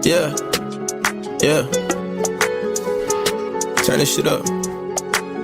Yeah, yeah. Turn this shit up.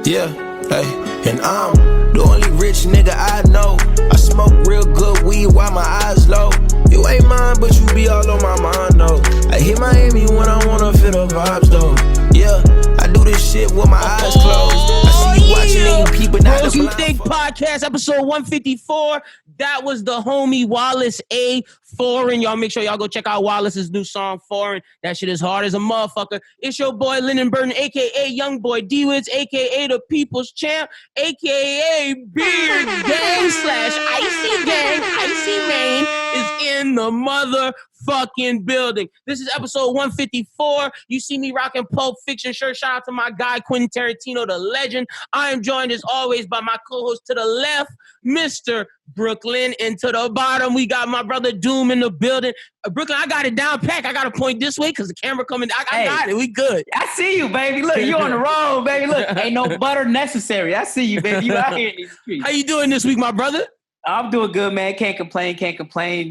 Yeah, hey. And I'm the only rich nigga I know. I smoke real good weed while my eyes low. You ain't mine, but you be all on my mind, though. I hit Miami when I wanna feel the vibes, though. Yeah, I do this shit with my eyes closed. I see you watching and you peeping out the BWT Podcast, episode 154. That was the homie Wallace A. Foreign. Y'all make sure y'all go check out Wallace's new song, Foreign. That shit is hard as a motherfucker. It's your boy, Lennon Burton, a.k.a. Young Boy D-Wiz, a.k.a. The People's Champ, a.k.a. Beard Gang / Icy Gang. Icy Rain is in the motherfucking building. This is episode 154. You see me rocking Pulp Fiction shirt. Shout out to my guy, Quentin Tarantino, the legend. I am joined as always by my co-host to the left, Mr. Brooklyn, and to the bottom, we got my brother Doom in the building. Brooklyn, I got it down pack. I got to point this way because the camera coming. I got it. We good. I see you, baby. Look, you on the road, baby. Look, ain't no butter necessary. I see you, baby. You out here in these streets. How you doing this week, my brother? I'm doing good, man. Can't complain.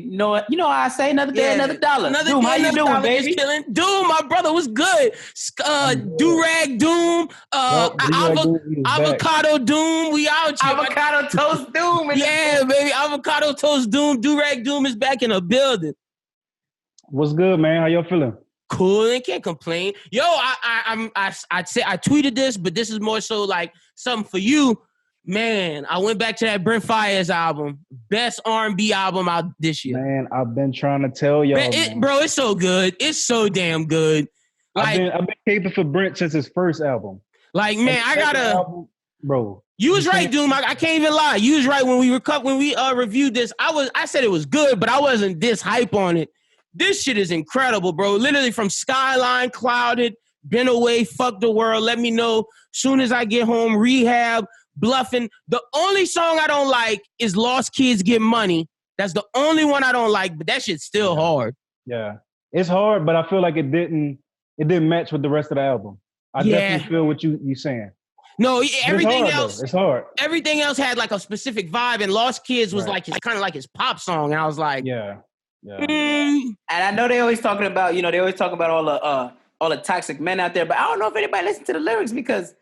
You know what? You know how I say, another day, another dollar. Doom, how you doing, baby? Doom, my brother, was good. Do-rag Doom, avocado Doom. We out here. Avocado toast Doom. Yeah, baby. Avocado toast Doom. Do-rag Doom is back in the building. What's good, man? How y'all feeling? Cool, and can't complain. Yo, I'd say I tweeted this, but this is more so like something for you. Man, I went back to that Brent Faiyaz album. Best R&B album out this year. Man, I've been trying to tell y'all. Bro, it's so good. It's so damn good. Like, I've been caping for Brent since his first album. Like, man, I gotta... Bro. You was right, Doom. I can't even lie. You was right when we reviewed this. I said it was good, but I wasn't this hype on it. This shit is incredible, bro. Literally from Skyline, Clouded, Been Away, Fuck the World, Let Me Know, Soon As I Get Home, Rehab, Bluffing. The only song I don't like is Lost Kids Get Money. That's the only one I don't like, but that shit's still hard. Yeah. It's hard, but I feel like it didn't match with the rest of the album. I definitely feel what you saying. No, everything else. It's hard. Everything else had like a specific vibe, and Lost Kids was like kind of like his pop song, and I was like, yeah. And I know they always talking about, all the toxic men out there, but I don't know if anybody listens to the lyrics because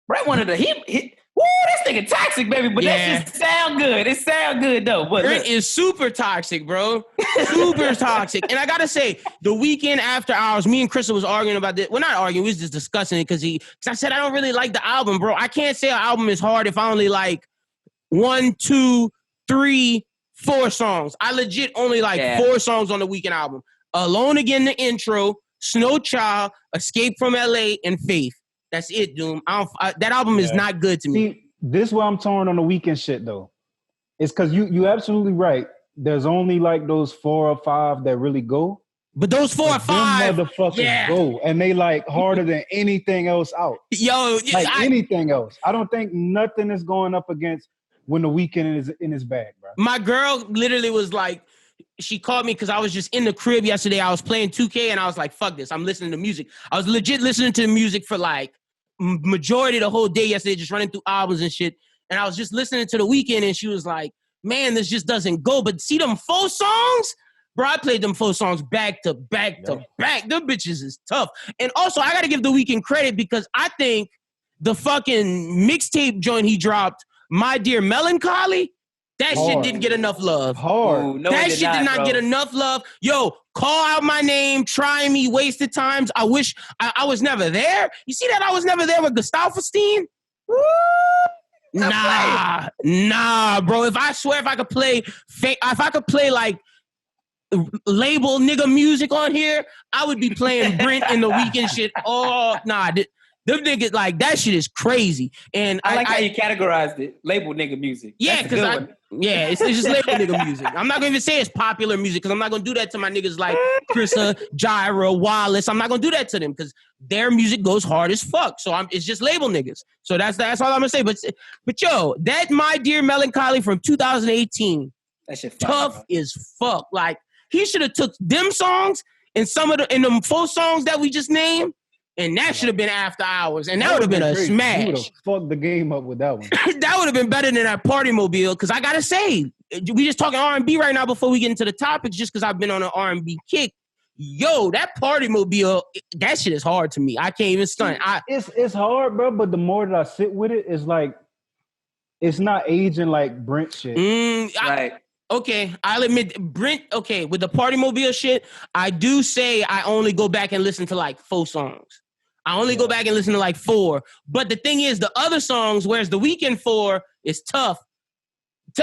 Brent wanted to woo, this nigga toxic, baby, but that just sound good. It sound good though. But Brent is super toxic, bro. Super toxic. And I gotta say, the weekend after hours, me and Crystal was arguing about this. Well, not arguing, we was just discussing it because I said I don't really like the album, bro. I can't say an album is hard if I only like 1, 2, 3, 4 songs. I legit only like 4 songs on the weekend album. Alone Again, the intro, Snow Child, Escape from LA, and Faith. That's it, Doom. That album is not good to me. See, this is why I'm torn on the weekend shit, though. It's because you absolutely right. There's only like those 4 or 5 that really go. But those 4 or 5, motherfuckers go, and they like harder than anything else out. Yo, anything else. I don't think nothing is going up against When the Weeknd is in his bag, bro. My girl literally was like, she called me because I was just in the crib yesterday. I was playing 2K, and I was like, fuck this. I'm listening to music. I was legit listening to music for like majority of the whole day yesterday, just running through albums and shit. And I was just listening to The Weeknd, and she was like, man, this just doesn't go. But see them 4 songs? Bro, I played them 4 songs back to back to back. Them bitches is tough. And also, I got to give The Weeknd credit because I think the fucking mixtape joint he dropped, My Dear Melancholy, that shit didn't get enough love. Hard. No, that shit did not get enough love. Yo, Call Out My Name, Try Me, Wasted Times. I wish I was never there. You see that I was never there with Gustafstein? Woo! Nah, bro. If I could play like label nigga music on here, I would be playing Brent and The Weeknd shit. Oh, nah. Them niggas, like, that shit is crazy. And I like how you categorized it. Label nigga music. Yeah, because it's just label nigga music. I'm not going to even say it's popular music because I'm not going to do that to my niggas like Krissa, Gyra, Wallace. I'm not going to do that to them because their music goes hard as fuck. So it's just label niggas. So that's all I'm going to say. But yo, that My Dear Melancholy from 2018, that shit tough as fuck. Like, he should have took them songs and in them 4 songs that we just named, and that should have been After Hours, and that would have been a smash. You would have fucked the game up with that one. That would have been better than that Party Mobile, because I got to say, we just talking R&B right now before we get into the topics, just because I've been on an R&B kick. Yo, that Party Mobile, that shit is hard to me. I can't even stunt. It's hard, bro. But the more that I sit with it, it's like it's not aging like Brent shit. Right. Okay, I'll admit, Brent, okay, with the Party Mobile shit, I do say I only go back and listen to like 4 songs. I only go back and listen to like 4. But the thing is, the other songs, whereas the Weeknd 4 is tough.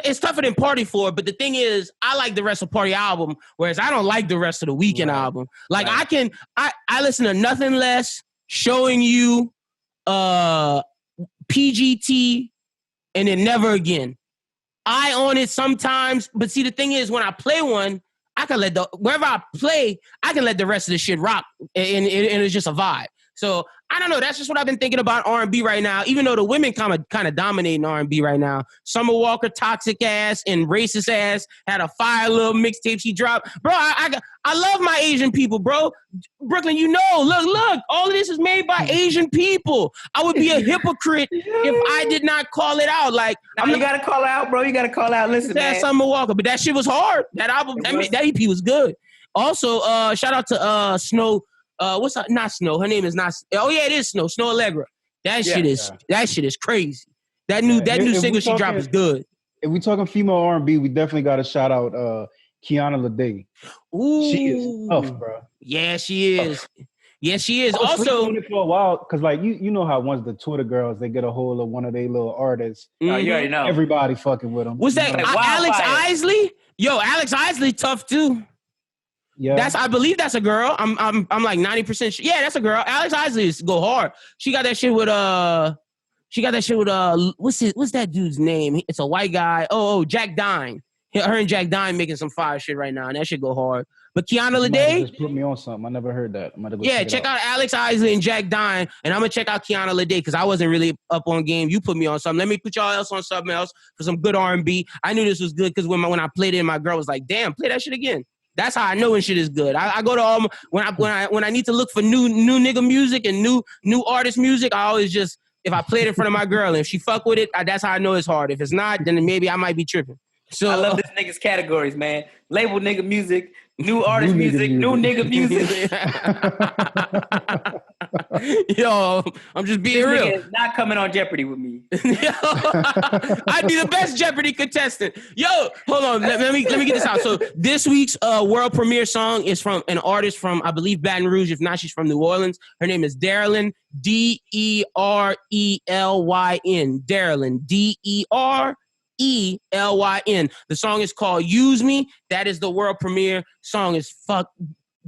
It's tougher than Party 4, but the thing is, I like the rest of Party album, whereas I don't like the rest of the Weeknd album. Like I listen to Nothing Less, Showing You, PGT, and then Never Again. I on it sometimes, but see, the thing is, when I play one, I can wherever I play, I can let the rest of the shit rock, and it's just a vibe. So I don't know. That's just what I've been thinking about R&B right now. Even though the women kind of dominating R&B right now. Summer Walker, toxic ass and racist ass, had a fire little mixtape she dropped. Bro, I love my Asian people, bro. Brooklyn, look, all of this is made by Asian people. I would be a hypocrite if I did not call it out. Like, you gotta call out, bro. You gotta call out. Listen, man. Summer Walker, but that shit was hard. That album, that EP was good. Also, shout out to Snow. What's up? Not Snow. Her name is not. Oh yeah, it is Snow. Snow Allegra. That shit is crazy. That new single she dropped is good. If we talking female R&B, we definitely got to shout out Kiana Lede. Ooh, she is tough, bro. Yeah, she is. Yes, she is. I was Also, on it for a while because, like, you know how once the Twitter girls they get a hold of one of their little artists. You already know. Everybody fucking with them. Was that Alex Isley? Yo, Alex Isley tough too. Yeah, I believe that's a girl. I'm like 90% sure. Yeah, that's a girl. Alex Isley go hard. She got that shit with what's that dude's name? It's a white guy. Oh, Jack Dine. Her and Jack Dine making some fire shit right now, and that shit go hard. But Kiana Lede just put me on something. I never heard that. I'm gonna go check out Alex Isley and Jack Dine, and I'm gonna check out Kiana Lede because I wasn't really up on game. You put me on something. Let me put y'all else on something else for some good R&B. I knew this was good because when I played it, my girl was like, "Damn, play that shit again." That's how I know when shit is good. I go to when I need to look for new nigga music and new artist music. I always just, if I play it in front of my girl and if she fuck with it, that's how I know it's hard. If it's not, then maybe I might be tripping. So I love this nigga's categories, man. Label nigga music, new artist music, new nigga music. Yo, I'm just being real. Nigga is not coming on Jeopardy with me. Yo, I'd be the best Jeopardy contestant. Yo, hold on. Let me get this out. So this week's world premiere song is from an artist from, I believe, Baton Rouge. If not, she's from New Orleans. Her name is Darylyn, Derelyn. Darylyn, Derelyn. The song is called Use Me. That is the world premiere song. Is fuck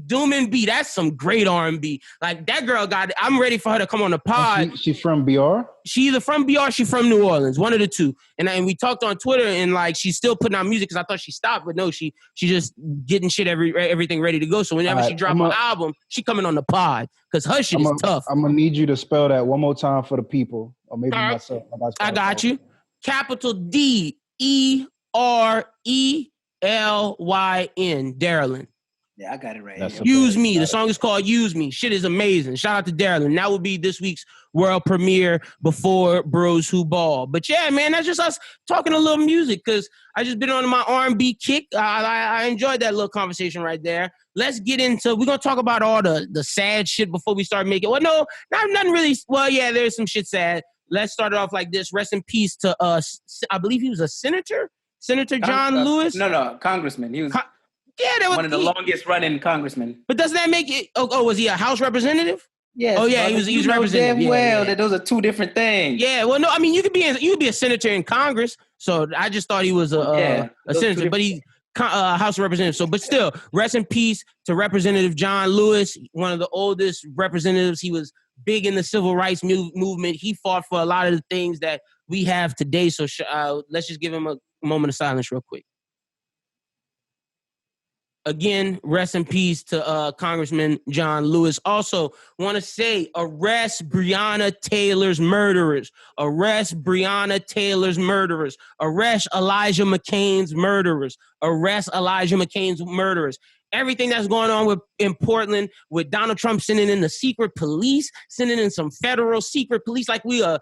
Doom and B. That's some great R&B. Like that girl I'm ready for her to come on the pod. She from BR? She either from BR, she from New Orleans. One of the two. And we talked on Twitter and like she's still putting out music because I thought she stopped, but no, she just getting shit everything ready to go. So whenever she drop an album, she coming on the pod because her shit is tough. I'm gonna need you to spell that one more time for the people, or maybe myself. I got you. Capital D E R E L Y N. Darylyn. Yeah, I got it right. Use Me. The song is called Use Me. Shit is amazing. Shout out to Darylyn. That would be this week's world premiere before Bros Who Ball. But yeah, man, that's just us talking a little music because I just been on my R&B kick. I enjoyed that little conversation right there. Let's get into, we're going to talk about all the sad shit before we start making, well, no, nothing really. Well, yeah, there's some shit sad. Let's start it off like this. Rest in peace to, I believe he was a senator? Senator John Lewis? No, congressman. He was one of the longest running congressmen. But doesn't that make it, was he a House representative? Yes. Oh, yeah, he was representative. That those are two different things. Yeah, well, no, I mean, you could be a senator in Congress, so I just thought he was a senator, but he's House representative. So, but still, rest in peace to Representative John Lewis, one of the oldest representatives. He was big in the civil rights movement. He fought for a lot of the things that we have today. So let's just give him a moment of silence real quick. Again, rest in peace to Congressman John Lewis. Also, want to say, arrest Breonna Taylor's murderers. Arrest Breonna Taylor's murderers. Arrest Elijah McClain's murderers. arrest Elijah McClain's murderers. Everything that's going on in Portland with Donald Trump sending in the secret police, sending in some federal secret police, and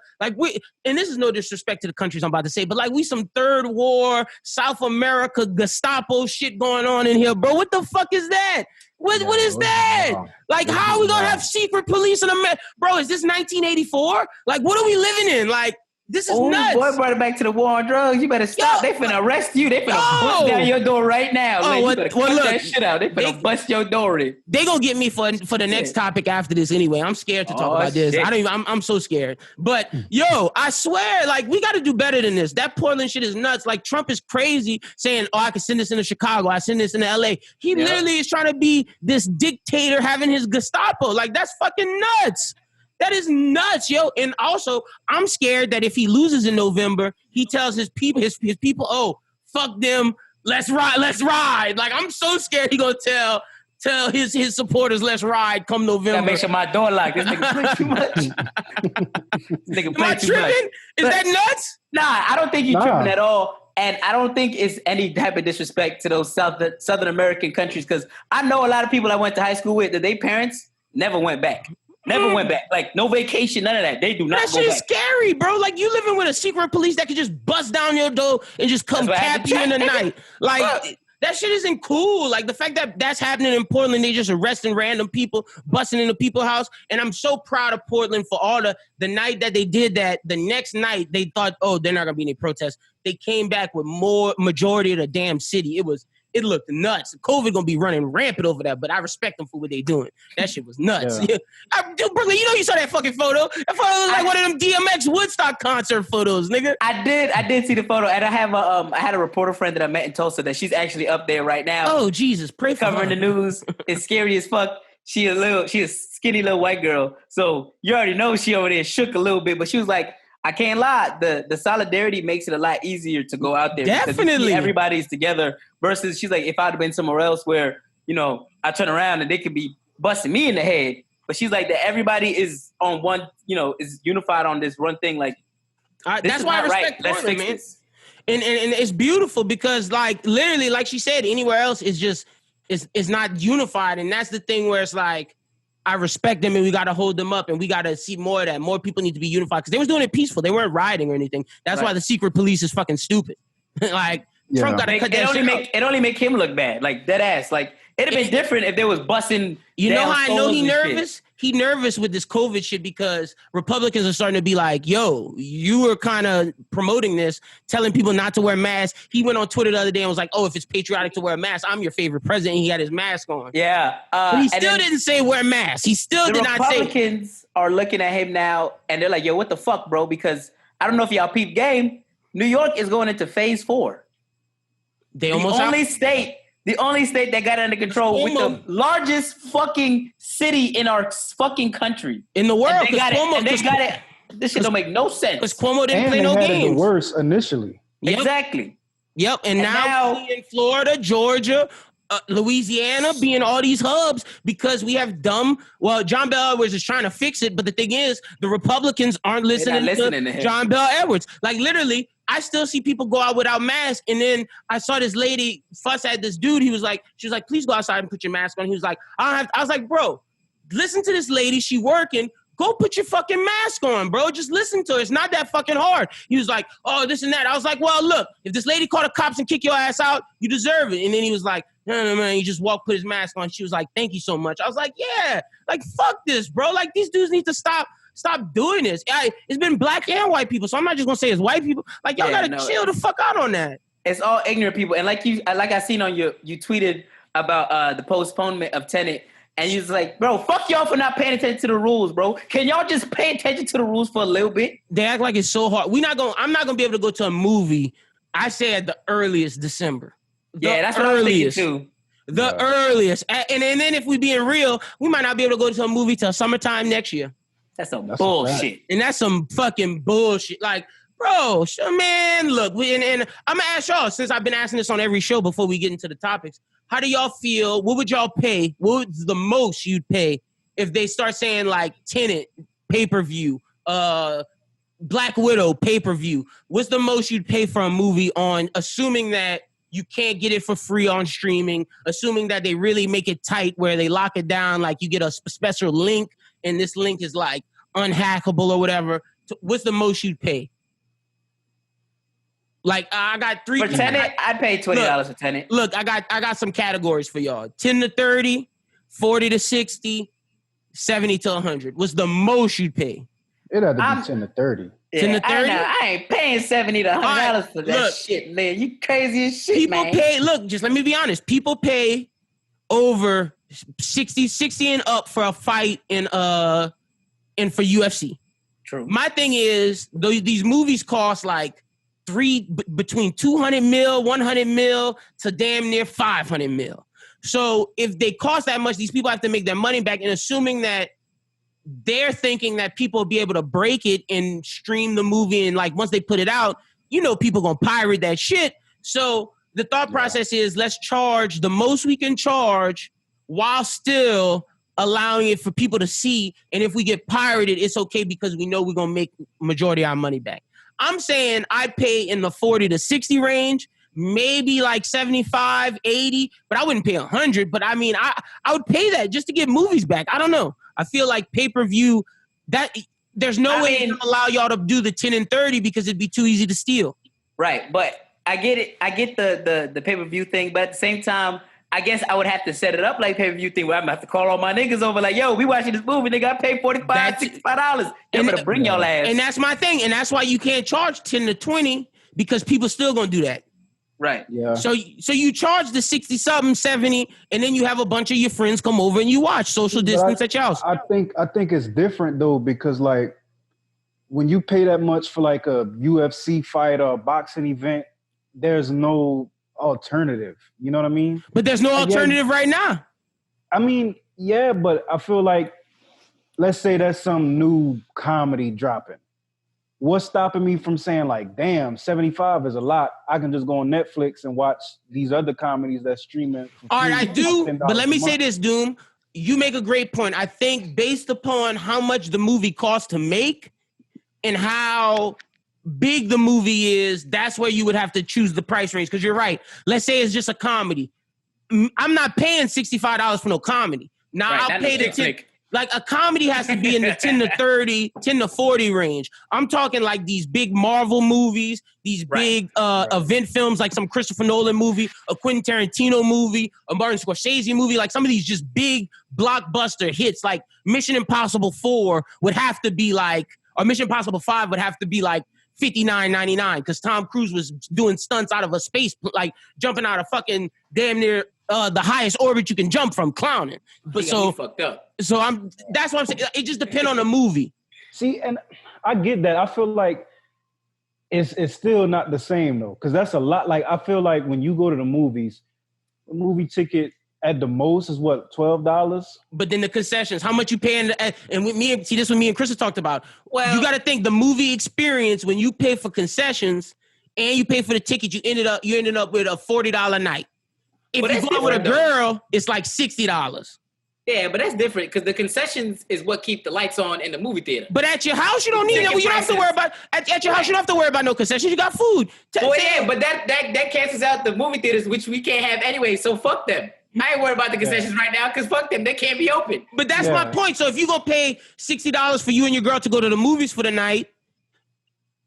this is no disrespect to the countries I'm about to say, but like we some third war, South America, Gestapo shit going on in here, bro. What the fuck is that? What is that? Like, how are we gonna have secret police in America? Bro, is this 1984? Like, what are we living in? Like, this is nuts. Boy, brought it back to the war on drugs. You better stop. They finna arrest you. They finna bust down your door right now. You better cut that shit out. They finna bust your door in. They gonna get me for the next topic after this anyway. I'm scared to talk about this. I'm so scared. But yo, I swear, like, we got to do better than this. That Portland shit is nuts. Like, Trump is crazy saying, "Oh, I can send this into Chicago. I send this into LA." He literally is trying to be this dictator having his Gestapo. Like, that's fucking nuts. That is nuts, yo. And also, I'm scared that if he loses in November, he tells his people, "Oh, fuck them, let's ride." Like, I'm so scared he gonna tell his supporters, "Let's ride come November." Gotta make sure my door locked. This nigga play too much. This nigga play too much. Is that nuts? Nah, I don't think you're tripping at all. And I don't think it's any type of disrespect to those Southern American countries, because I know a lot of people I went to high school with that their parents never went back. Never went back. Like, no vacation, none of that. They do not go back. That shit is scary, bro. Like, you living with a secret police that could just bust down your door and just come cap you in the night. Like, that shit isn't cool. Like, the fact that that's happening in Portland, they just arresting random people, busting into people's house. And I'm so proud of Portland for all the night that they did that. The next night, they thought, oh, they're not going to be any protests. They came back with more majority of the damn city. It looked nuts. COVID gonna be running rampant over that, but I respect them for what they doing. That shit was nuts. Yeah. Dude, Brooklyn, you saw that fucking photo. That photo was like one of them DMX Woodstock concert photos, nigga. I did see the photo, and I had a reporter friend that I met in Tulsa that she's actually up there right now. Oh Jesus, pray for covering her. the news. It's scary as fuck. She a skinny little white girl, so you already know she over there shook a little bit, but she was like, I can't lie. The solidarity makes it a lot easier to go out there. Definitely. Everybody's together versus she's like, if I'd have been somewhere else where, I turn around and they could be busting me in the head. But she's like that everybody is on one, is unified on this one thing. Like, that's why I respect Portland, man. And it's beautiful because, like, literally, like she said, anywhere else is just, it's not unified. And that's the thing where it's like, I respect them and we got to hold them up and we got to see more of that. More people need to be unified because they was doing it peaceful. They weren't rioting or anything. That's why the secret police is fucking stupid. Like, Trump got to cut that shit out. It only make him look bad. Like, dead ass. Like, it'd have been different if they was busting. You know how I know he nervous? Shit. He nervous with this COVID shit because Republicans are starting to be like, yo, you were kind of promoting this, telling people not to wear masks. He went on Twitter the other day and was like, oh, if it's patriotic to wear a mask, I'm your favorite president. He had his mask on. Yeah. But he still didn't say wear masks. He still did not say. The Republicans are looking at him now and they're like, yo, what the fuck, bro? Because I don't know if y'all peep game. New York is going into phase 4. The only state that got it under control with the largest fucking city in our fucking country. In the world. They got it. This shit don't make no sense. Because Cuomo didn't play no games. It the worst initially. Yep. Exactly. Yep. And now in Florida, Georgia, Louisiana being all these hubs because we have John Bel Edwards is trying to fix it. But the thing is, the Republicans aren't listening to John Bel Edwards. Like, literally, I still see people go out without masks. And then I saw this she was like, please go outside and put your mask on. He was like, I was like, bro, listen to this lady. She working. Go put your fucking mask on, bro. Just listen to her. It's not that fucking hard. He was like, oh, this and that. I was like, well, look, if this lady called the cops and kick your ass out, you deserve it. And then he was like, no, man. He just put his mask on. She was like, thank you so much. I was like, yeah, like, fuck this, bro. Like, these dudes need to stop doing this. It's been black and white people, so I'm not just gonna say it's white people. Like, y'all gotta chill the fuck out on that. It's all ignorant people. And like I seen on you tweeted about the postponement of Tenet, and you was like, bro, fuck y'all for not paying attention to the rules, bro. Can y'all just pay attention to the rules for a little bit? They act like it's so hard. I'm not gonna be able to go to a movie. I say at the earliest December. That's what I'm thinking too. The earliest. And then if we being real, we might not be able to go to a movie till summertime next year. That's some bullshit. And that's some fucking bullshit. Like, bro, man, look, and I'm going to ask y'all, since I've been asking this on every show before we get into the topics, how do y'all feel? What would y'all pay? What would the most you'd pay if they start saying, like, Tenet, pay-per-view, Black Widow, pay-per-view? What's the most you'd pay for a movie on, assuming that you can't get it for free on streaming, assuming that they really make it tight where they lock it down, like you get a special link, and this link is like unhackable or whatever. What's the most you'd pay? Like I got three. For Tenet, I'd pay $20 for Tenet. Look, I got some categories for y'all: 10 to 30, 40 to 60, 70 to 100. What's the most you'd pay? It had to be 10 to 30. 10 to 30? I ain't paying $70 to $100 for that shit, man. You crazy as shit, man. People pay. Look, just let me be honest. People pay over 60 and up for a fight and for UFC. True. My thing is, these movies cost like between 200 mil, 100 mil to damn near 500 mil. So if they cost that much, these people have to make their money back. And assuming that they're thinking that people will be able to break it and stream the movie, and like once they put it out, people gonna pirate that shit. So the thought process is, let's charge the most we can charge while still allowing it for people to see. And if we get pirated, it's okay because we know we're gonna make majority of our money back. I'm saying I'd pay in the 40 to 60 range, maybe like 75, 80, but I wouldn't pay 100. But I mean, I would pay that just to get movies back. I don't know. I feel like pay-per-view, that there's no way to allow y'all to do the 10 and 30 because it'd be too easy to steal. Right, but I get it. I get the pay-per-view thing, but at the same time, I guess I would have to set it up like pay-per-view thing where I'm going to have to call all my niggas over like, yo, we watching this movie, nigga, I paid $45, $65. They're going to bring y'all ass. And that's my thing. And that's why you can't charge 10 to 20 because people still going to do that. Right. Yeah. So you charge the 60-something, 70, and then you have a bunch of your friends come over and you watch social distance at your house. I think it's different though, because like when you pay that much for like a UFC fight or a boxing event, there's no alternative. You know what I mean? But there's no alternative right now. I mean, yeah, but I feel like, let's say there's some new comedy dropping. What's stopping me from saying like, damn, 75 is a lot. I can just go on Netflix and watch these other comedies that's streaming. All right, I do. But let me say this, Doom. You make a great point. I think based upon how much the movie costs to make and how big the movie is, that's where you would have to choose the price range. Because you're right. Let's say it's just a comedy. I'm not paying $65 for no comedy. Now right, I'll pay the 10. Like a comedy has to be in the 10 to 30, 10 to 40 range. I'm talking like these big Marvel movies, these big event films, like some Christopher Nolan movie, a Quentin Tarantino movie, a Martin Scorsese movie, like some of these just big blockbuster hits, like Mission Impossible 4 would have to be like, or Mission Impossible 5 would have to be like $59.99 because Tom Cruise was doing stunts out of a space, like jumping out of fucking damn near the highest orbit you can jump from, clowning. But so fucked up. So that's what I'm saying. It just depends on the movie. See, and I get that. I feel like it's still not the same though, because that's a lot. Like I feel like when you go to the movies, the movie ticket at the most is what, $12? But then the concessions, how much you paying? And with me, see, this is what me and Chris talked about. Well, you got to think the movie experience when you pay for concessions and you pay for the ticket, you ended up with a $40 night. If you go with a girl, it's like $60. Yeah, but that's different because the concessions is what keep the lights on in the movie theater. But at your house, you don't need that. You don't have to worry about at your house. You don't have to worry about no concessions. You got food. Well, yeah, but that cancels out the movie theaters, which we can't have anyway. So fuck them. I ain't worried about the concessions right now because fuck them. They can't be open. But that's my point. So if you gonna pay $60 for you and your girl to go to the movies for the night,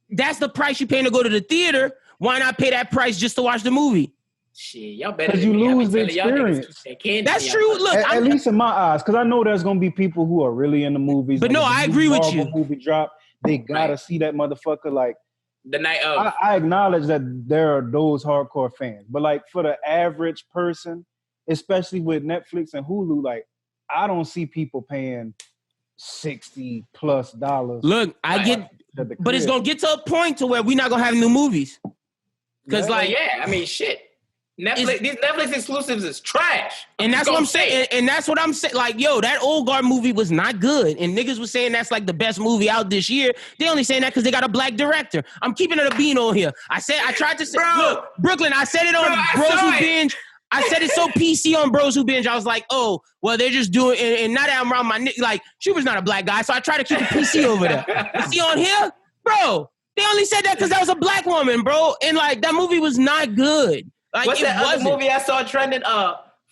that's the price you're paying to go to the theater. Why not pay that price just to watch the movie? Shit, y'all better because you lose the experience. That's true. Look, at least in my eyes, because I know there's gonna be people who are really in the movies. But no, I agree with you. Movie drop, they gotta see that motherfucker like the night of. I acknowledge that there are those hardcore fans, but like for the average person, especially with Netflix and Hulu, like I don't see people paying $60+ Look, I get, but it's gonna get to a point to where we're not gonna have new movies. Because I mean, shit. These Netflix exclusives is trash. And that's what I'm saying. And that's what I'm saying. Like, yo, that Old Guard movie was not good. And niggas was saying that's like the best movie out this year. They only saying that because they got a black director. I'm keeping it a bean on here. I tried to say, look, Brooklyn, I said it on Bros Who Binge. I said it so PC on Bros Who Binge. I was like, oh, well, they're just doing, and now that I'm around my nigga, like, she was not a black guy, so I try to keep it PC over there. You see on here? Bro, they only said that because that was a black woman, bro. And like, that movie was not good. Like, what's that wasn't. other movie I saw trending?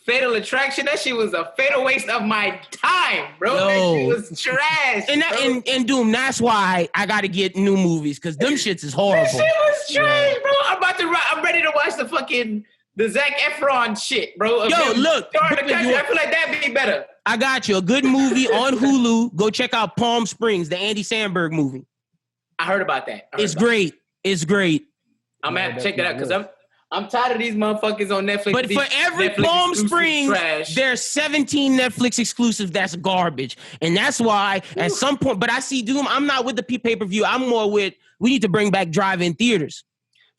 Fatal Attraction. That shit was a fatal waste of my time, bro. Yo. That shit was trash. And Doom, that's why I got to get new movies, because them shits is horrible. That shit was trash, bro. I'm ready to watch the Zac Efron shit, bro. Yo, look. I feel like that'd be better. I got you. A good movie on Hulu. Go check out Palm Springs, the Andy Samberg movie. I heard about that. It's great. It's great. I'm gonna have to check that out because I'm tired of these motherfuckers on Netflix. But for every Netflix Palm Springs, trash. there's 17 Netflix exclusives that's garbage. And that's why at some point, but I see Doom, I'm not with the pay-per-view. I'm more with, we need to bring back drive-in theaters.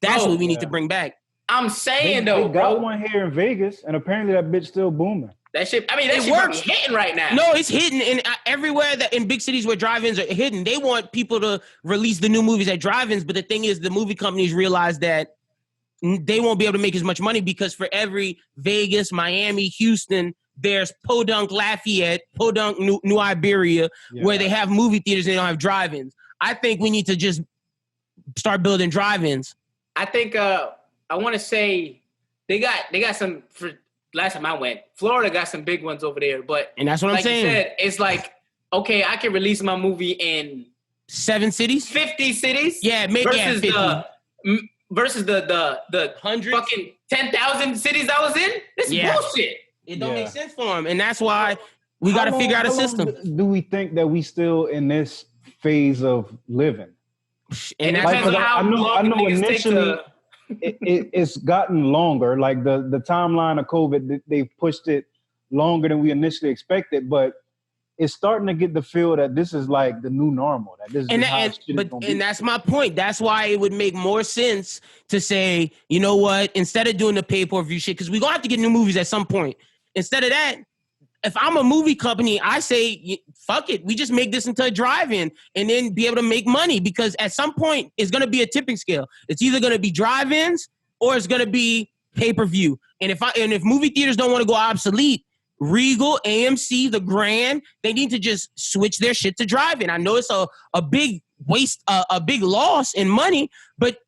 That's what we need to bring back. I'm saying, they got bro. one here in Vegas, and apparently that bitch still booming. That shit, I mean, that shit works. Hitting right now. No, it's hitting. And everywhere that in big cities where drive-ins are hidden, they want people to release the new movies at drive-ins. But the thing is, the movie companies realize that they won't be able to make as much money because for every Vegas, Miami, Houston, there's Podunk, Lafayette, Podunk, New Iberia, where they have movie theaters and they don't have drive-ins. I think we need to just start building drive-ins. I think I want to say they got some. For last time I went, Florida got some big ones over there. But and that's what I'm saying. You said, it's like, okay, I can release my movie in 7 cities, 50 cities. Yeah, maybe versus 50. Versus the hundreds, fucking 10,000 cities I was in. This is bullshit. It don't make sense for them, and that's why we got to figure out a system. Do we think that we still in this phase of living? And it depends on how long niggas take to... it's gotten longer. Like the timeline of COVID, they pushed it longer than we initially expected, but it's starting to get the feel that this is like the new normal. That this is how shit is gonna be. And that's my point. That's why it would make more sense to say, you know what, instead of doing the pay-per-view shit, because we're going to have to get new movies at some point. Instead of that, if I'm a movie company, I say, fuck it. We just make this into a drive-in and then be able to make money, because at some point it's going to be a tipping scale. It's either going to be drive-ins or it's going to be pay-per-view. And if movie theaters don't want to go obsolete, Regal, AMC, the Grand, they need to just switch their shit to drive-in. I know it's a big waste, a big loss in money, but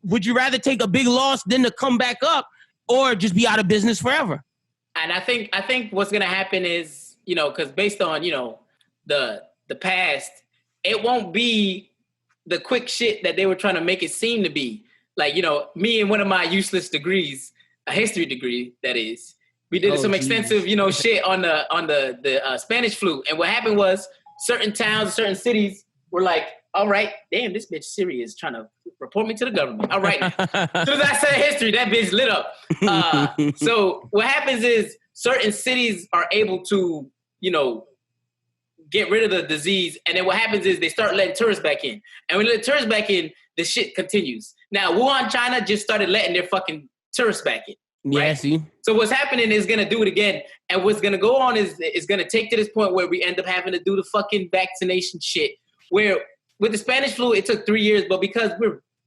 would you rather take a big loss than to come back up or just be out of business forever? And I think what's gonna happen is, because based on, the past, it won't be the quick shit that they were trying to make it seem to be. Like, me and one of my useless degrees, a history degree, that is, we did some extensive, shit on the Spanish flu. And what happened was certain towns, certain cities were like, all right, damn, this bitch Siri is trying to report me to the government. All right. As soon as I said history, that bitch lit up. So what happens is certain cities are able to, get rid of the disease. And then what happens is they start letting tourists back in. And when they let tourists back in, the shit continues. Now, Wuhan, China just started letting their fucking tourists back in. Right? Yeah, see. So what's happening is going to do it again. And what's going to go on is going to take to this point where we end up having to do the fucking vaccination shit. Where with the Spanish flu, it took 3 years, but because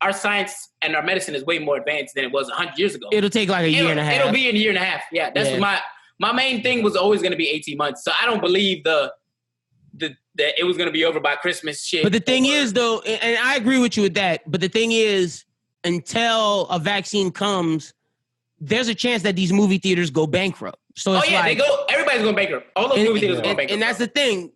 our science and our medicine is way more advanced than it was 100 years ago. It'll take like a year and a half. It'll be in a year and a half. Yeah, that's my main thing was always going to be 18 months. So I don't believe that it was going to be over by Christmas shit. But the thing is, though, and I agree with you with that, but the thing is, until a vaccine comes, there's a chance that these movie theaters go bankrupt. So it's everybody's going bankrupt. All those movie theaters are going bankrupt. And that's the thing.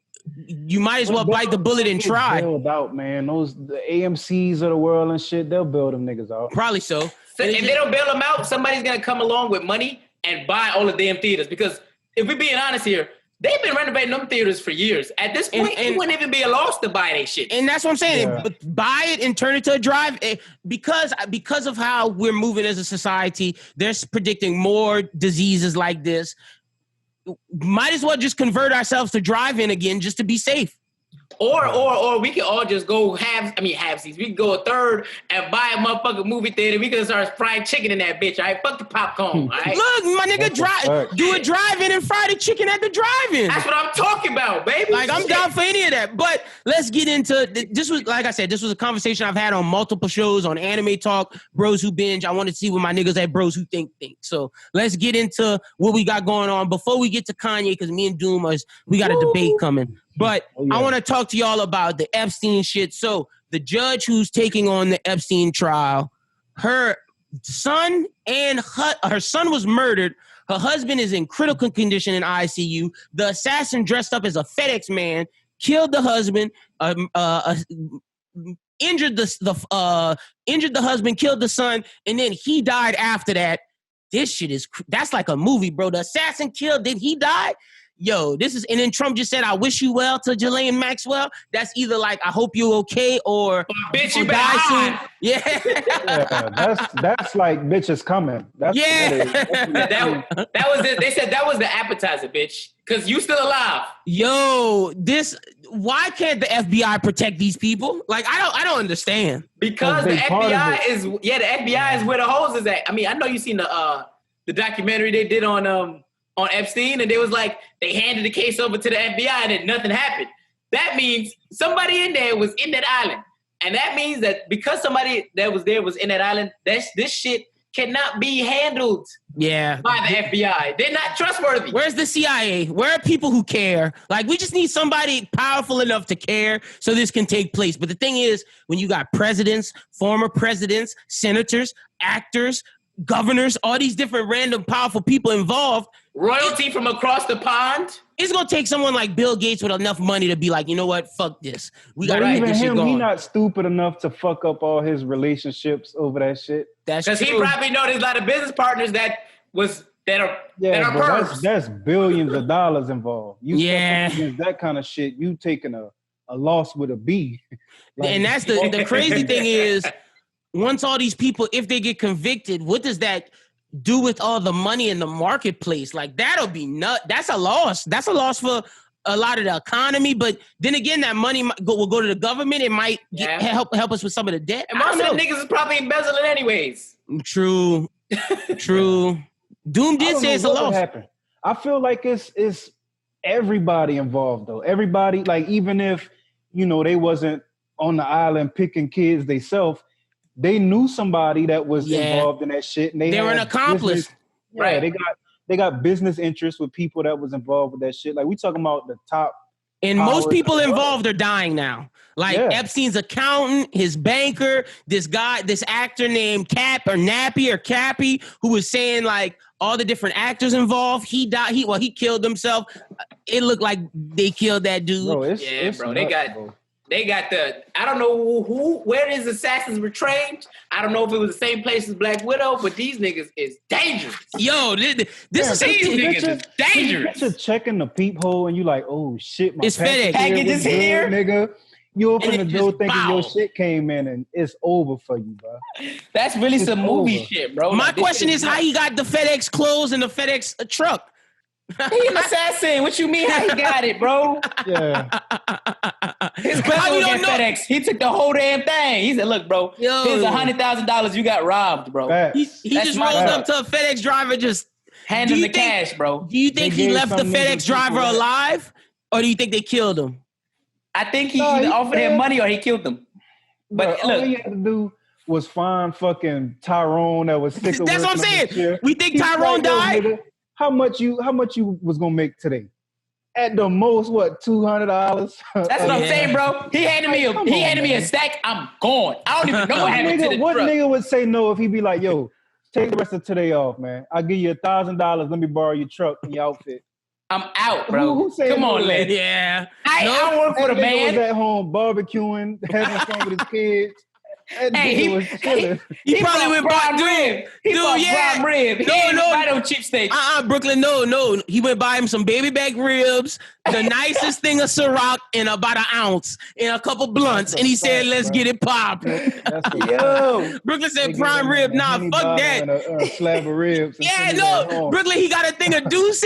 You might as well bite the bullet and try. Build out, man. The AMCs of the world and shit, they'll build them niggas out. Probably so. If they don't bail them out, somebody's going to come along with money and buy all the damn theaters. Because if we're being honest here, they've been renovating them theaters for years. At this point, it wouldn't even be a loss to buy that shit. And that's what I'm saying. Yeah. But buy it and turn it to a drive. Because of how we're moving as a society, they're predicting more diseases like this. Might as well just convert ourselves to drive-in again just to be safe. Or we can all just go half seats. We can go a third and buy a motherfucking movie theater. We can start frying chicken in that bitch, all right? Fuck the popcorn, all right? Look, my nigga, do a drive-in and fry the chicken at the drive-in. That's what I'm talking about, baby. Like, I'm down for any of that. But let's get into, this was, like I said, this was a conversation I've had on multiple shows, on Anime Talk, Bros Who Binge. I want to see what my niggas at Bros Who Think. So let's get into what we got going on. Before we get to Kanye, because me and Doom, we got a debate coming. But I want to talk to y'all about the Epstein shit. So the judge who's taking on the Epstein trial, her son and her son was murdered. Her husband is in critical condition in ICU. The assassin dressed up as a FedEx man killed the husband, injured the husband, killed the son, and then he died after that. This shit that's like a movie, bro. The assassin killed, then he died. Yo, and then Trump just said, I wish you well to Ghislaine Maxwell. That's either like, I hope you're okay, or bitch, you die soon. Yeah. That's like, bitch is coming. That was it. They said that was the appetizer, bitch. Because you still alive. Yo, why can't the FBI protect these people? Like, I don't understand. Because the FBI is where the hoes is at. I mean, I know you seen the documentary they did on Epstein, and they was like, they handed the case over to the FBI and then nothing happened. That means somebody in there was in that island. And that means that because somebody that was there was in that island, this shit cannot be handled by the FBI. They're not trustworthy. Where's the CIA? Where are people who care? Like, we just need somebody powerful enough to care so this can take place. But the thing is, when you got presidents, former presidents, senators, actors, governors, all these different random powerful people involved, royalty from across the pond, it's gonna take someone like Bill Gates with enough money to be like, you know what, fuck this. We gotta get this shit going. He not stupid enough to fuck up all his relationships over that shit. That's because he probably know there's a lot of business partners that are perps. That's billions of dollars involved. You that kind of shit, you taking a loss with a B. Like, and that's the crazy thing is, once all these people, if they get convicted, what does that do with all the money in the marketplace? Like, that'll be that's a loss. That's a loss for a lot of the economy. But then again, that money will go to the government. It might help us with some of the debt. And most of the niggas is probably embezzling anyways. True. Doom did say it's a loss. I feel like it's everybody involved though. Everybody, like, even if, they wasn't on the island picking kids themselves, they knew somebody that was involved in that shit. And they were an accomplice. Right. They got business interests with people that was involved with that shit. Like, we talking about the top. And most people involved are dying now. Like Epstein's accountant, his banker, this actor named Cappy, who was saying like all the different actors involved. He died. He killed himself. It looked like they killed that dude. Bro, They got I don't know where these assassins were trained. I don't know if it was the same place as Black Widow, but these niggas is dangerous. Yo, these niggas is dangerous. You're checking the peephole and you like, oh shit, my package is here, nigga. You open the door thinking your shit came in and it's over for you, bro. That's really some movie shit, bro. My question is how he got the FedEx clothes and the FedEx truck. He an assassin. What you mean how he got it, bro? Yeah. His cousin was at FedEx. He took the whole damn thing. He said, look, bro, here's $100,000 you got robbed, bro. He just rolled up to a FedEx driver, just hand him the cash, bro. Do you think he left the FedEx driver alive? Or do you think they killed him? I think he either offered him money or he killed them. But look, all he had to do was find fucking Tyrone that was sick of That's what I'm saying. We think Tyrone died? Nigga, how much you was gonna make today? At the most, what, $200? That's what I'm saying, bro. He handed me a stack. I'm gone. I don't even know what happened to the what truck. Nigga would say no if he be like, yo, take the rest of today off, man. I'll give you $1,000. Let me borrow your truck and your outfit. I'm out, bro. Who Come on, Lynn. Yeah. I don't work for the man. He was at home barbecuing, having fun with his kids. Hey, was chilling. He probably went prime rib. He bought prime rib. He didn't buy no cheap steak. Brooklyn, no. He went buy him some baby back ribs, the nicest thing of Ciroc, and about an ounce, and a couple blunts, and he said, let's get it popping. Yo. Brooklyn said prime rib. Nah, fuck that. A slab of ribs. Yeah, no. Brooklyn, he got a thing of Douce,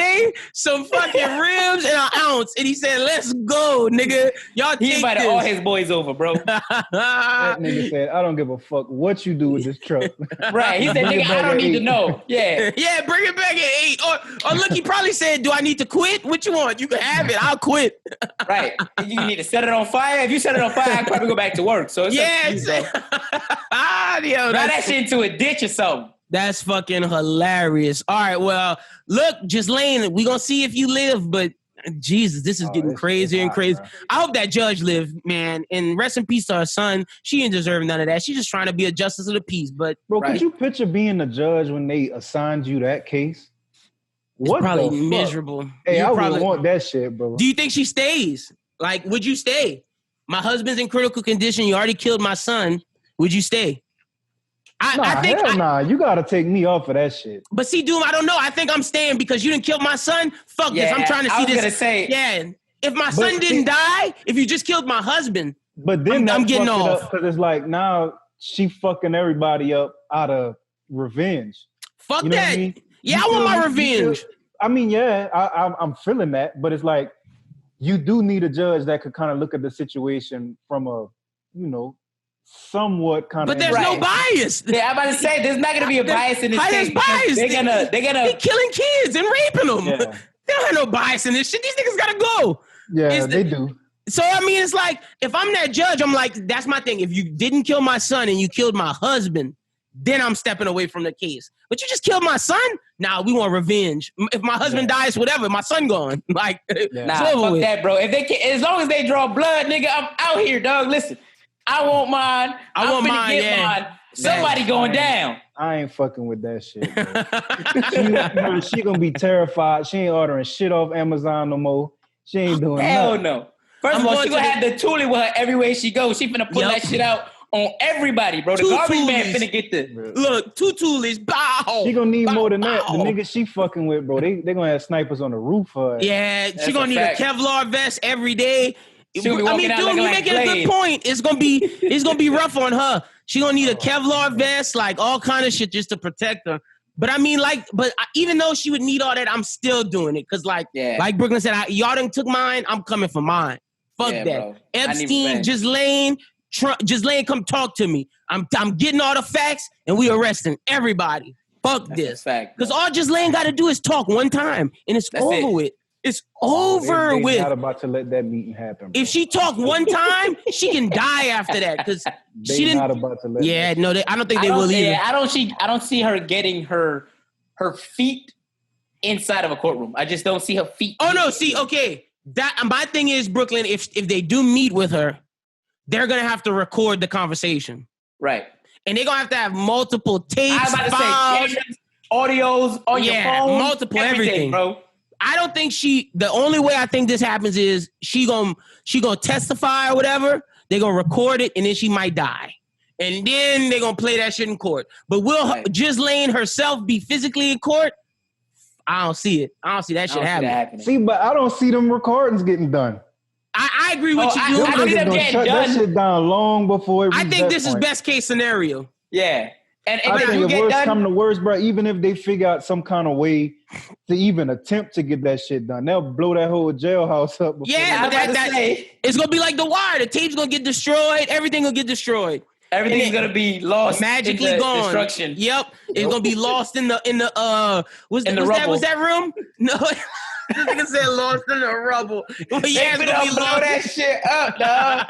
some fucking ribs, and an ounce, and he said, let's go, nigga. Y'all He invited all his boys over, bro. That nigga said, I don't give a fuck what you do with this truck. Right. He said, nigga, I don't need to know. Yeah. Yeah, bring it back at 8. Or look, he probably said, do I need to quit? What you want? You can have it. I'll quit. Right. You need to set it on fire. If you set it on fire, I'll probably go back to work. So it's yo, that shit into a ditch or something. That's fucking hilarious. All right, well, look, Ghislaine, we gonna see if you live, but Jesus, this is getting crazier and crazy. Bro. I hope that judge lived, man. And rest in peace to her son. She didn't deserve none of that. She's just trying to be a justice of the peace. But Bro, could you picture being the judge when they assigned you that case? What probably miserable. Hey, I would want that shit, bro. Do you think she stays? Like, would you stay? My husband's in critical condition. You already killed my son. Would you stay? I think you gotta take me off of that shit. But see, Doom, I don't know. I think I'm staying because you didn't kill my son. Fuck this. I'm trying to see this. I was gonna say, yeah. If my son didn't die, if you just killed my husband, but then I'm getting off because it's like now she fucking everybody up out of revenge. Fuck that. I mean? Yeah, I want my revenge. I'm feeling that, but it's like you do need a judge that could kind of look at the situation from a, somewhat kind of. But there's no bias. Yeah, I'm about to say there's not going to be a bias in this case. Bias. They're gonna be killing kids and raping them. Yeah. They don't have no bias in this shit. These niggas gotta go. Yeah, they do. So I mean, it's like if I'm that judge, I'm like, that's my thing. If you didn't kill my son and you killed my husband, then I'm stepping away from the case. But you just killed my son? Nah, we want revenge. If my husband dies, whatever, my son gone. Like, nah, fuck that, bro. If they as long as they draw blood, nigga, I'm out here, dog. Listen, I want mine. I want mine. Somebody going down. I ain't fucking with that shit, bro. She gonna be terrified. She ain't ordering shit off Amazon no more. She ain't doing Hell no. First of all, she gonna have the toolie with her everywhere she goes. She finna put that shit out on everybody, bro. The garbage man finna get look, 2 toolies. Bow. She gonna need more than that. The niggas she fucking with, bro. They gonna have snipers on the roof. Yeah, she gonna need a Kevlar vest every day. Dude, you making a good point. It's gonna be rough on her. She gonna need a Kevlar vest, like all kind of shit, just to protect her. But I mean, even though she would need all that, I'm still doing it because, like Brooklyn said, y'all done took mine. I'm coming for mine. Fuck that. Bro. Epstein, Ghislaine, come talk to me. I'm getting all the facts, and we arresting everybody. Fuck this. Because all Ghislaine got to do is talk one time, and it's over with. It's over with. Not about to let that meeting happen. Bro. If she talk one time, she can die after that because she didn't. Not about to let. Yeah, no, I don't think they will either. I don't see her getting her feet inside of a courtroom. I just don't see her feet. Oh no, see, okay. That my thing is, Brooklyn. If they do meet with her, they're gonna have to record the conversation, right? And they're gonna have multiple tapes, I was about to say cameras, audios on your phone, multiple everything, bro. I don't think the only way I think this happens is she gonna testify or whatever. They're gonna record it and then she might die. And then they're gonna play that shit in court. But will Ghislaine herself be physically in court? I don't see it. I don't see that shit happening. See, but I don't see them recordings getting done. I agree with you. I see them shut that shit down long before it. I think this is best case scenario. Yeah. And I think if worst come to worst, bro, even if they figure out some kind of way to even attempt to get that shit done, they'll blow that whole jailhouse up. Yeah, but it's going to be like The Wire. The tape's going to get destroyed. Everything will get destroyed. Everything's going to be lost. Magically gone. Destruction. Yep. It's going to be lost in the was that room? No. This nigga said lost in the rubble. Well, yeah, it's gonna be blow that shit up, dog.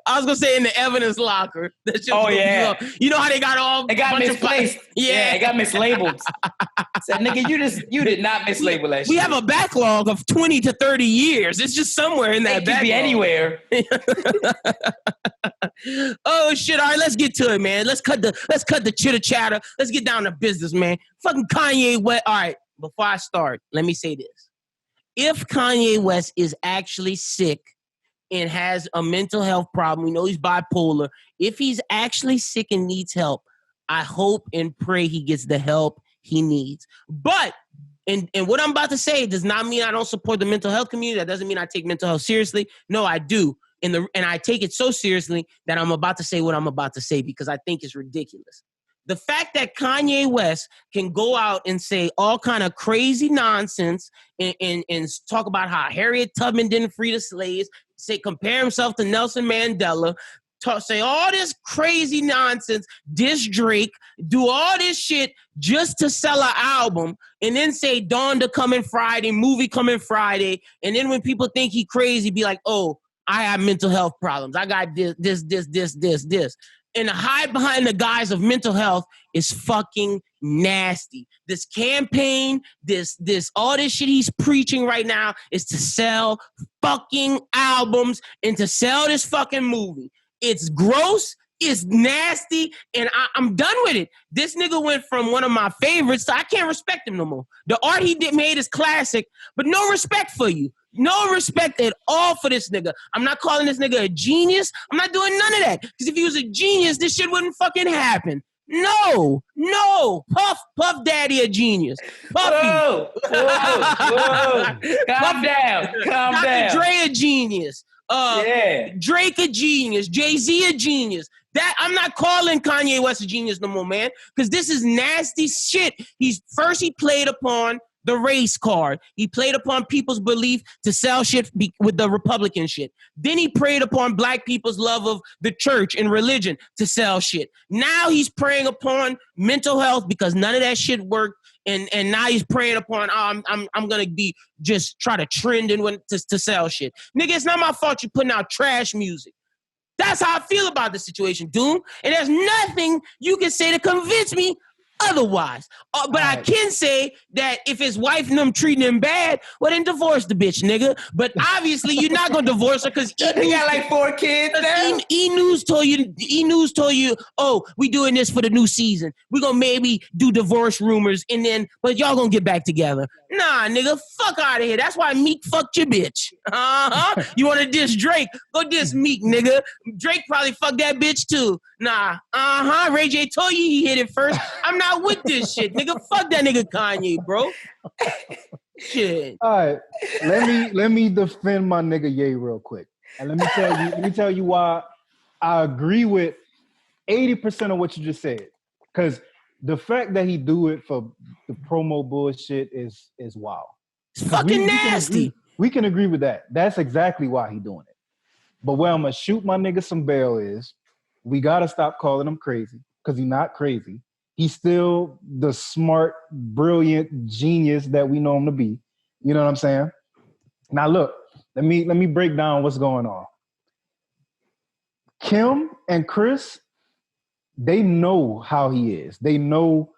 I was gonna say in the evidence locker. You know how they got all? It got misplaced. Yeah, it got mislabeled. Said, nigga, you did not mislabel that shit. We have a backlog of 20 to 30 years. It's just somewhere in that backlog. It could be anywhere. Oh shit! All right, let's get to it, man. Let's cut the chitter chatter. Let's get down to business, man. Fucking Kanye West. All right. Before I start, let me say this. If Kanye West is actually sick and has a mental health problem, we know he's bipolar. If he's actually sick and needs help, I hope and pray he gets the help he needs. But, and what I'm about to say does not mean I don't support the mental health community. That doesn't mean I take mental health seriously. No, I do. And I take it so seriously that I'm about to say what I'm about to say because I think it's ridiculous. The fact that Kanye West can go out and say all kind of crazy nonsense and talk about how Harriet Tubman didn't free the slaves, compare himself to Nelson Mandela, say all this crazy nonsense, diss Drake, do all this shit just to sell an album, and then say Donda coming Friday, movie coming Friday, and then when people think he crazy, be like, oh, I have mental health problems. I got this. And to hide behind the guise of mental health is fucking nasty. This campaign, this all this shit he's preaching right now is to sell fucking albums and to sell this fucking movie. It's gross. It's nasty, and I'm done with it. This nigga went from one of my favorites to I can't respect him no more. The art he made is classic, but no respect for you. No respect at all for this nigga. I'm not calling this nigga a genius. I'm not doing none of that. Because if he was a genius, this shit wouldn't fucking happen. No. Puff Daddy a genius. Puffy. Whoa. Calm down. Dr. Dre a genius. Drake a genius. Jay-Z a genius. That I'm not calling Kanye West a genius no more, man. Because this is nasty shit. He played upon the race card. He played upon people's belief to sell shit with the Republican shit. Then he preyed upon black people's love of the church and religion to sell shit. Now he's preying upon mental health because none of that shit worked. And now he's preying upon, I'm gonna be just try to trend and to sell shit. Nigga, it's not my fault you're putting out trash music. That's how I feel about the situation, Doom. And there's nothing you can say to convince me otherwise. But I can say that if his wife and them treating him bad, well, then divorce the bitch, nigga. But obviously, you're not going to divorce her because he got like 4 kids now. E-News told you, oh, we doing this for the new season. We're going to maybe do divorce rumors, but y'all going to get back together. Nah, nigga, fuck out of here. That's why Meek fucked your bitch. You want to diss Drake? Go diss Meek, nigga. Drake probably fucked that bitch too. Nah, Ray J told you he hit it first. I'm not with this shit, nigga. Fuck that nigga Kanye, bro. Shit. All right, let me defend my nigga Ye real quick, and let me tell you why I agree with 80% of what you just said. Because the fact that he do it for the promo bullshit is wild. It's fucking nasty. We can agree with that. That's exactly why he doing it. But where I'm gonna shoot my nigga some bail is, we gotta stop calling him crazy because he's not crazy. He's still the smart, brilliant genius that we know him to be. You know what I'm saying? Now look, let me break down what's going on. Kim and Chris, they know how he is. They know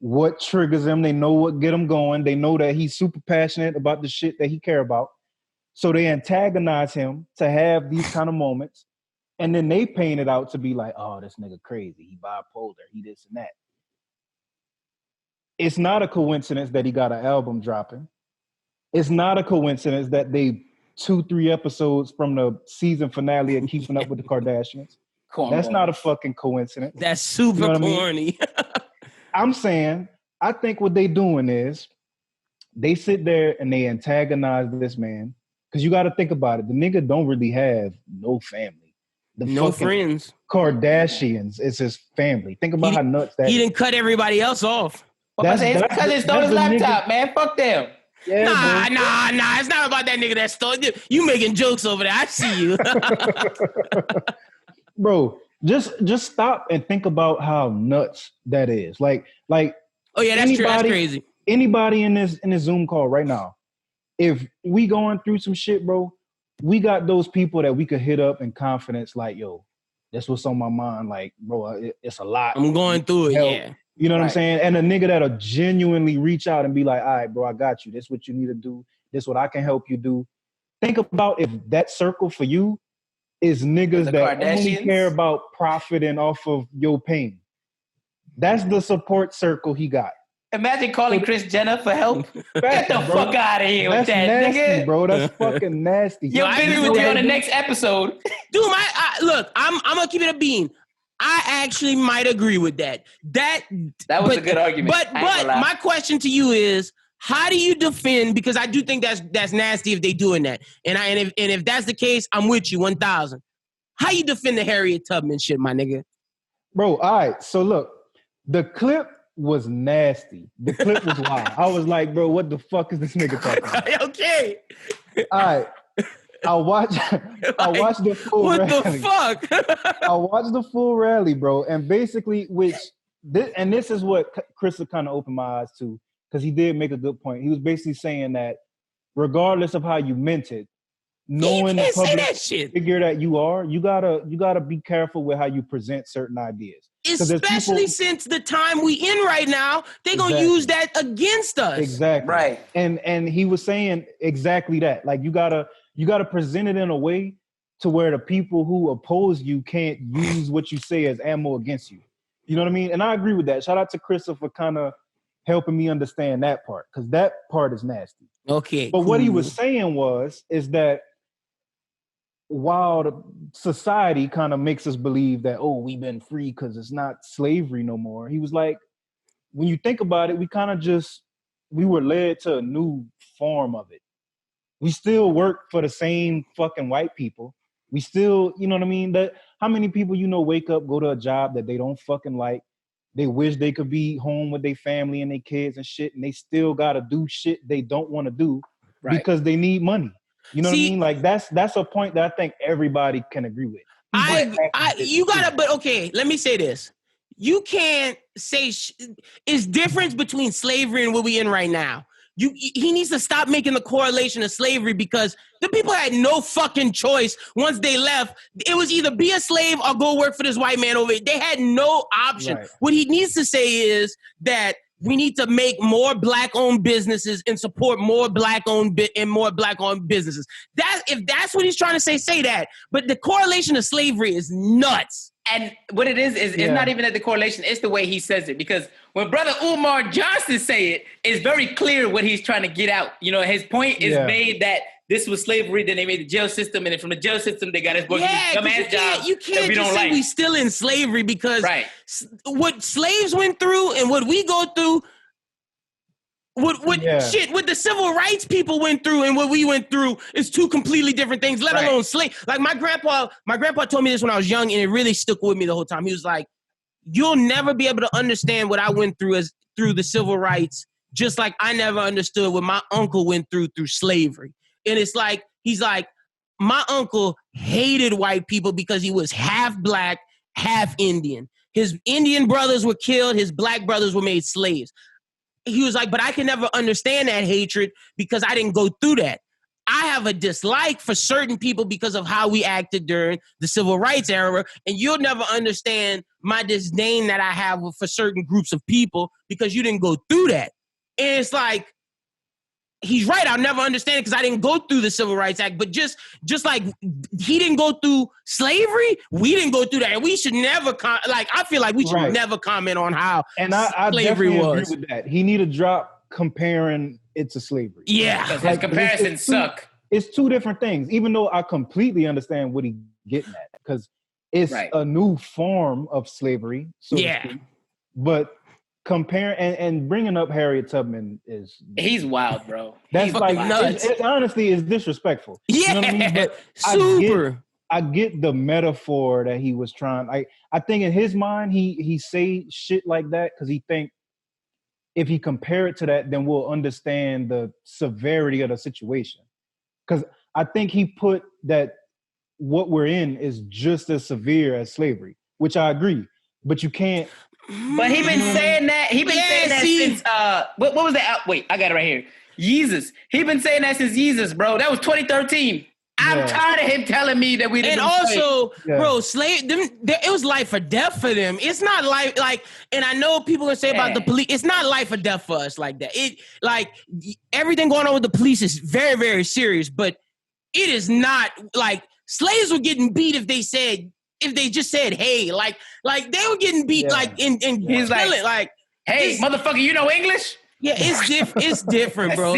what triggers him. They know what get him going. They know that he's super passionate about the shit that he care about. So they antagonize him to have these kind of moments. And then they paint it out to be like, oh, this nigga crazy. He bipolar. He this and that. It's not a coincidence that he got an album dropping. It's not a coincidence that they 2-3 episodes from the season finale of Keeping Up with the Kardashians. That's not a fucking coincidence. That's super corny. I mean? I'm saying, I think what they doing is they sit there and they antagonize this man. Because you got to think about it. The nigga don't really have no family. No friends. Kardashians is his family. Think about how nuts that is. He didn't cut everybody else off. His cousin stole his laptop, man. Fuck them. Yeah, nah. It's not about that nigga that stole it. You making jokes over there. I see you. Bro, just stop and think about how nuts that is. Like. Oh yeah, that's true. That's crazy. Anybody in this Zoom call right now, if we going through some shit, bro, we got those people that we could hit up in confidence. Like, yo, that's what's on my mind. Like, bro, it's a lot. I'm going through it. Yeah. You know what I'm saying? And a nigga that'll genuinely reach out and be like, all right, bro, I got you. This is what you need to do. This is what I can help you do. Think about if that circle for you is niggas that only care about profiting off of your pain. That's the support circle he got. Imagine calling Kris Jenner for help. Get the fuck out of here with that, nasty, nigga. Bro, that's fucking nasty. Yo, I agree with you on the next episode. Dude, look, I'm gonna keep it a bean. I actually might agree with that. That was a good argument. But my question to you is, how do you defend? Because I do think that's nasty if they doing that. And if that's the case, I'm with you 1,000. How you defend the Harriet Tubman shit, my nigga? Bro, all right. So look, the clip was nasty. The clip was wild. I was like, bro, what the fuck is this nigga talking about? Okay. All right. I watched the full rally. What the fuck? I watched the full rally, bro. And basically, this is what Chris kind of opened my eyes to, because he did make a good point. He was basically saying that regardless of how you meant it, knowing the public figure that you are, you gotta be careful with how you present certain ideas. Especially since the time we in right now, they're going to use that against us. Exactly. Right. And he was saying exactly that. Like, you gotta present it in a way to where the people who oppose you can't use what you say as ammo against you. You know what I mean? And I agree with that. Shout out to Krista for kind of helping me understand that part, because that part is nasty. Okay. But what he was saying is that while the society kind of makes us believe that, oh, we've been free because it's not slavery no more. He was like, when you think about it, we were led to a new form of it. We still work for the same fucking white people. We still, you know what I mean? How many people wake up, go to a job that they don't fucking like, they wish they could be home with their family and their kids and shit, and they still gotta do shit they don't want to do because they need money. You know what I mean? Like, that's a point that I think everybody can agree with. But okay, let me say this. You can't say it's difference between slavery and what we in right now. He needs to stop making the correlation of slavery, because the people had no fucking choice once they left. It was either be a slave or go work for this white man over here. They had no option. Right. What he needs to say is that we need to make more black-owned businesses and support more black-owned businesses. If that's what he's trying to say that. But the correlation of slavery is nuts. And what it is it's not even at the correlation, it's the way he says it. Because when Brother Umar Johnson say it, it's very clear what he's trying to get out. You know, his point is made that this was slavery, then they made the jail system, and then from the jail system, they got us working dumbass jobs. You can't just say we still in slavery, because what slaves went through and what we go through, what the civil rights people went through and what we went through is two completely different things, let alone slave. Like my grandpa told me this when I was young, and it really stuck with me the whole time. He was like, you'll never be able to understand what I went through through the civil rights, just like I never understood what my uncle went through slavery. And it's like, he's like, my uncle hated white people because he was half black, half Indian. His Indian brothers were killed. His black brothers were made slaves. He was like, but I can never understand that hatred because I didn't go through that. I have a dislike for certain people because of how we acted during the civil rights era, and you'll never understand my disdain that I have for certain groups of people because you didn't go through that. And it's like, he's right. I'll never understand it because I didn't go through the Civil Rights Act. But just like he didn't go through slavery, we didn't go through that. And we should never I feel like we should never comment on how slavery was. Agree with that. He need to drop comparing it to slavery. Yeah, because comparisons suck. It's two different things. Even though I completely understand what he's getting at, because it's a new form of slavery. So to speak. But comparing and bringing up Harriet Tubman he's wild, bro. That's he's like nuts. It honestly is disrespectful. Yeah, you know what I mean? But super. I get the metaphor that he was trying. I think in his mind he say shit like that because he think if he compare it to that, then we'll understand the severity of the situation. Because I think he put that what we're in is just as severe as slavery, which I agree. But you can't. But he been saying that. He been saying that since what was that? Wait, I got it right here. Yeezus. He been saying that since Yeezus, bro. That was 2013. I'm tired of him telling me that we didn't. And also, bro, it was life or death for them. It's not and I know people gonna say about the police. It's not life or death for us like that. It everything going on with the police is very, very serious. But it is not like slaves were getting beat if they just said, hey, like they were getting beat in he's like, hey, motherfucker, you know English? Yeah, it's different, bro.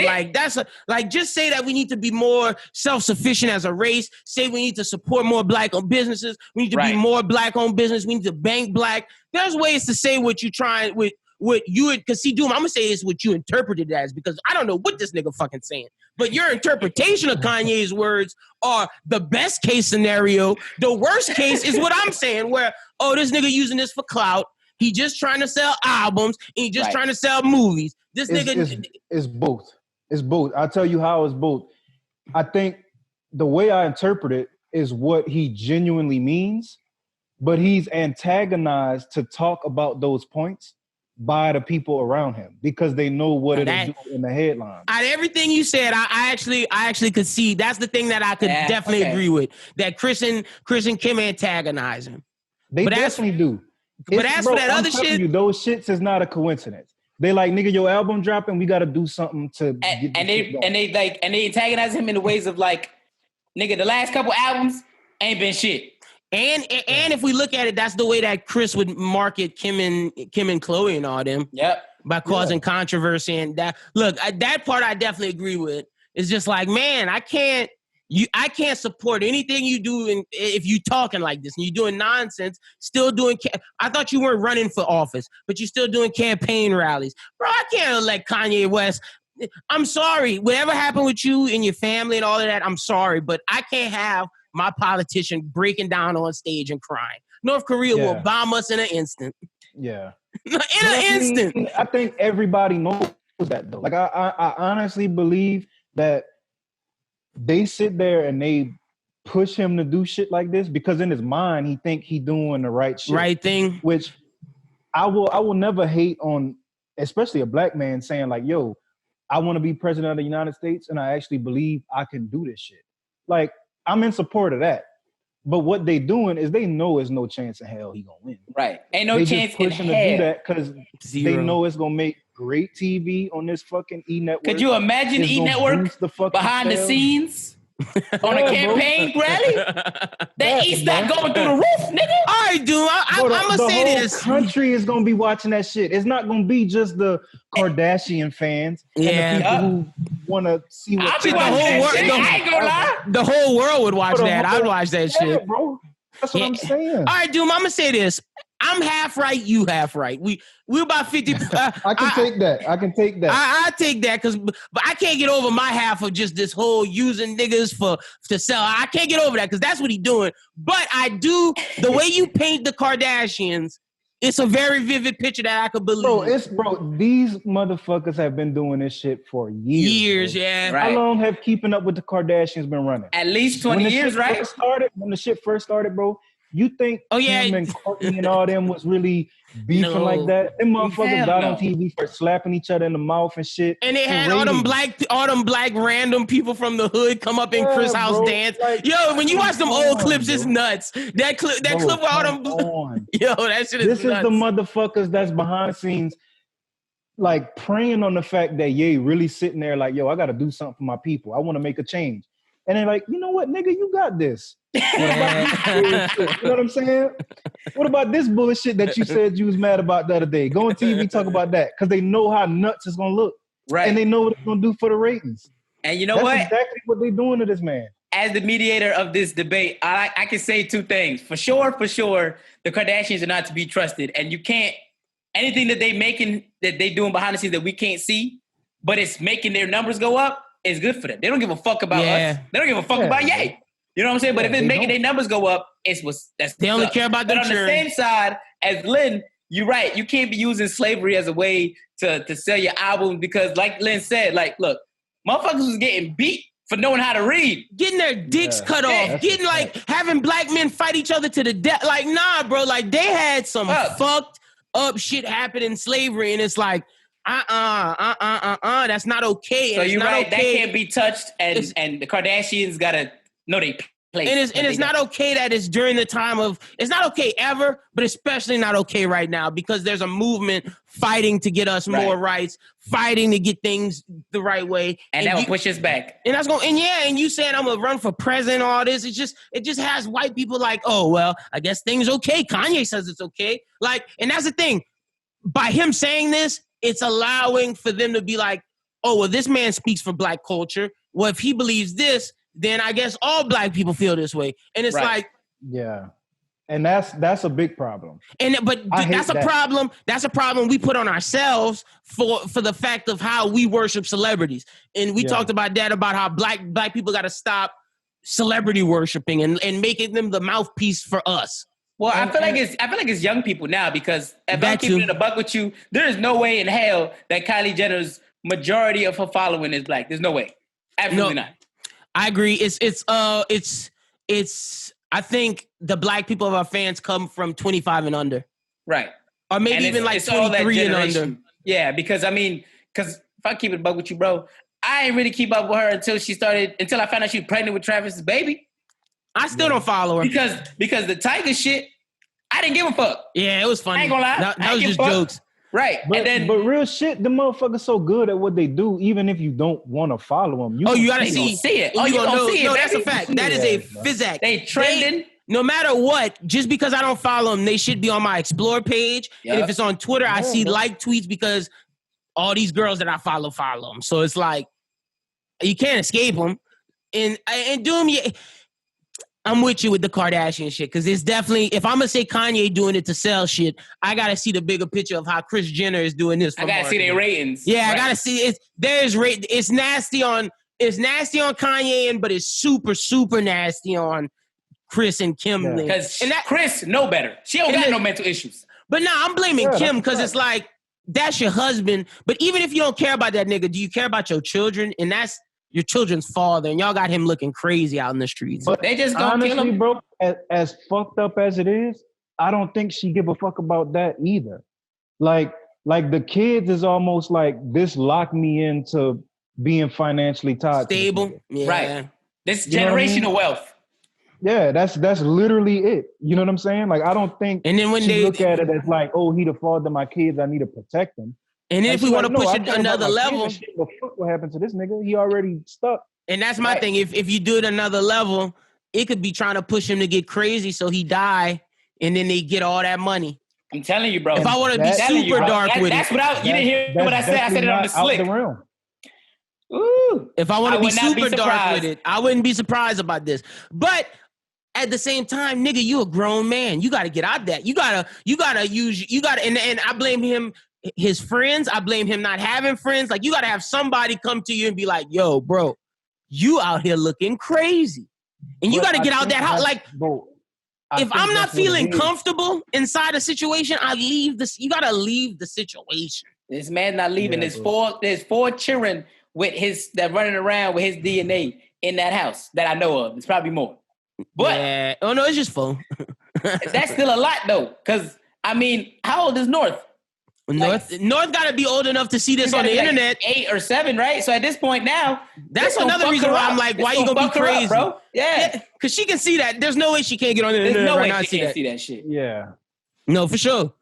Just say that we need to be more self-sufficient as a race. Say we need to support more black-owned businesses. We need to be more black-owned business. We need to bank black. There's ways to say what you trying with what you would, because see, Doom, I'm gonna say it's what you interpreted it as, because I don't know what this nigga fucking saying. But your interpretation of Kanye's words are the best case scenario. The worst case is what I'm saying, where, this nigga using this for clout. He just trying to sell albums. And he just trying to sell movies. This nigga... It's both. It's both. I'll tell you how it's both. I think the way I interpret it is what he genuinely means, but he's antagonized to talk about those points by the people around him because they know what it is doing in the headlines. Out of everything you said, I actually could see that's the thing that I could definitely agree with. That Chris and Kim antagonize him. They definitely do. But as for that other shit, you, those shits is not a coincidence. They like, nigga, your album dropping, we got to do something to get they antagonize him in the ways of like, nigga, the last couple albums ain't been shit. And if we look at it, that's the way that Chris would market Kim and Chloe and all them. Yep. By causing controversy and that. Look, that part I definitely agree with. It's just like, man, I can't support anything you do if you talking like this and you doing nonsense, still doing. I thought you weren't running for office, but you're still doing campaign rallies, bro. I can't elect Kanye West. I'm sorry, whatever happened with you and your family and all of that. I'm sorry, but I can't have my politician breaking down on stage and crying. North Korea will bomb us in an instant. Yeah. Instant. I think everybody knows that though. Like I honestly believe that they sit there and they push him to do shit like this because in his mind he think he doing the right shit. Right thing. Which I will never hate on, especially a black man saying like, yo, I want to be president of the United States and I actually believe I can do this shit. Like, I'm in support of that. But what they doing is they know there's no chance in hell he gonna win. Right. Ain't no chance in hell. They just pushing to do that because they know it's gonna make great TV on this fucking E Network. Could you imagine E Network behind the scenes on a campaign rally? That East not going through the roof, nigga. All right, dude. I'm gonna say this. The whole country is gonna be watching that shit. It's not gonna be just the Kardashian fans and the people who want to see what. The whole world. I ain't gonna lie. The whole world would watch that. I'd watch that shit, bro. That's what I'm saying. All right, dude. I'm gonna say this. I'm half right. You half right. We're about 50. I can take that. I take that but I can't get over my half of just this whole using niggas to sell. I can't get over that because that's what he's doing. But I do the way you paint the Kardashians. It's a very vivid picture that I could believe. Bro, these motherfuckers have been doing this shit for years. Yeah. Right. How long have Keeping Up with the Kardashians been running? At least 20 years, right? When the shit first started, bro, you think Kim and Courtney and all them was really beefing like that? Them motherfuckers got on TV for slapping each other in the mouth and shit. And they had all them black random people from the hood come up in Chris' house dance. Like, yo, when you watch them old clips, it's nuts. That clip with all them. Yo, that shit is nuts. This is the motherfuckers that's behind the scenes, like preying on the fact that Ye really sitting there like, yo, I got to do something for my people. I want to make a change. And they're like, you know what, nigga, you got this. You know what I'm saying? What about this bullshit that you said you was mad about the other day? Go on TV, talk about that. Because they know how nuts it's going to look. Right. And they know what it's going to do for the ratings. And you know That's exactly what they're doing to this man. As the mediator of this debate, I can say two things. For sure, the Kardashians are not to be trusted. And you can't, anything that they doing behind the scenes that we can't see, but it's making their numbers go up, is good for them. They don't give a fuck about us. They don't give a fuck about Ye. You know what I'm saying? But if it's making their numbers go up, they only care about them. But on the same side as Lynn, you're right. You can't be using slavery as a way to sell your album because, like Lynn said, like, look, motherfuckers was getting beat for knowing how to read, getting their dicks cut off, getting having black men fight each other to the death. Like, nah, bro. Like they had some fucked up shit happen in slavery, and it's like. That's not okay. So you're right. Okay. That can't be touched, and the Kardashians gotta know they place. And it's not okay that it's during the time of. It's not okay ever, but especially not okay right now because there's a movement fighting to get us more rights, fighting to get things the right way, and that will push us back. And that's going. And you saying I'm gonna run for president, all this. It just has white people like, oh well, I guess things okay. Kanye says it's okay. Like, and that's the thing. By him saying this. It's allowing for them to be like, oh, well, this man speaks for black culture. Well, if he believes this, then I guess all black people feel this way. And it's like... Yeah. And that's a big problem. But that's a problem. That's a problem we put on ourselves for the fact of how we worship celebrities. And we talked about that, about how black people got to stop celebrity worshiping and making them the mouthpiece for us. Well, I feel like it's young people now because if I'm keeping it a buck with you, there is no way in hell that Kylie Jenner's majority of her following is black. There's no way. Absolutely not. I agree. It's I think the black people of our fans come from 25 and under. Right. Or maybe even like 23 and under. Yeah, because if I keep it a buck with you, bro, I ain't really keep up with her until I found out she was pregnant with Travis's baby. I still don't follow her. Because the Tiger shit, I didn't give a fuck. Yeah, it was funny. I ain't gonna lie. That was just jokes. Right. But, and then, but real shit, the motherfuckers so good at what they do, even if you don't want to follow them. You gotta they see gonna see it. You gonna know, see it. no, that's a baby. fact. That is a physic. They trending. No matter what, just because I don't follow them, they should be on my explore page. Yep. And if it's on Twitter, I see like tweets because all these girls that I follow them. So it's like you can't escape them. And Doom, yeah, I'm with you with the Kardashian shit because it's definitely, if I'm gonna say Kanye doing it to sell shit, I gotta see the bigger picture of how Kris Jenner is doing this. I gotta see their ratings. Yeah, right. I gotta see it. It's nasty on Kanye, but it's super nasty on Kris and Kim. Because Kris know better. She don't got no mental issues. But nah, I'm blaming Kim because it's like that's your husband. But even if you don't care about that nigga, do you care about your children? And that's your children's father, and y'all got him looking crazy out in the streets. But they just gonna honestly, kill him, bro. As fucked up as it is, I don't think she give a fuck about that either. Like the kids is almost like this locked me into being financially tied. Stable, right? This you know generational wealth. Yeah, that's literally it. You know what I'm saying? Like I don't think. And then when she they look at it as like, oh, he the father of my kids, I need to protect them. And then like, if we want to push it I another level, what fuck what happened to this nigga? He already stuck. And that's my thing. If you do it another level, it could be trying to push him to get crazy so he die, and then they get all that money. I'm telling you, bro. If I want to be super dark with that's it. you didn't hear what I said. I said it on the slick. Ooh. If I want to be super be dark with it, I wouldn't be surprised about this. But at the same time, nigga, you a grown man. You got to get out of that. You gotta and I blame him, his friends. I blame him not having friends. Like, you got to have somebody come to you and be like, yo, bro, you out here looking crazy. And you got to get out that house. Like, if I'm not feeling comfortable inside a situation, I leave this. You got to leave the situation. This man's not leaving. There's four children that running around with his DNA in that house that I know of. There's probably more. But it's just 4. That's still a lot though. Cause I mean, how old is North? North got to be old enough to see this on the internet. 8 or 7, right? So at this point now, that's another reason why I'm like, why you gonna be crazy, bro? Yeah, because she can see that. There's no way she can't get on the internet. There's no way right she now can't see that shit. Yeah, no, for sure.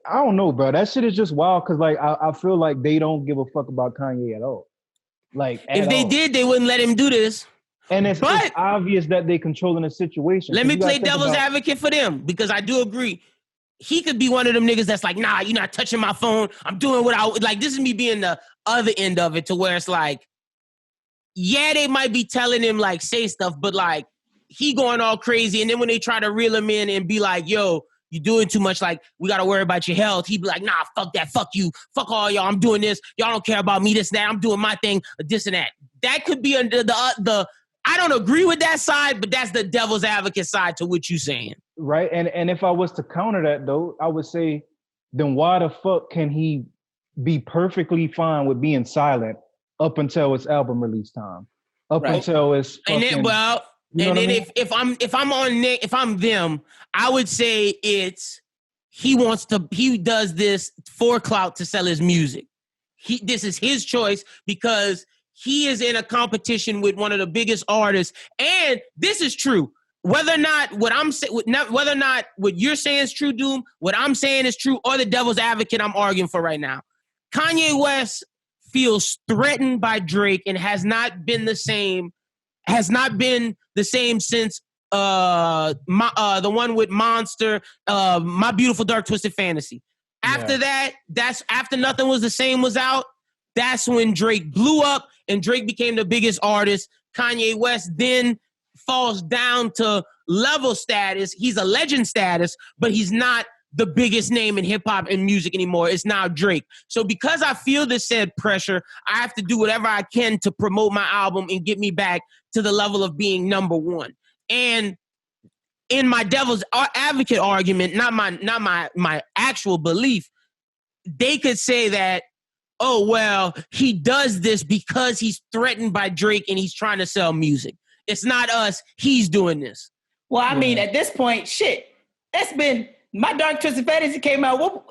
I don't know, bro. That shit is just wild because like I feel like they don't give a fuck about Kanye at all. Like if they did, they wouldn't let him do this. And it's obvious that they controlling the situation. Let me play devil's advocate for them because I do agree. He could be one of them niggas that's like, nah, you're not touching my phone. I'm doing what I like. This is me being the other end of it to where it's like, yeah, they might be telling him like say stuff, but like he going all crazy. And then when they try to reel him in and be like, yo, you doing too much, like we got to worry about your health. He'd be like, nah, fuck that. Fuck you. Fuck all y'all. I'm doing this. Y'all don't care about me, this and that. I'm doing my thing, this and that. That could be under the I don't agree with that side, but that's the devil's advocate side to what you're saying. Right. And if I was to counter that though, I would say, then why the fuck can he be perfectly fine with being silent up until it's album release time? Until it's fucking, if I'm them, I would say he does this for clout to sell his music. This is his choice because he is in a competition with one of the biggest artists. And this is true. Whether or not what you're saying is true, Doom, what I'm saying is true, or the devil's advocate I'm arguing for right now. Kanye West feels threatened by Drake and has not been the same since the one with Monster, My Beautiful Dark Twisted Fantasy. After that's after Nothing Was the Same was out. That's when Drake blew up and Drake became the biggest artist. Kanye West then falls down to level status. He's a legend status, but he's not the biggest name in hip hop and music anymore. It's now Drake. So because I feel this said pressure, I have to do whatever I can to promote my album and get me back to the level of being number one. And in my devil's advocate argument, not my actual belief, they could say that, oh, well, he does this because he's threatened by Drake and he's trying to sell music. It's not us. He's doing this. Well, I mean, at this point, shit, that's been, My Dark Twisted Fantasy came out,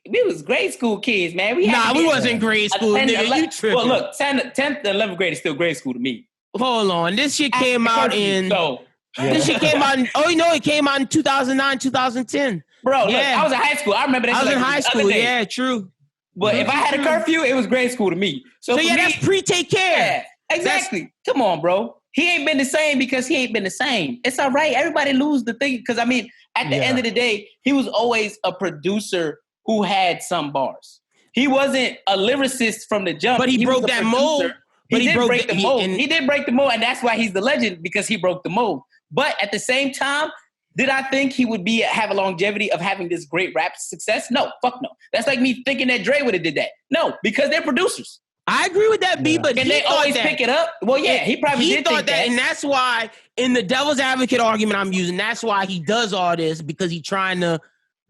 we was grade school kids, man. We wasn't grade school, nigga. You tripping. Well, look, 10th and 11th grade is still grade school to me. Hold on. This shit came out in... So, This shit came out. It came out in 2009, 2010. Bro, look, I was in high school. I remember that. I was in high school. Yeah, true. But if I had a curfew, it was grade school to me. So yeah, that's pre-take care. Yeah, exactly. Come on, bro. He ain't been the same because he ain't been the same. It's all right. Everybody lose the thing. Because, I mean, at the end of the day, he was always a producer who had some bars. He wasn't a lyricist from the jump. But he broke that mold. He did break the mold. He did break the mold, and that's why he's the legend, because he broke the mold. But at the same time, did I think he would have a longevity of having this great rap success? No, fuck no. That's like me thinking that Dre would have did that. No, because they're producers. I agree with that, B, but can they always pick it up? Well, yeah, he probably did think that. And that's why, in the devil's advocate argument I'm using, that's why he does all this, because he's trying to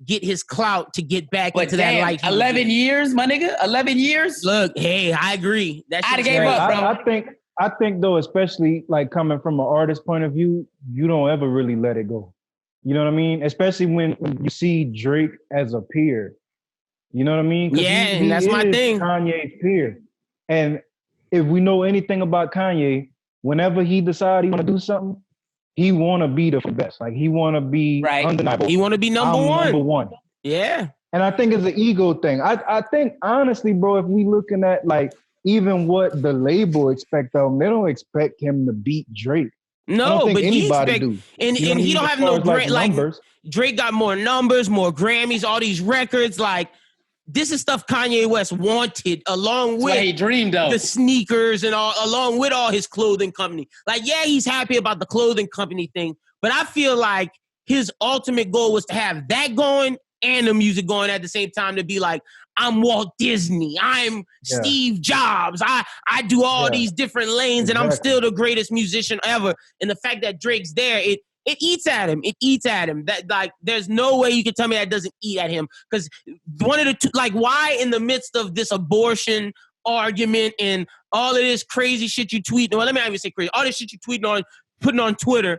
get his clout to get back into that light. 11 years, my nigga? 11 years? Look, hey, I agree. I'd have gave up, bro. I think though, especially like coming from an artist point of view, you don't ever really let it go. You know what I mean? Especially when you see Drake as a peer. You know what I mean? Yeah, and that's my thing. Kanye's peer. And if we know anything about Kanye, whenever he decides he want to do something, he want to be the best. Like, he want to be undeniable. He want to be number one. Yeah. And I think it's an ego thing. I think, honestly, bro, if we looking at, like, even what the label expect of him, they don't expect him to beat Drake. No, but he expect, do. And he don't have no like numbers. Drake got more numbers, more Grammys, all these records. Like, this is stuff Kanye West wanted, along with he dreamed of the sneakers and all, along with all his clothing company. Like, yeah, he's happy about the clothing company thing, but I feel like his ultimate goal was to have that going and the music going at the same time, to be like, I'm Walt Disney, I'm Steve Jobs, I do all these different lanes, and I'm still the greatest musician ever. And the fact that Drake's there, it eats at him. It eats at him. That, like, there's no way you can tell me that doesn't eat at him. Because one of the two, like, why in the midst of this abortion argument and all of this crazy shit you tweet, well, let me not even say crazy, all this shit you tweeting on, putting on Twitter,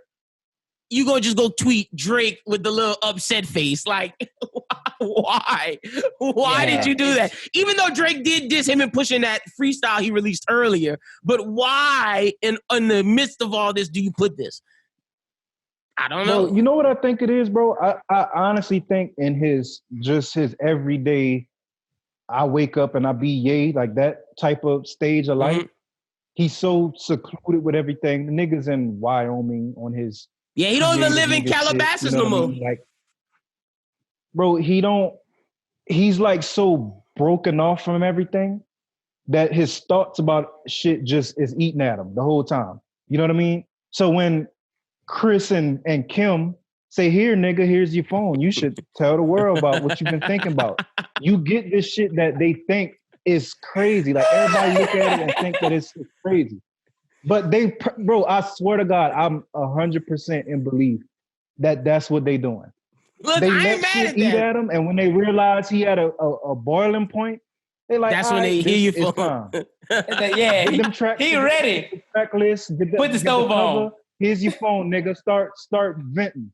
you gonna just go tweet Drake with the little upset face? Like, why? Why did you do that? Even though Drake did diss him and pushing that freestyle he released earlier, but why in the midst of all this do you put this? I don't know. Well, you know what I think it is, bro? I honestly think in his everyday, I wake up and I be yay, like that type of stage of life, he's so secluded with everything. The niggas in Wyoming on his... Yeah, he don't even live in Calabasas no more. Like, bro, he's like so broken off from everything that his thoughts about shit just is eating at him the whole time. You know what I mean? So when Chris and Kim say, here, nigga, here's your phone, you should tell the world about what you've been thinking about. You get this shit that they think is crazy. Like, everybody look at it and think that it's crazy. But bro, I swear to God, I'm 100% in belief that that's what they doing. Look, they I let ain't mad shit at eat that. at him, and when they realize he had a boiling point, they like, that's when they hear you phone. Yeah, he ready. Track list, put the stove on. Here's your phone, nigga. Start venting.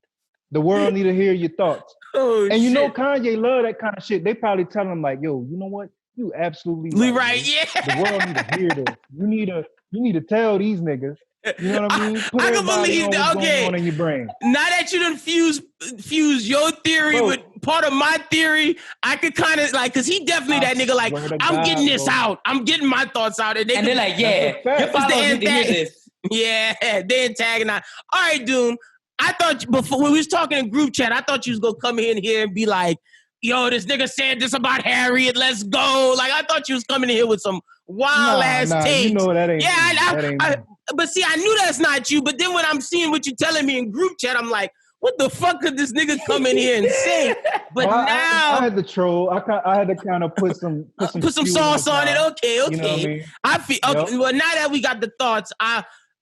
The world need to hear your thoughts. And you know, Kanye love that kind of shit. They probably tell him like, yo, you know what? You absolutely right. Yeah. The world need to hear this. You need to tell these niggas. You know what I mean? I can believe that. Okay. Going on in your brain. Now that you done fuse your theory with part of my theory, I could kind of like, because he definitely that nigga like, I'm getting this out. I'm getting my thoughts out. And they're like, yeah, your followers need to hear this. Yeah, they antagonize. All right, Doom. I thought before when we was talking in group chat, I thought you was gonna come in here and be like, yo, this nigga said this about Harriet, let's go. Like, I thought you was coming in here with some wild ass takes. You know that ain't. Yeah, but see, I knew that's not you. But then when I'm seeing what you're telling me in group chat, I'm like, what the fuck could this nigga come in here and say? But now I had to troll. I had to kind of put some sauce on it. Okay. You know what I mean? I feel okay. Well, now that we got the thoughts,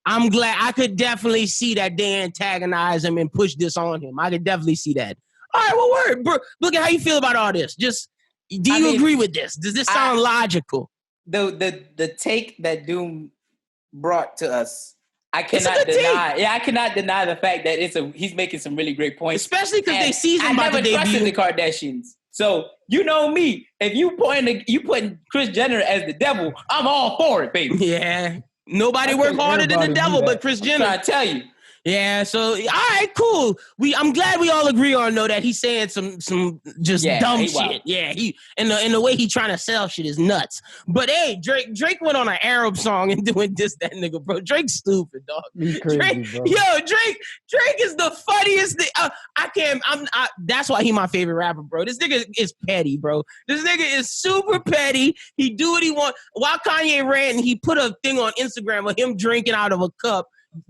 I'm glad. I could definitely see that they antagonize him and push this on him. I could definitely see that. All right, well, word, bro. Look at how you feel about all this. Just, do you agree with this? Does this sound logical? The take that Doom brought to us, I cannot deny. Yeah, I cannot deny the fact that he's making some really great points. Especially because they season about to debut. I never trusted the Kardashians. So, you know me. If you putting Kris Jenner as the devil, I'm all for it, baby. Yeah. Nobody work harder than the devil but Kris Jenner. I tell you. Yeah, so all right, cool. I'm glad we all agree on that he's saying some just dumb shit. Wild. Yeah, he and the way he trying to sell shit is nuts. But hey, Drake went on an Arab song and doing this that nigga, bro. Drake's stupid, dog. He's crazy, Drake, bro. Drake is the funniest thing. That's why he my favorite rapper, bro. This nigga is petty, bro. This nigga is super petty. He do what he want. While Kanye ran, he put a thing on Instagram of him drinking out of a cup,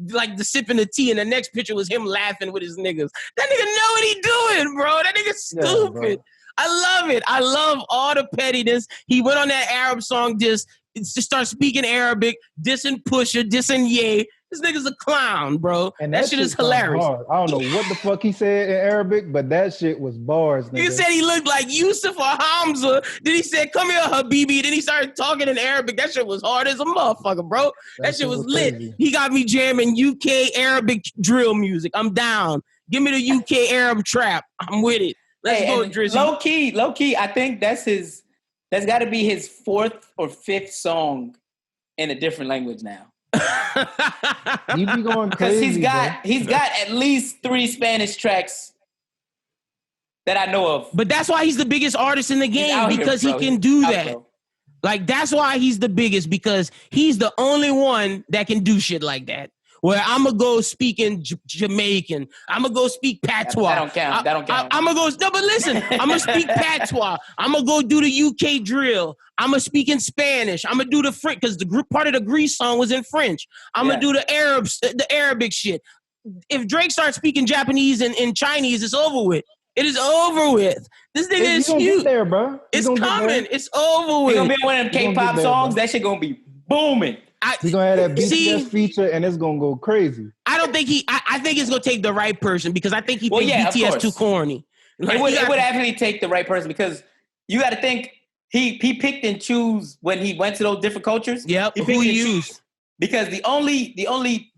like the sipping the tea, and the next picture was him laughing with his niggas. That nigga know what he doing, bro. That nigga's stupid. Yeah, I love it. I love all the pettiness. He went on that Arab song, just start speaking Arabic, dissing Pusha, dissing Ye. This nigga's a clown, bro. And that shit is hilarious. Hard. I don't know what the fuck he said in Arabic, but that shit was bars, nigga. He said he looked like Yusuf or Hamza. Then he said, come here, Habibi. Then he started talking in Arabic. That shit was hard as a motherfucker, bro. That shit was lit. Crazy. He got me jamming UK Arabic drill music. I'm down. Give me the UK Arab trap. I'm with it. Let's go, Drizzy. Low key, I think that's got to be his 4th or 5th song in a different language now. He be going crazy. He's got at least 3 Spanish tracks that I know of. But that's why he's the biggest artist in the game, because he can do that. Like, that's why he's the biggest, because he's the only one that can do shit like that. Where I'm going to go speak in Jamaican. I'm going to go speak patois. That don't count. I'm going to go, no, but listen, I'm going to speak patois. I'm going to go do the UK drill. I'm going to speak in Spanish. I'm going to do the French, because the part of the Grease song was in French. I'm going to do the Arabic shit. If Drake starts speaking Japanese and Chinese, it's over with. It is over with. This nigga is huge. There, bro. It's coming. It's over with. He's going to be one of them K-pop songs. That shit going to be booming. He's gonna have that BTS feature, and it's gonna go crazy. I don't think I think it's gonna take the right person, because I think he thinks BTS too corny. Like, it would actually take the right person, because you got to think he picked and choose when he went to those different cultures. Yep. Who he used? Because the only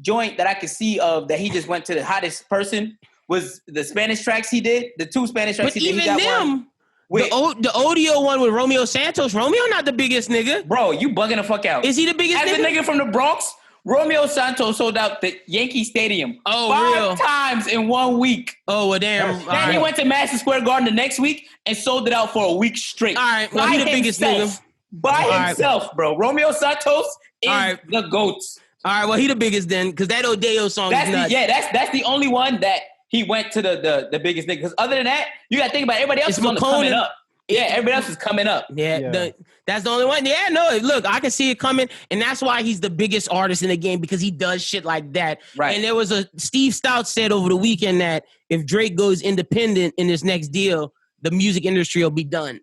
joint that I could see of that he just went to the hottest person was the Spanish tracks he did. The 2 Spanish tracks he did. But even them. The audio one with Romeo Santos. Romeo not the biggest nigga. Bro, you bugging the fuck out. Is he the biggest nigga? As a nigga from the Bronx, Romeo Santos sold out the Yankee Stadium 5 times in 1 week. Oh, well, damn. Then he went to Madison Square Garden the next week and sold it out for a week straight. All right, well, he the biggest nigga. By himself, bro. Romeo Santos is the GOAT. All right, well, he the biggest then, because that Odeo song is nuts. That's the only one that he went to the biggest nigga. Because other than that, you got to think about everybody else is coming up. Yeah, everybody else is coming up. Yeah. That's the only one. Yeah, no, look, I can see it coming. And that's why he's the biggest artist in the game, because he does shit like that. Right. And there was Steve Stout said over the weekend that if Drake goes independent in this next deal, the music industry will be done.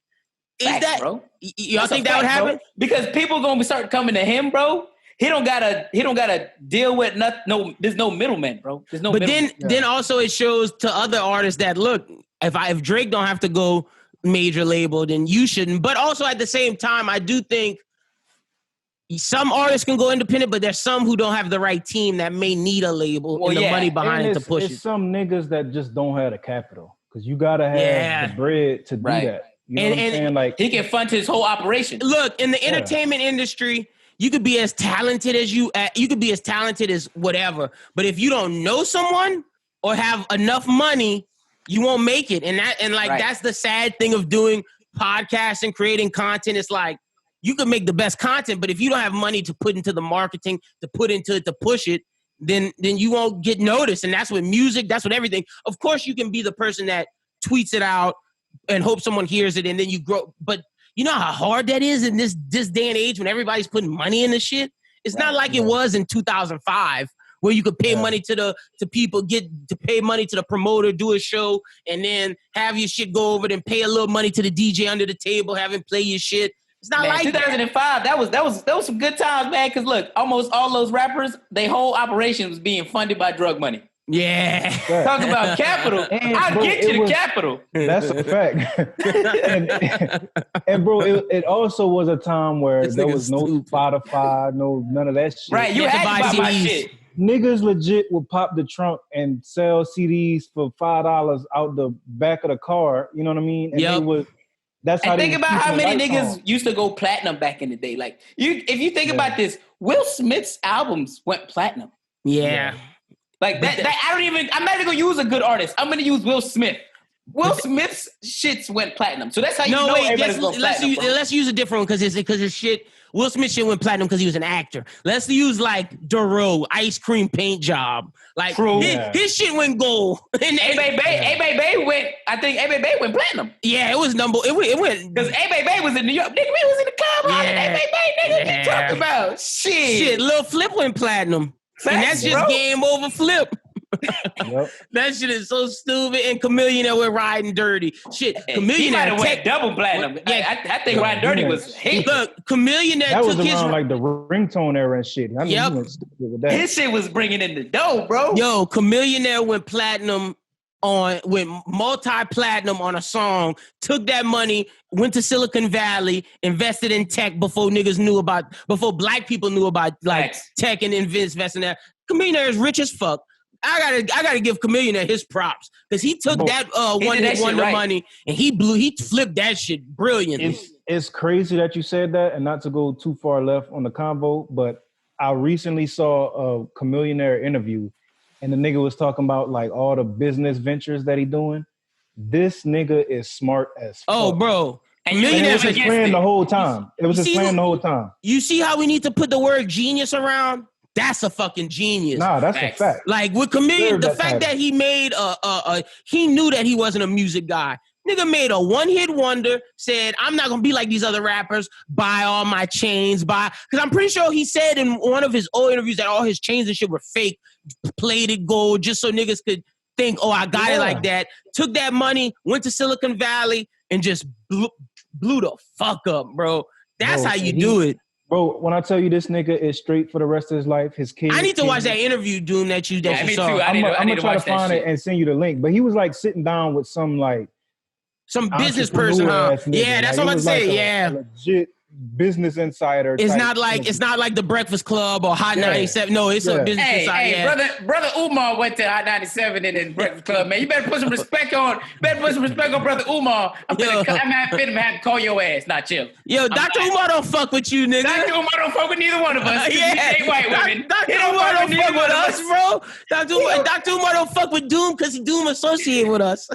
Facts, bro. Y'all think that would happen? Bro. Because people gonna start coming to him, bro. He don't gotta deal with nothing. There's no middleman, bro. There's no. But then also it shows to other artists that look, if Drake don't have to go major label, then you shouldn't. But also at the same time, I do think some artists can go independent, but there's some who don't have the right team that may need a label and the money behind it to push it. Some niggas that just don't have the capital, because you gotta have the bread to do that. You know what I'm saying? Like, he can fund his whole operation. Look, in the entertainment industry, you could be as talented as you could be as talented as whatever, but if you don't know someone or have enough money, you won't make it. That's the sad thing of doing podcasts and creating content. It's like, you can make the best content, but if you don't have money to put into the marketing, to put into it, to push it, then you won't get noticed. And that's with music. That's with everything. Of course, you can be the person that tweets it out and hope someone hears it, and then you grow. But you know how hard that is in this day and age when everybody's putting money in this shit? It's not like it was in 2005 where you could pay money to people, get to pay money to the promoter, do a show, and then have your shit go over, then pay a little money to the DJ under the table, have him play your shit. It's not like 2005. That was some good times, man. Because look, almost all those rappers, their whole operation was being funded by drug money. Yeah. Talk about capital. I'll get you the capital. That's a fact. and bro, it also was a time where there was no Spotify, none of that shit. Right, you had to buy my shit. Niggas legit would pop the trunk and sell CDs for $5 out the back of the car. You know what I mean? And that's how. And think about how many niggas used to go platinum back in the day. Like, if you think about this, Will Smith's albums went platinum. Yeah. Like that I'm not even gonna use a good artist. I'm gonna use Will Smith. Will Smith's shits went platinum. So that's how you know everybody's going platinum. Let's use a different one because his shit. Will Smith shit went platinum because he was an actor. Let's use like Duro, Ice Cream Paint Job. Like his shit went gold. And A-Bay went. I think A-Bay went platinum. Yeah, it was It went because A-Bay was in New York. Nigga, we was in the club. Yeah. A-Bay, nigga, what you talking about? Shit, Lil Flip went platinum. And that's just game over Flip. Yep. That shit is so stupid. And Chameleon were riding dirty. Shit, Chameleon might went double platinum. Yeah, I think riding dirty was hate. Look, Chameleon that was around like the ringtone era and shit. I mean, he went stupid with that. His shit was bringing in the dough, bro. Yo, Chameleon went platinum went multi-platinum on a song, took that money, went to Silicon Valley, invested in tech before black people knew about like tech and investing there. Chameleon is rich as fuck. I gotta give Chameleon his props because he took that one hit wonder money and he flipped that shit brilliantly. It's crazy that you said that, and not to go too far left on the convo, but I recently saw a Chameleon interview, and the nigga was talking about like all the business ventures that he doing. This nigga is smart as fuck. Oh, bro. And it was his plan the whole time. It was his plan the whole time. You see how we need to put the word genius around? That's a fucking genius. Nah, that's a fact. Like with Chameleon, the fact that he made he knew that he wasn't a music guy. Nigga made a one-hit wonder, said, I'm not gonna be like these other rappers, buy all my chains, because I'm pretty sure he said in one of his old interviews that all his chains and shit were fake, plated gold, just so niggas could think, oh, I got it like that. Took that money, went to Silicon Valley, and just blew the fuck up, bro. That's how you do it. Bro, when I tell you this nigga is straight for the rest of his life, his kids. I need to watch that interview, Doom, that you saw. Too. I'm gonna try to find it and send you the link. But he was like sitting down with some business person, huh? Yeah, that's what I'm saying. Like yeah, legit business insider. It's not like the Breakfast Club or Hot 97. No, it's a business insider. Hey, brother Umar went to Hot 97 and then Breakfast Club. Man, you better put some respect on. Brother Umar. I'm finna have to call your ass. Not chill. Yo, Dr. Umar don't fuck with you, nigga. Dr. Umar don't fuck with neither one of us. Yeah, ain't white women. Dr. Umar don't fuck with us, bro. Dr. Umar don't fuck with Doom because Doom associated with us.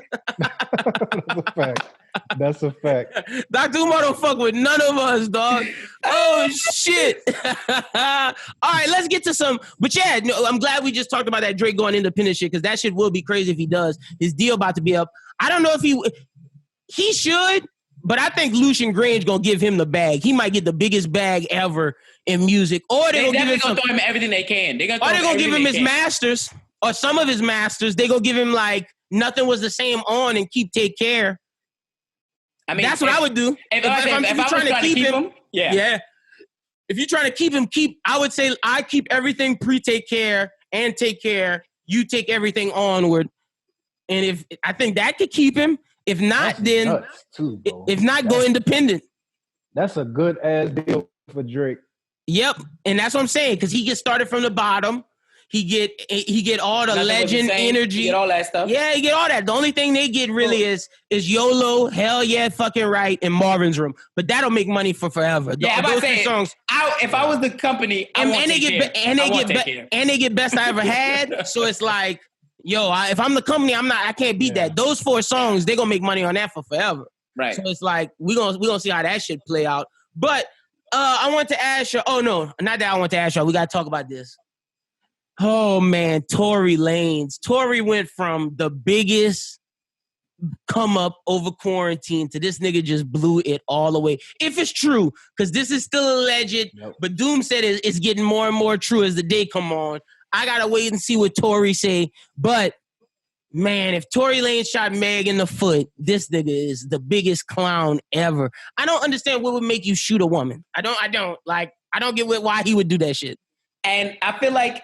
That's a fact. Dr. Umar don't fuck with none of us, dog. Oh, shit. All right, let's get to some. But yeah, no, I'm glad we just talked about that Drake going independent shit because that shit will be crazy if he does. His deal about to be up. I don't know if he should, but I think Lucian Grange going to give him the bag. He might get the biggest bag ever in music. Or they're going to throw him everything they can. They're going to give him his masters or some of his masters. They're going to give him like Nothing Was the Same on and Keep Take Care. I mean, that's what I would do. If I'm trying to keep him, yeah. If you're trying to keep him, I would say I keep everything pre-Take Care and Take Care. You take everything onward. And if I think that could keep him, if not, then if not, go independent. That's a good ass deal for Drake. Yep, and that's what I'm saying because he gets started from the bottom. He get all the legend energy. He get all that stuff. Yeah, he get all that. The only thing they get really is YOLO, Hell Yeah, Fucking Right, and Marvin's Room. But that'll make money for forever. Yeah, I'm about to say, songs. If I was the company, they get Best I Ever Had. So it's like, yo, if I'm the company, I can't beat that. Those 4 songs, they're gonna make money on that for forever. Right. So it's like we gonna see how that shit play out. But I want to ask you. Oh no, not that I want to ask you. We gotta talk about this. Oh, man, Tory Lanez. Tory went from the biggest come up over quarantine to this nigga just blew it all away. If it's true, because this is still alleged, but Doom said it's getting more and more true as the day come on. I got to wait and see what Tory say. But, man, if Tory Lanez shot Meg in the foot, this nigga is the biggest clown ever. I don't understand what would make you shoot a woman. I don't get why he would do that shit. And I feel like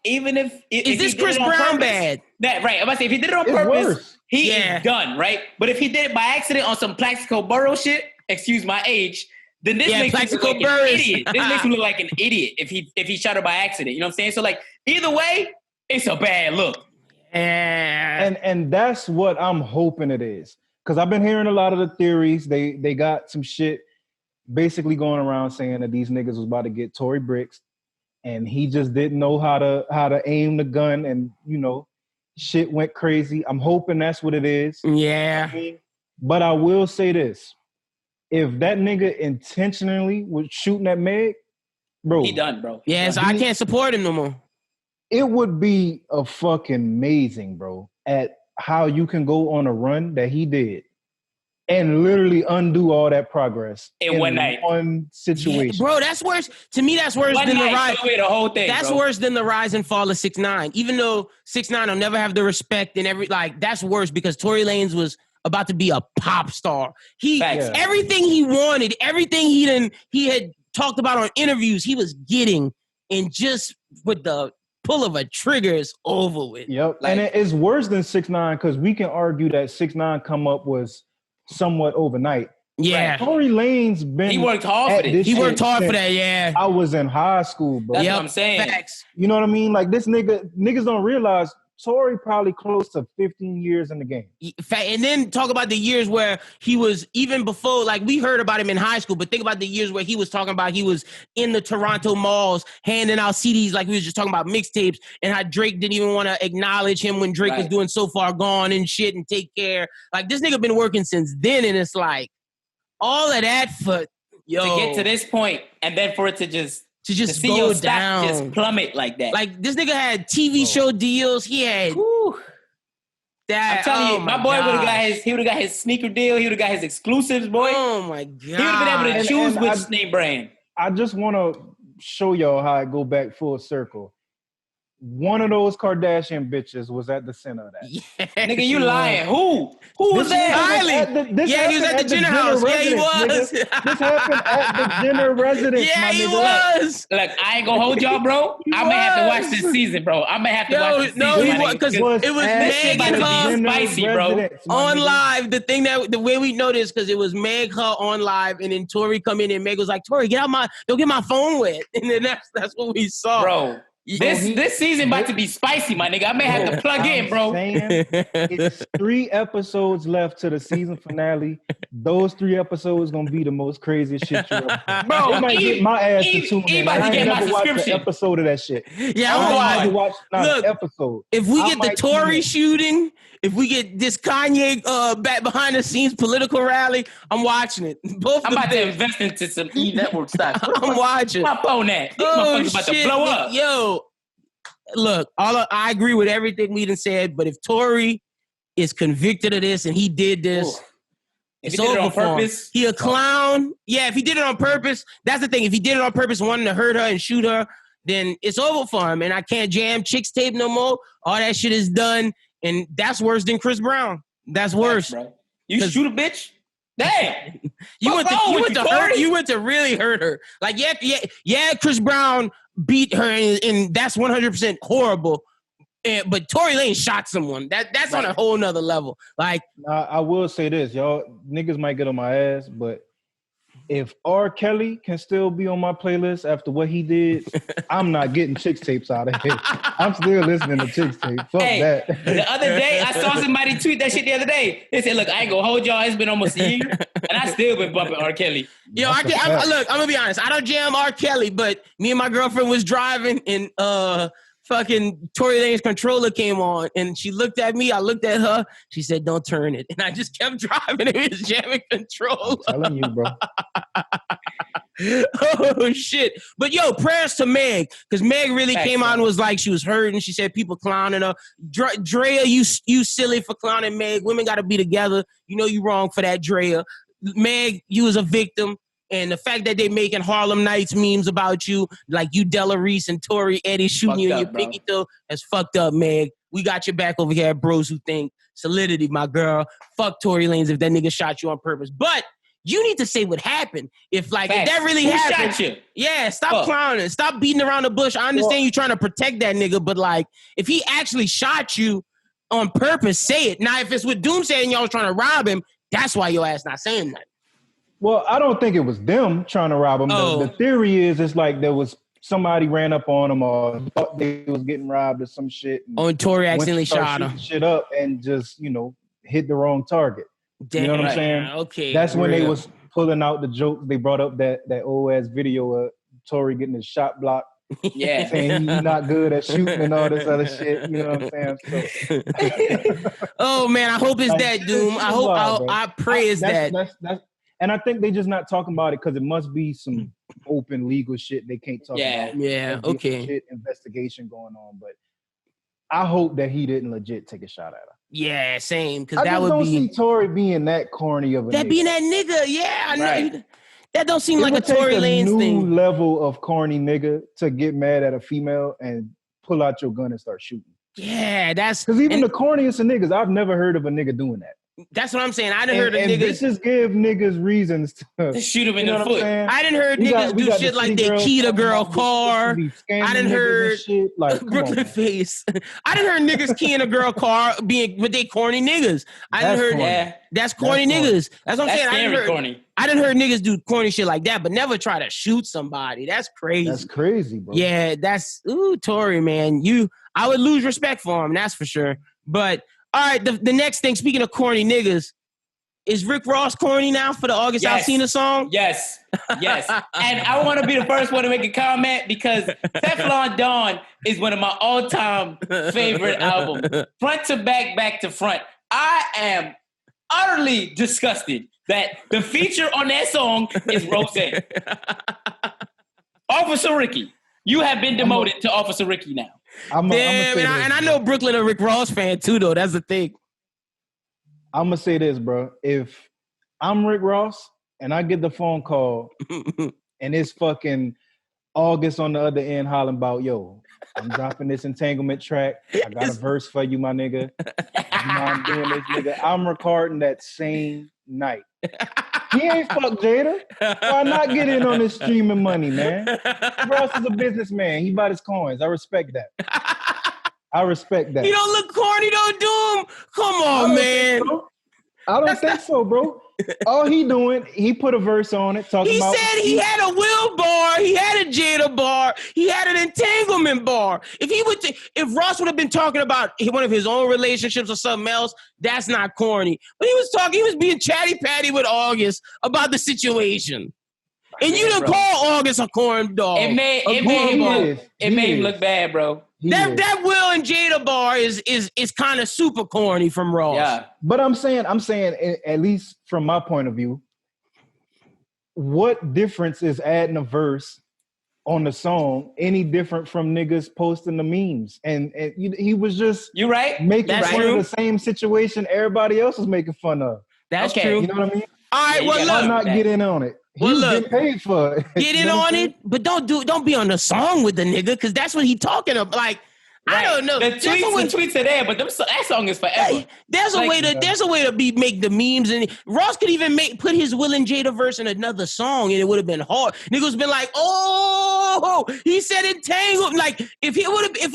even if this Chris Brown bad? That right. I'm about to say if he did it on purpose, he is done, right? But if he did it by accident on some Plaxico Burrow shit, excuse my age, then this makes him look like an idiot. This makes him look like an idiot if he shot her by accident. You know what I'm saying? So like either way, it's a bad look. And that's what I'm hoping it is. Because I've been hearing a lot of the theories. They got some shit basically going around saying that these niggas was about to get Tory bricks. and he just didn't know how to aim the gun, and shit went crazy. I'm hoping that's what it is. Yeah. But I will say this. If that nigga intentionally was shooting at Meg, bro. He done, bro. Yeah, so I can't support him no more. It would be a fucking amazing, bro, at how you can go on a run that he did and literally undo all that progress in one night. One situation. Yeah, bro, that's worse. To me, that's worse than the rise. The whole thing, that's worse than the rise and fall of 6ix9ine. Even though 6ix9ine will never have the respect and that's worse because Tory Lanez was about to be a pop star. Everything he wanted, everything he had talked about on interviews, he was getting, and just with the pull of a trigger is over with. Yep. And it's worse than 6ix9ine because we can argue that 6ix9ine come up was somewhat overnight. Yeah. Right. Tory Lanez he worked hard for this. He worked hard for that, yeah. I was in high school, bro. That's what I'm saying. Facts. You know what I mean? Like this niggas don't realize Tory probably close to 15 years in the game. And then talk about the years where he was, even before, like we heard about him in high school, but think about the years where he was talking about he was in the Toronto malls handing out CDs like we was just talking about mixtapes, and how Drake didn't even want to acknowledge him when Drake was doing So Far Gone and shit and Take Care. Like this nigga been working since then, and it's like all of that for, yo. To get to this point, and then for it to just see go your down, stock just plummet like that. Like this nigga had TV show deals. He had that. I'm telling you, my boy would have got his sneaker deal. He would have got his exclusives, boy. Oh my god, he would have been able to choose which name brand. I just want to show y'all how I go back full circle. One of those Kardashian bitches was at the center of that. Yes, nigga, you lying. Who was that? Kylie. He was at the Jenner house. Yeah, he was. This happened at the Jenner residence. Yeah, he was. Look, I ain't gonna hold y'all, bro. I may have to watch this season, bro. I may have to watch this season. No, he was, because it was Meg and her spicy, bro. On live. The way we noticed, because it was Meg, her on live, and then Tory come in, and Meg was like, Tory, don't get my phone wet. And then that's what we saw. Bro. This season about to be spicy, my nigga. I may have to plug in, bro. It's 3 episodes left to the season finale. Those 3 episodes gonna be the most craziest shit you ever. Bro, I might get my ass to tune in. I ain't never watched an episode of that shit. Yeah, I'm watch an episode. If we get the Tory shooting, if we get this Kanye back behind the scenes political rally, I'm watching it. I'm about to invest into some E-Network stocks. I'm watching. My phone that. These motherfuckers about to blow up. Yo, look, I agree with everything we done said, but if Tory is convicted of this and he did this, it's over on purpose. He a clown. Yeah, if he did it on purpose, that's the thing. If he did it on purpose, wanting to hurt her and shoot her, then it's over for him. And I can't jam Chicks tape no more. All that shit is done. And that's worse than Chris Brown. That's worse. Bro. You shoot a bitch? Damn. You went to really hurt her. Like, yeah, Chris Brown beat her, and that's 100% horrible. But Tory Lanez shot someone. That's on a whole nother level. Like, I will say this, y'all niggas might get on my ass, but if R. Kelly can still be on my playlist after what he did, I'm not getting Chicks tapes out of here. I'm still listening to Chicks tapes. Fuck that. The other day, I saw somebody tweet that shit the other day. They said, look, I ain't gonna hold y'all. It's been almost a year, and I still been bumping R. Kelly. Yo, look, I'm gonna be honest. I don't jam R. Kelly, but me and my girlfriend was driving, and fucking Tory Lanez controller came on, and she looked at me. I looked at her. She said, "Don't turn it," and I just kept driving. It was jamming control. I'm telling you, bro. Oh shit! But yo, prayers to Meg, because Meg really came out and was like she was hurting. She said people clowning her. Drea, you silly for clowning Meg. Women got to be together. You know you wrong for that, Drea. Meg, you was a victim. And the fact that they making Harlem Nights memes about you, like you, Della Reese and Tory Eddie shooting you in your pinky toe, that's fucked up, Meg. We got your back over here at Bros Who Think. Solidity, my girl. Fuck Tory Lanez if that nigga shot you on purpose. But you need to say what happened. If that really happened, shot you? Yeah, stop clowning. Stop beating around the bush. I understand you trying to protect that nigga, but like, if he actually shot you on purpose, say it. Now, if it's with Doomsday and y'all was trying to rob him, that's why your ass not saying that. Well, I don't think it was them trying to rob him. Oh. The theory is it's like there was somebody ran up on him or thought they was getting robbed or some shit. And Tory accidentally shot him. Shit up and just, hit the wrong target. Damn, you know what I'm saying? Okay. That's when they was pulling out the jokes. They brought up that old ass video of Tory getting his shot blocked Yeah. saying he's not good at shooting and all this other shit. You know what I'm saying? So, Oh man, I hope it's like, that, Doom. I hope. I pray it's that. That's, and I think they just not talking about it because it must be some open legal shit they can't talk about. Yeah. Must be Okay. shit investigation going on, but I hope that he didn't legit take a shot at her. Yeah, same. Because I that just would don't be see Tory being that corny of a that nigga. being that nigga. Yeah, I know. Right. That don't seem It like a would take Tory a Lanez new thing. level of corny nigga to get mad at a female and pull out your gun and start shooting. Yeah, that's Because even and the corniest of niggas, I've never heard of a nigga doing that. that's what I'm saying. I done heard of And niggas. bitches give niggas reasons To shoot him in you know the what I'm foot. saying? I done heard We niggas do the shit like city they girls keyed a talking girl about bitches car. be scamming I done niggas heard and shit. Like, come on, Brooklyn man. face. I done heard niggas keying a girl car being with they corny niggas. I done That's heard corny. Yeah. that's corny That's corny. niggas. That's what I'm That's saying. scary corny. I done heard niggas do corny shit like that, but never try to shoot somebody. That's crazy. That's crazy, bro. Yeah, that's Tory, man. I would lose respect for him, that's for sure. But all right, the next thing, speaking of corny niggas, is Rick Ross corny now for the August Yes. Alsina song? Yes. Yes. And I want to be the first one to make a comment because Teflon Don is one of my all-time favorite albums. Front to back, back to front. I am utterly disgusted that the feature on that song is Rose. Officer Ricky, you have been demoted to Officer Ricky now. I'm Damn, and I know Brooklyn a Rick Ross fan too, though. That's the thing. I'm gonna say this, bro. If I'm Rick Ross and I get the phone call and it's fucking August on the other end hollering about, yo, I'm dropping this entanglement track. I got a verse for you, my nigga. You know I'm doing this, nigga. I'm recording that same night. He ain't fuck Jada. Why not get in on this streaming money, man? Ross is a businessman. He bought his coins. I respect that. I respect that. He don't look corny though, Doom. Come on, man. I don't think so, bro. All he doing, he put a verse on it talking He about. said he had a Will bar, he had a Jada bar, he had an entanglement bar. If Ross would have been talking about one of his own relationships or something else, that's not corny. But he was being chatty patty with August about the situation. And you didn't call August a corn dog. It made him look bad, bro. That Will and Jada bar is kind of super corny from Ross. Yeah. But I'm saying, at least from my point of view, what difference is adding a verse on the song any different from niggas posting the memes? And he was just you right making That's fun true. of the same situation everybody else is making fun of. That's Okay. true. You know what I mean? All right, Yeah, well, you Why look. not get in on it? Well, He's look. getting paid for it. Get in You know what on I'm it, but don't be on the song with the nigga, because that's what he talking about. Like, I don't know. The There's a tweets are there, but that song is forever. Hey, there's a way to make the memes, and Ross could even put his Will and Jada verse in another song, and it would have been hard. Niggas been like, oh, he said entangled. Like if it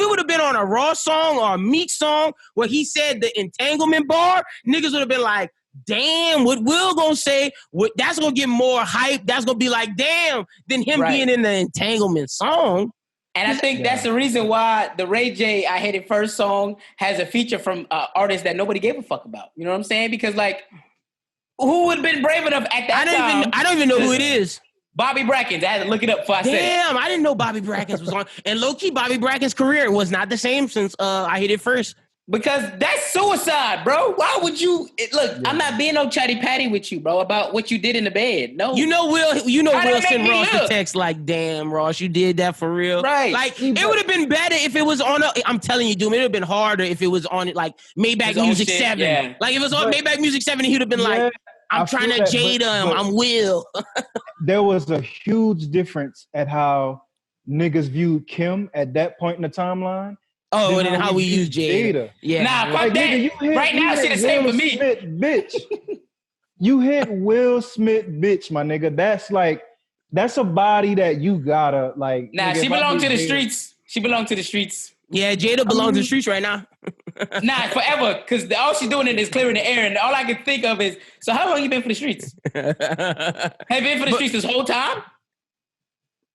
would have been on a Ross song or a Meek song where he said the entanglement bar, niggas would have been like, damn, what Will gonna say? That's gonna get more hype. That's gonna be like, damn, than him being in the entanglement song. And I think that's the reason why the Ray J I Hit It First song has a feature from artists that nobody gave a fuck about. You know what I'm saying? Because like, who would have been brave enough at that time? I don't even know who it is. Bobby Brackens. I had to look it up before I said it. Damn, I didn't know Bobby Brackens was on. And low-key, Bobby Brackens' career was not the same since I Hit It First. Because that's suicide, bro. Why would you look? I'm not being no chatty patty with you, bro, about what you did in the bed. No, Will How Will that send make me Ross the look? text like, "Damn, Ross, you did that for real." Right. Like it would have been better if it was on. I'm telling you, Doom, it would have been harder if it was on it like Maybach His own Music shit, 7. yeah. Like if it was on Maybach Music 7, he would have been like, "I'm I trying feel to that, Jada him. but I'm Will." there was a huge difference at how niggas viewed Kim at that point in the timeline. Oh, and then how we use Jada. Yeah. Nah, Like, fuck that. nigga, you hit, Right now, you shit hit the same Will for me. Smith, bitch. You hit Will Smith, bitch, my nigga. That's a body that you gotta like. Nah, nigga, she if I belonged to hit the Jada- streets. She belonged to the streets. Yeah, Jada belongs to the streets right now. Nah, forever. Because all she's doing is clearing the air. And all I can think of is, so how long you been for the streets? Have you been for the streets this whole time?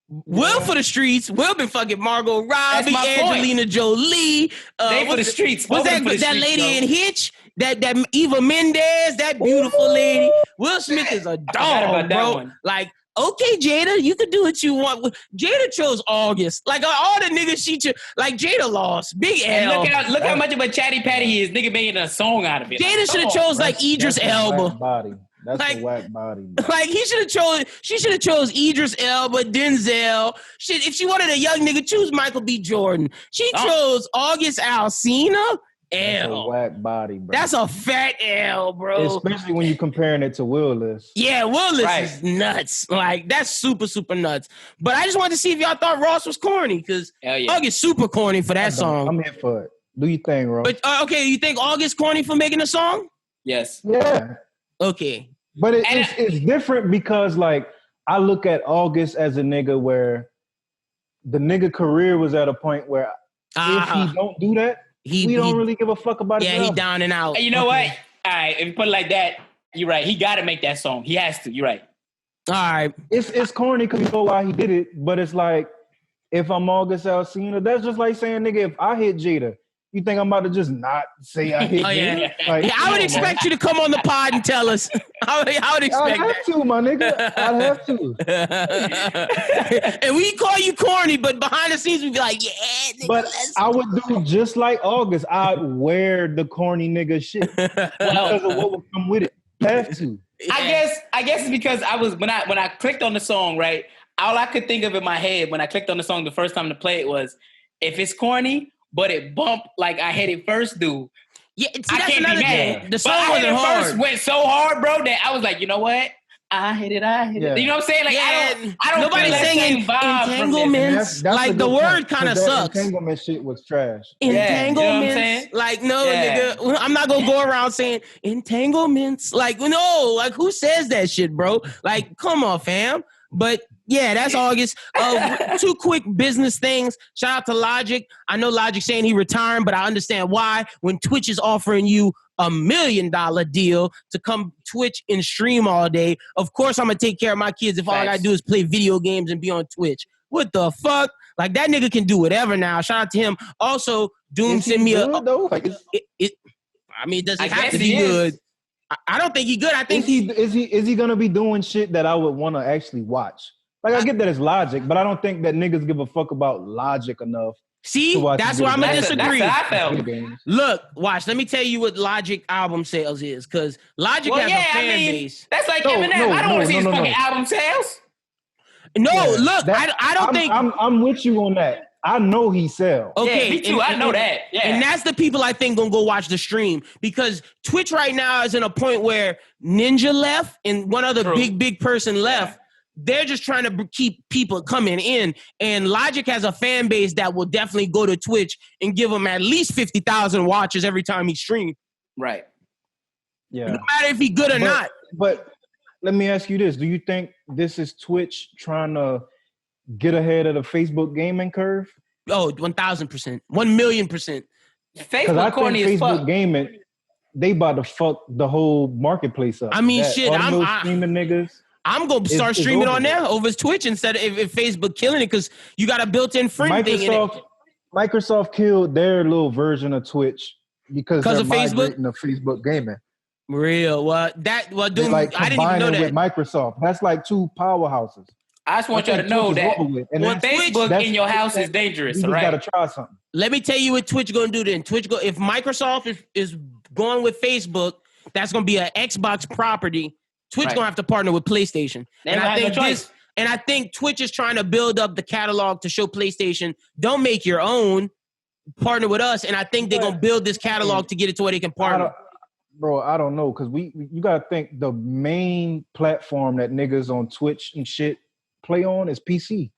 Will for the streets. Will been fucking Margot Robbie, my point. Angelina Jolie. They for the streets. Was Both of them for the that streets, lady bro. in Hitch? That Eva Mendes, that beautiful lady. Will Smith is a forgot dog, about that bro. one. Like okay, Jada, you could do what you want. Jada chose August. Like all the niggas she chose, like Jada lost. Big L. And look how much of a chatty patty he is. Nigga making a song out of it. Jada should have chose like Idris Elba. Body. That's like, a whack body. Bro. Like she should have chose Idris Elba, Denzel. Shit, if she wanted a young nigga, choose Michael B. Jordan. She chose August Alsina. That's L. a whack body, bro. That's a fat L, bro. Especially when you're comparing it to Willis. Yeah, Willis is nuts. Like, that's super, super nuts. But I just wanted to see if y'all thought Ross was corny, because August super corny for that song. I'm here for it. Do your thing, Ross. But, okay, you think August corny for making a song? Yes. Yeah. Okay. But it's different because, like, I look at August as a nigga where the nigga career was at a point where if he don't do that, we don't really give a fuck about it. Yeah, he down and out. Hey, you know what? All right, if you put it like that, you're right. He got to make that song. He has to. You're right. All right. It's corny because you know why he did it, but it's like, if I'm August Alsina, that's just like saying, nigga, if I hit Jada, you think I'm about to just not say I hit Jada? Like, yeah, I would expect you to come on the pod and tell us. I would expect I'd have to, my nigga. I'd have to. And we call you corny, but behind the scenes, we'd be like, yeah, nigga, but I would do just like August. I'd wear the corny nigga shit because of what would come with it. Have to. Yeah. I guess it's because I was when I clicked on the song, right? All I could think of in my head when I clicked on the song the first time to play it was, if it's corny, but it bumped like I hit it first, dude. Yeah, see, that's another thing. The song wasn't hard. First went so hard, bro, that I was like, you know what? I hit it. You know what I'm saying? Like, I don't nobody's saying entanglements. That's like the word kind of sucks. Entanglement shit was trash. Entanglements. You know what I'm saying? Like, no, nigga. I'm not gonna go around saying entanglements. Like, no, like who says that shit, bro? Like, come on, fam. But yeah, that's August. Two quick business things. Shout out to Logic. I know Logic saying he retiring, but I understand why. When Twitch is offering you $1 million deal to come Twitch and stream all day, of course I'm gonna take care of my kids if all I gotta do is play video games and be on Twitch. What the fuck? Like, that nigga can do whatever now. Shout out to him. Also, Doom sent me I mean, does he have to be good? I don't think he's good. I think is he gonna be doing shit that I would want to actually watch? Like, I get that it's Logic, but I don't think that niggas give a fuck about Logic enough. See, that's where I'm gonna disagree. That's what I felt. Look, watch. Let me tell you what Logic album sales is, because Logic has a fan base. That's like Eminem. I don't want to see his fucking album sales. No, look, I don't think I'm with you on that. I know he sells. Okay, me too. I know that. Yeah, and that's the people I think gonna go watch the stream, because Twitch right now is in a point where Ninja left and one other big person left. Yeah. They're just trying to keep people coming in, and Logic has a fan base that will definitely go to Twitch and give him at least 50,000 watches every time he streams. Right. Yeah. No matter if he's good or not. But let me ask you this: do you think this is Twitch trying to get ahead of the Facebook gaming curve? Oh, 1,000%, 1,000,000%. Facebook corny as fuck. Facebook gaming, they about to fuck the whole marketplace up. I mean, shit. I'm streaming niggas. I'm gonna start streaming on there over Twitch instead of if Facebook killing it, because you got a built-in friend thing in it. Microsoft killed their little version of Twitch because of Facebook to Facebook gaming. Real? Dude, like, I didn't even know that. With Microsoft, that's like two powerhouses. I just want you to know that Facebook in your house is dangerous. You right? Got to try something. Let me tell you what Twitch gonna do then. If Microsoft is going with Facebook, that's gonna be an Xbox property. Twitch gonna have to partner with PlayStation, and I think Twitch is trying to build up the catalog to show PlayStation, don't make your own, partner with us, and I think they're gonna build this catalog to get it to where they can partner. Bro, I don't know, because you gotta think the main platform that niggas on Twitch and shit play on is PC.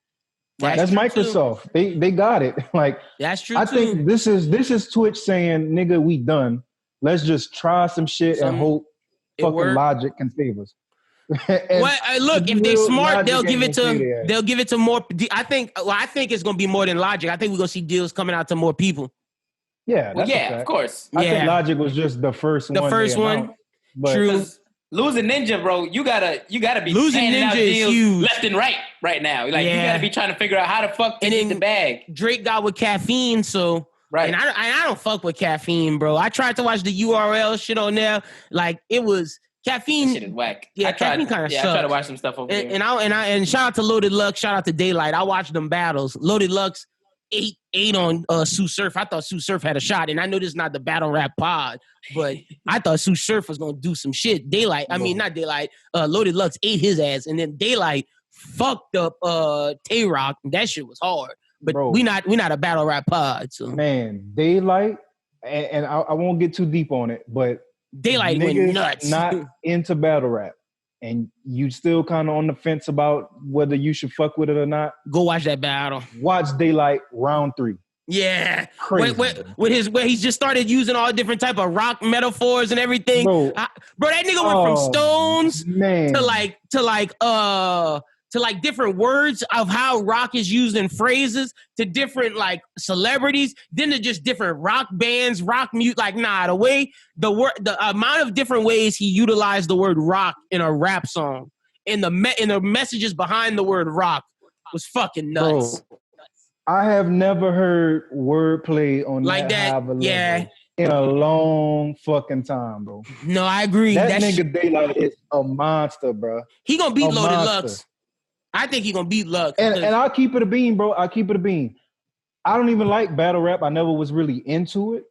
That's Microsoft. They got it. Like, that's true. I think this is Twitch saying, nigga, we done. Let's just try some shit and hope fucking Logic can save us. Look, if they smart, they'll give it to more. I think it's gonna be more than Logic. I think we're gonna see deals coming out to more people. Yeah, of course. I think Logic was just the first one. The first one. True. Losing Ninja, bro, you gotta be losing Ninja is huge, left and right now. Like, you gotta be trying to figure out how the fuck to get the bag. Drake got with Caffeine, so. Right. And I don't fuck with Caffeine, bro. I tried to watch the URL shit on there. Like, it was Caffeine. That shit is whack. Yeah, Caffeine kind of sucks. I try to watch some stuff over there. And shout out to Loaded Lux. Shout out to Daylight. I watched them battles. Loaded Lux ate on Sue Surf. I thought Sue Surf had a shot, and I know this is not the battle rap pod, but I thought Sue Surf was gonna do some shit. Daylight. I mean, not Daylight. Loaded Lux ate his ass, and then Daylight fucked up Tay Rock. That shit was hard. But Bro, we not a battle rap pod. So man, Daylight, and I won't get too deep on it, but Daylight went nuts. Not into battle rap, and you still kind of on the fence about whether you should fuck with it or not. Go watch that battle. Watch Daylight round 3. Yeah, Crazy, where he's just started using all different type of rock metaphors and everything. Bro, that nigga went from Stones to like different words of how rock is used in phrases to different like celebrities, then to just different rock bands, rock mute. Like the amount of different ways he utilized the word rock in a rap song and the messages behind the word rock was fucking nuts. Bro, I have never heard wordplay on like that high of a level in a long fucking time, bro. No, I agree. That nigga Daylight is a monster, bro. He gonna beat Loaded Lux. I think he gonna beat Lux. And I'll keep it a bean, bro. I'll keep it a bean. I don't even like battle rap. I never was really into it.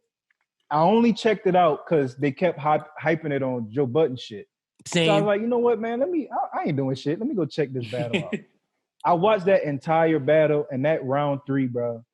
I only checked it out because they kept hyping it on Joe Budden shit. Same. So I was like, you know what, man? I ain't doing shit. Let me go check this battle out. I watched that entire battle and that round 3, bro.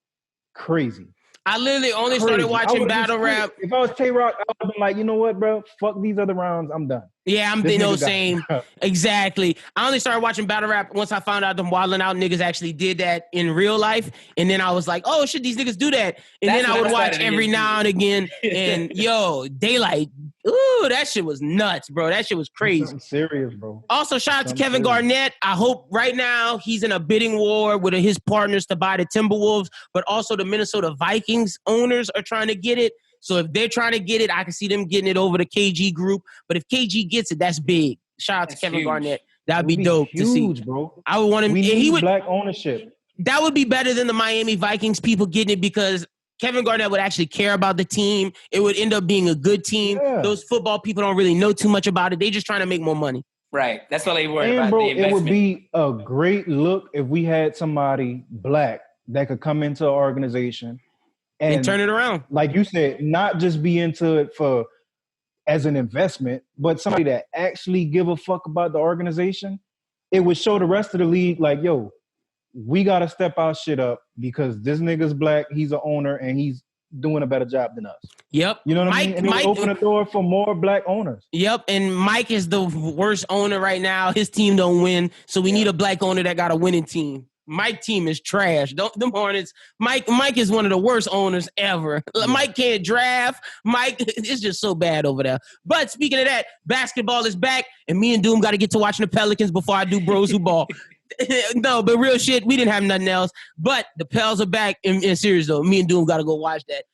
Crazy. I literally only started watching battle rap. If I was Tay-Rock, I would have been like, you know what, bro? Fuck these other rounds. I'm done. Yeah, same. Exactly. I only started watching battle rap once I found out them Wildin' Out niggas actually did that in real life. And then I was like, oh, shit, these niggas do that. And then I would watch every now and again. And yo, Daylight, ooh, that shit was nuts, bro. That shit was crazy. Something serious, bro. Also, shout out to Kevin Garnett. I hope right now he's in a bidding war with his partners to buy the Timberwolves, but also the Minnesota Vikings owners are trying to get it. So if they're trying to get it, I can see them getting it over the KG group. But if KG gets it, that's big. Shout out to Kevin Garnett. That'd be dope to see. Bro. I would want him. We need black ownership. That would be better than the Miami Vikings people getting it because Kevin Garnett would actually care about the team. It would end up being a good team. Yeah. Those football people don't really know too much about it. They just trying to make more money. Right. That's what they worry about. Bro, the investment. It would be a great look if we had somebody black that could come into our organization and turn it around. Like you said, not just be into it for as an investment, but somebody that actually give a fuck about the organization. It would show the rest of the league like, yo, we got to step our shit up because this nigga's black, he's an owner, and he's doing a better job than us. Yep. You know what I mean? And it would open the door for more black owners. Yep. And Mike is the worst owner right now. His team don't win, so we need a black owner that got a winning team. Mike's team is trash. Them Hornets. Mike is one of the worst owners ever. Yeah. Mike can't draft. Mike, it's just so bad over there. But speaking of that, basketball is back, and me and Doom got to get to watching the Pelicans before I do Bros Who Ball. No, but real shit, we didn't have nothing else. But the Pels are back in series, though. Me and Doom got to go watch that.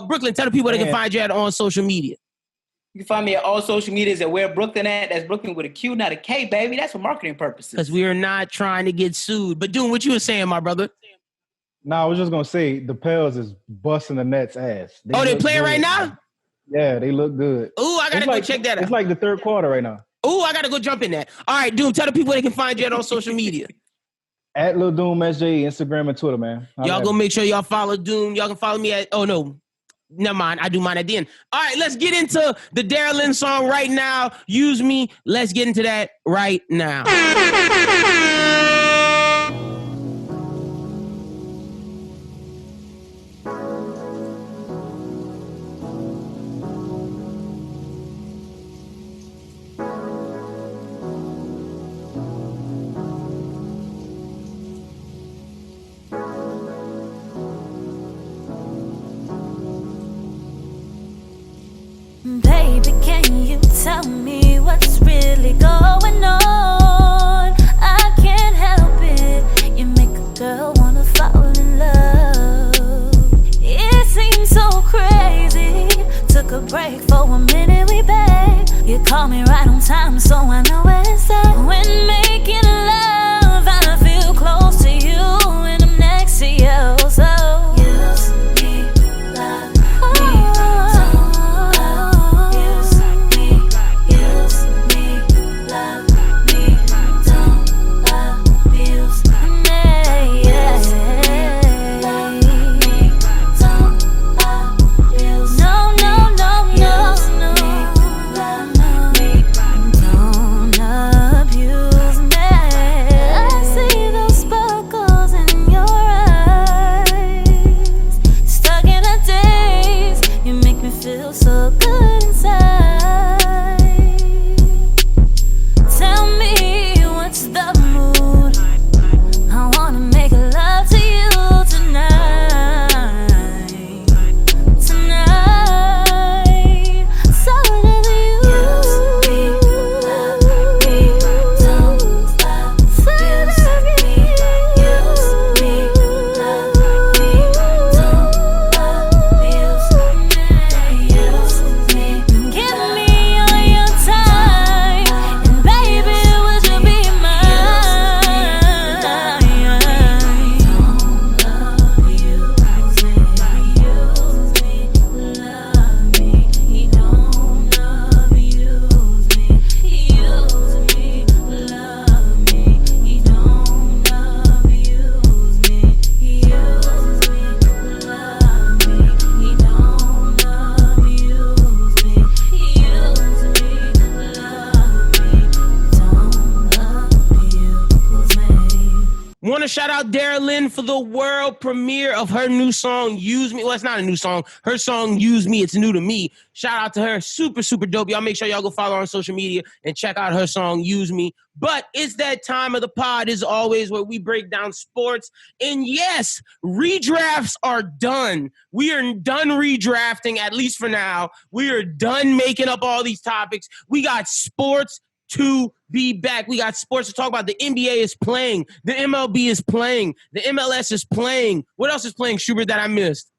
Brooklyn, tell the people they can find you on social media. You can find me at all social medias at Where Brooklyn At. That's Brooklyn with a Q, not a K, baby. That's for marketing purposes. Because we are not trying to get sued. But Doom, what you were saying, my brother? No, I was just going to say the Pels is busting the Nets' ass. They playing right now? Yeah, they look good. Ooh, I got to go check that out. It's like the third quarter right now. Ooh, I got to go jump in that. All right, Doom, tell the people they can find you on social media. At Lil Doom SJ, Instagram and Twitter, man. Y'all go make sure y'all follow Doom. Y'all can follow me at, never mind. I do mine at the end. All right, let's get into the Daryl Lynn song right now. Use Me. Let's get into that right now. Baby, can you tell me what's really going on? I can't help it. You make a girl wanna fall in love. It seems so crazy. Took a break for a minute, we back. You call me right on time, so I know where it's at. When making love, I feel close to you, and I'm next to you, so use me, love me. feel so good inside. Tell me what's the mood. I wanna make love to you tonight. Tonight. So whatever you use me, love me, don't stop. Use me, use me, love me, don't stop. Use me. Give me all your time, and baby, would you be mine? Don't love you, use me, love me. He don't love you, use me, love me. He don't love you, use me, love me. He don't love you, use me, love me. Don't love you, use me. Want to shout out Darylyn for the world premiere of her new song, Use Me. Well, it's not a new song. Her song, Use Me, it's new to me. Shout out to her. Super, super dope. Y'all make sure y'all go follow her on social media and check out her song, Use Me. But it's that time of the pod, as always, where we break down sports. And yes, redrafts are done. We are done redrafting, at least for now. We are done making up all these topics. We got sports to be back. We got sports to talk about. The NBA is playing. The MLB is playing. The MLS is playing. What else is playing, Schubert, that I missed?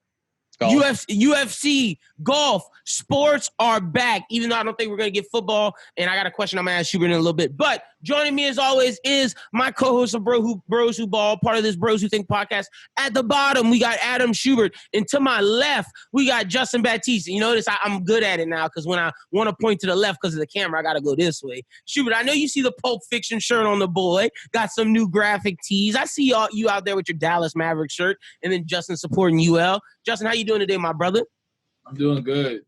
Golf. UFC, golf, sports are back, even though I don't think we're going to get football. And I got a question I'm going to ask Schubert in a little bit. But joining me, as always, is my co-host of Bros Who Ball, part of this Bros Who Think podcast. At the bottom, we got Adam Schubert. And to my left, we got Justin Baptiste. You notice I'm good at it now because when I want to point to the left because of the camera, I got to go this way. Schubert, I know you see the Pulp Fiction shirt on the boy. Got some new graphic tees. I see you out there with your Dallas Maverick shirt. And then Justin supporting UL. Justin, how you doing today, my brother? I'm doing good.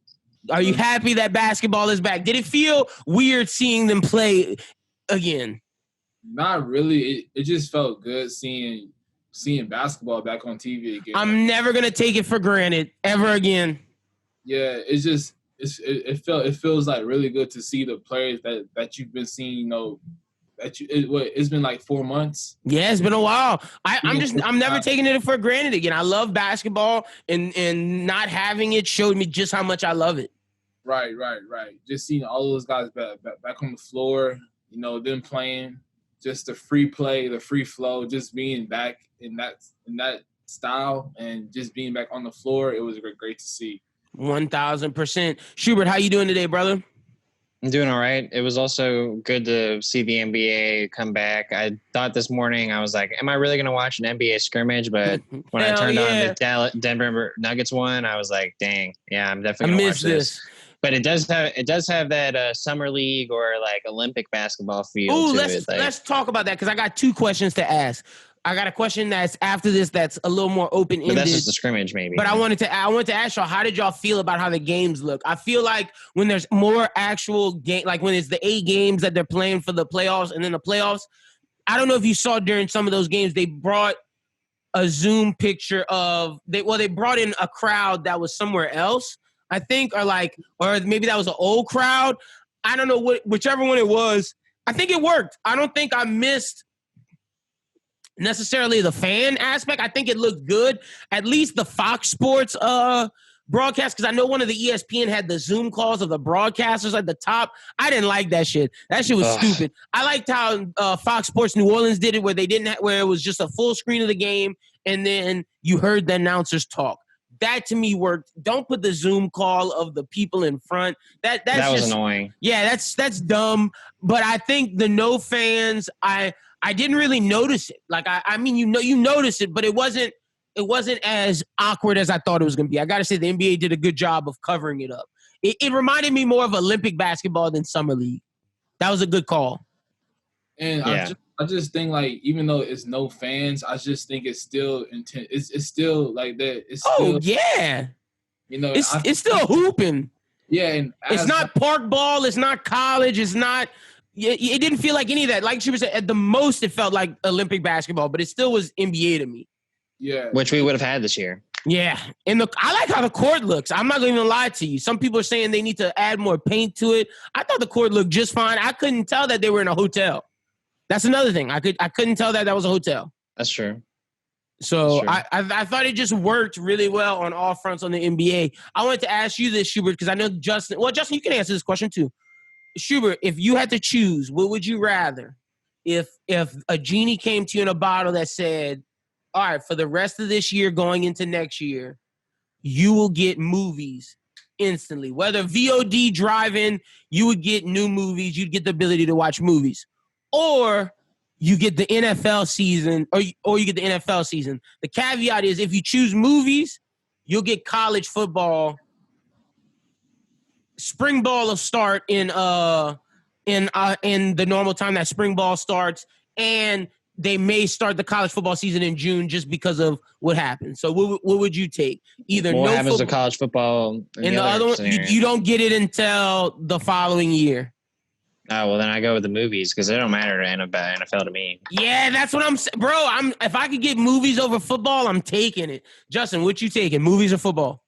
Are you happy that basketball is back? Did it feel weird seeing them play again? Not really. It just felt good seeing basketball back on TV again. I'm never gonna take it for granted ever again. Yeah, it feels like really good to see the players that you've been seeing. You know, it's been like 4 months. Yeah, it's been a while. I'm never taking it for granted again. I love basketball, and not having it showed me just how much I love it. Right. Just seeing all those guys back on the floor, you know, them playing, just the free play, the free flow, just being back in that style and just being back on the floor. It was great to see. 1,000%. Schubert, how you doing today, brother? I'm doing all right. It was also good to see the NBA come back. I thought this morning, I was like, am I really going to watch an NBA scrimmage? But when I turned on the Denver Nuggets one, I was like, dang, yeah, I'm definitely going to watch this. But it does have that summer league or like Olympic basketball feel to it. Let's talk about that because I got two questions to ask. I got a question that's after this that's a little more open-ended. But that's just a scrimmage, maybe. But I wanted to ask y'all, how did y'all feel about how the games look? I feel like when there's more actual game, like when it's the 8 games that they're playing for the playoffs and then the playoffs, I don't know if you saw during some of those games, they brought a Zoom picture of they brought in a crowd that was somewhere else, I think, or maybe that was an old crowd. I don't know whichever one it was. I think it worked. I don't think I missed necessarily the fan aspect. I think it looked good. At least the Fox Sports broadcast, because I know one of the ESPN had the Zoom calls of the broadcasters at the top. I didn't like that shit. That shit was stupid. I liked how Fox Sports New Orleans did it, where it was just a full screen of the game, and then you heard the announcers talk. That to me worked. Don't put the Zoom call of the people in front. That was annoying. Yeah, that's dumb. But I think the no fans, I didn't really notice it. Like I mean, you notice it, but it wasn't as awkward as I thought it was going to be. I got to say the NBA did a good job of covering it up. It reminded me more of Olympic basketball than Summer League. That was a good call. And yeah. I just think, like, even though it's no fans, I just think it's still intense. It's still like that. It's still, yeah. You know, it's still hooping. Yeah, and it's not park ball. It's not college. It's not. It didn't feel like any of that. Like she was at the most, it felt like Olympic basketball, but it still was NBA to me. Yeah, which we would have had this year. Yeah, and I like how the court looks. I'm not going to even lie to you. Some people are saying they need to add more paint to it. I thought the court looked just fine. I couldn't tell that they were in a hotel. That's another thing. I couldn't tell that was a hotel. That's true. So I thought it just worked really well on all fronts on the NBA. I wanted to ask you this, Schubert, because I know Justin. Well, Justin, you can answer this question too. Schubert, if you had to choose, what would you rather? If a genie came to you in a bottle that said, all right, for the rest of this year going into next year, you will get movies instantly. Whether VOD, drive-in, you would get new movies. You'd get the ability to watch movies. Or you get the NFL season, or you get the NFL season. The caveat is if you choose movies, you'll get college football. Spring ball will start in the normal time that spring ball starts, and they may start the college football season in June just because of what happened. So what would you take? Either what no happens football, to college football and the other one, you don't get it until the following year. Oh, well, then I go with the movies because they don't matter to NFL to me. Yeah, that's what I'm saying. Bro, if I could get movies over football, I'm taking it. Justin, what you taking, movies or football?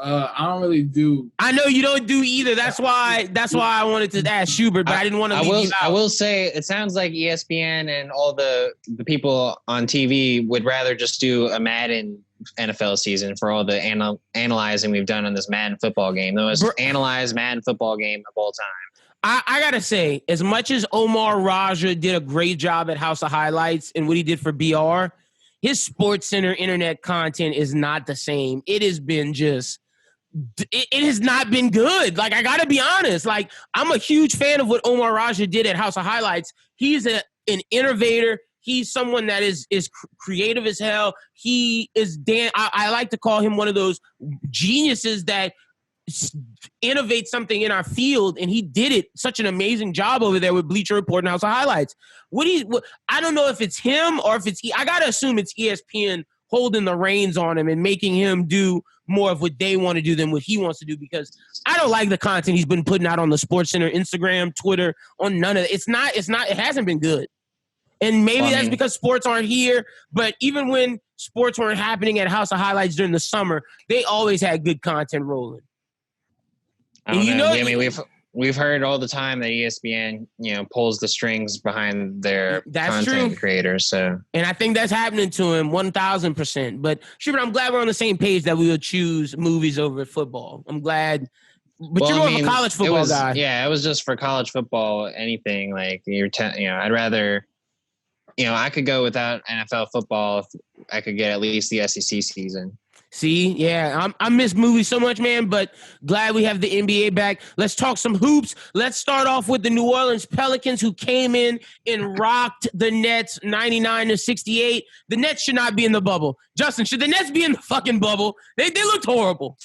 I don't really do. I know you don't do either. That's why I wanted to ask Schubert, but I didn't want to leave you out. I will say it sounds like ESPN and all the people on TV would rather just do a Madden NFL season for all the analyzing we've done on this Madden football game. The most analyzed Madden football game of all time. I got to say, as much as Omar Raja did a great job at House of Highlights and what he did for BR, his Sports Center internet content is not the same. It has been it has not been good. Like, I got to be honest. Like, I'm a huge fan of what Omar Raja did at House of Highlights. He's an innovator. He's someone that is creative as hell. He is I like to call him one of those geniuses that innovate something in our field, and he did it such an amazing job over there with Bleacher Report and House of Highlights. I don't know if it's him or if I gotta assume it's ESPN holding the reins on him and making him do more of what they want to do than what he wants to do, because I don't like the content he's been putting out on the Sports Center, Instagram, Twitter, on none of it. It hasn't been good. And maybe that's because sports aren't here, but even when sports weren't happening at House of Highlights during the summer, they always had good content rolling. I don't know. I mean, we've heard all the time that ESPN, pulls the strings behind their content creators. So, and I think that's happening to him 1,000%. But Schubert, I'm glad we're on the same page that we will choose movies over football. I'm glad. But you're more of a college football guy. Yeah, it was just for college football. Anything like I'd rather. I could go without NFL football if I could get at least the SEC season. See, yeah, I miss movies so much, man, but glad we have the NBA back. Let's talk some hoops. Let's start off with the New Orleans Pelicans, who came in and rocked the Nets 99-68. The Nets should not be in the bubble. Justin, should the Nets be in the fucking bubble? They looked horrible.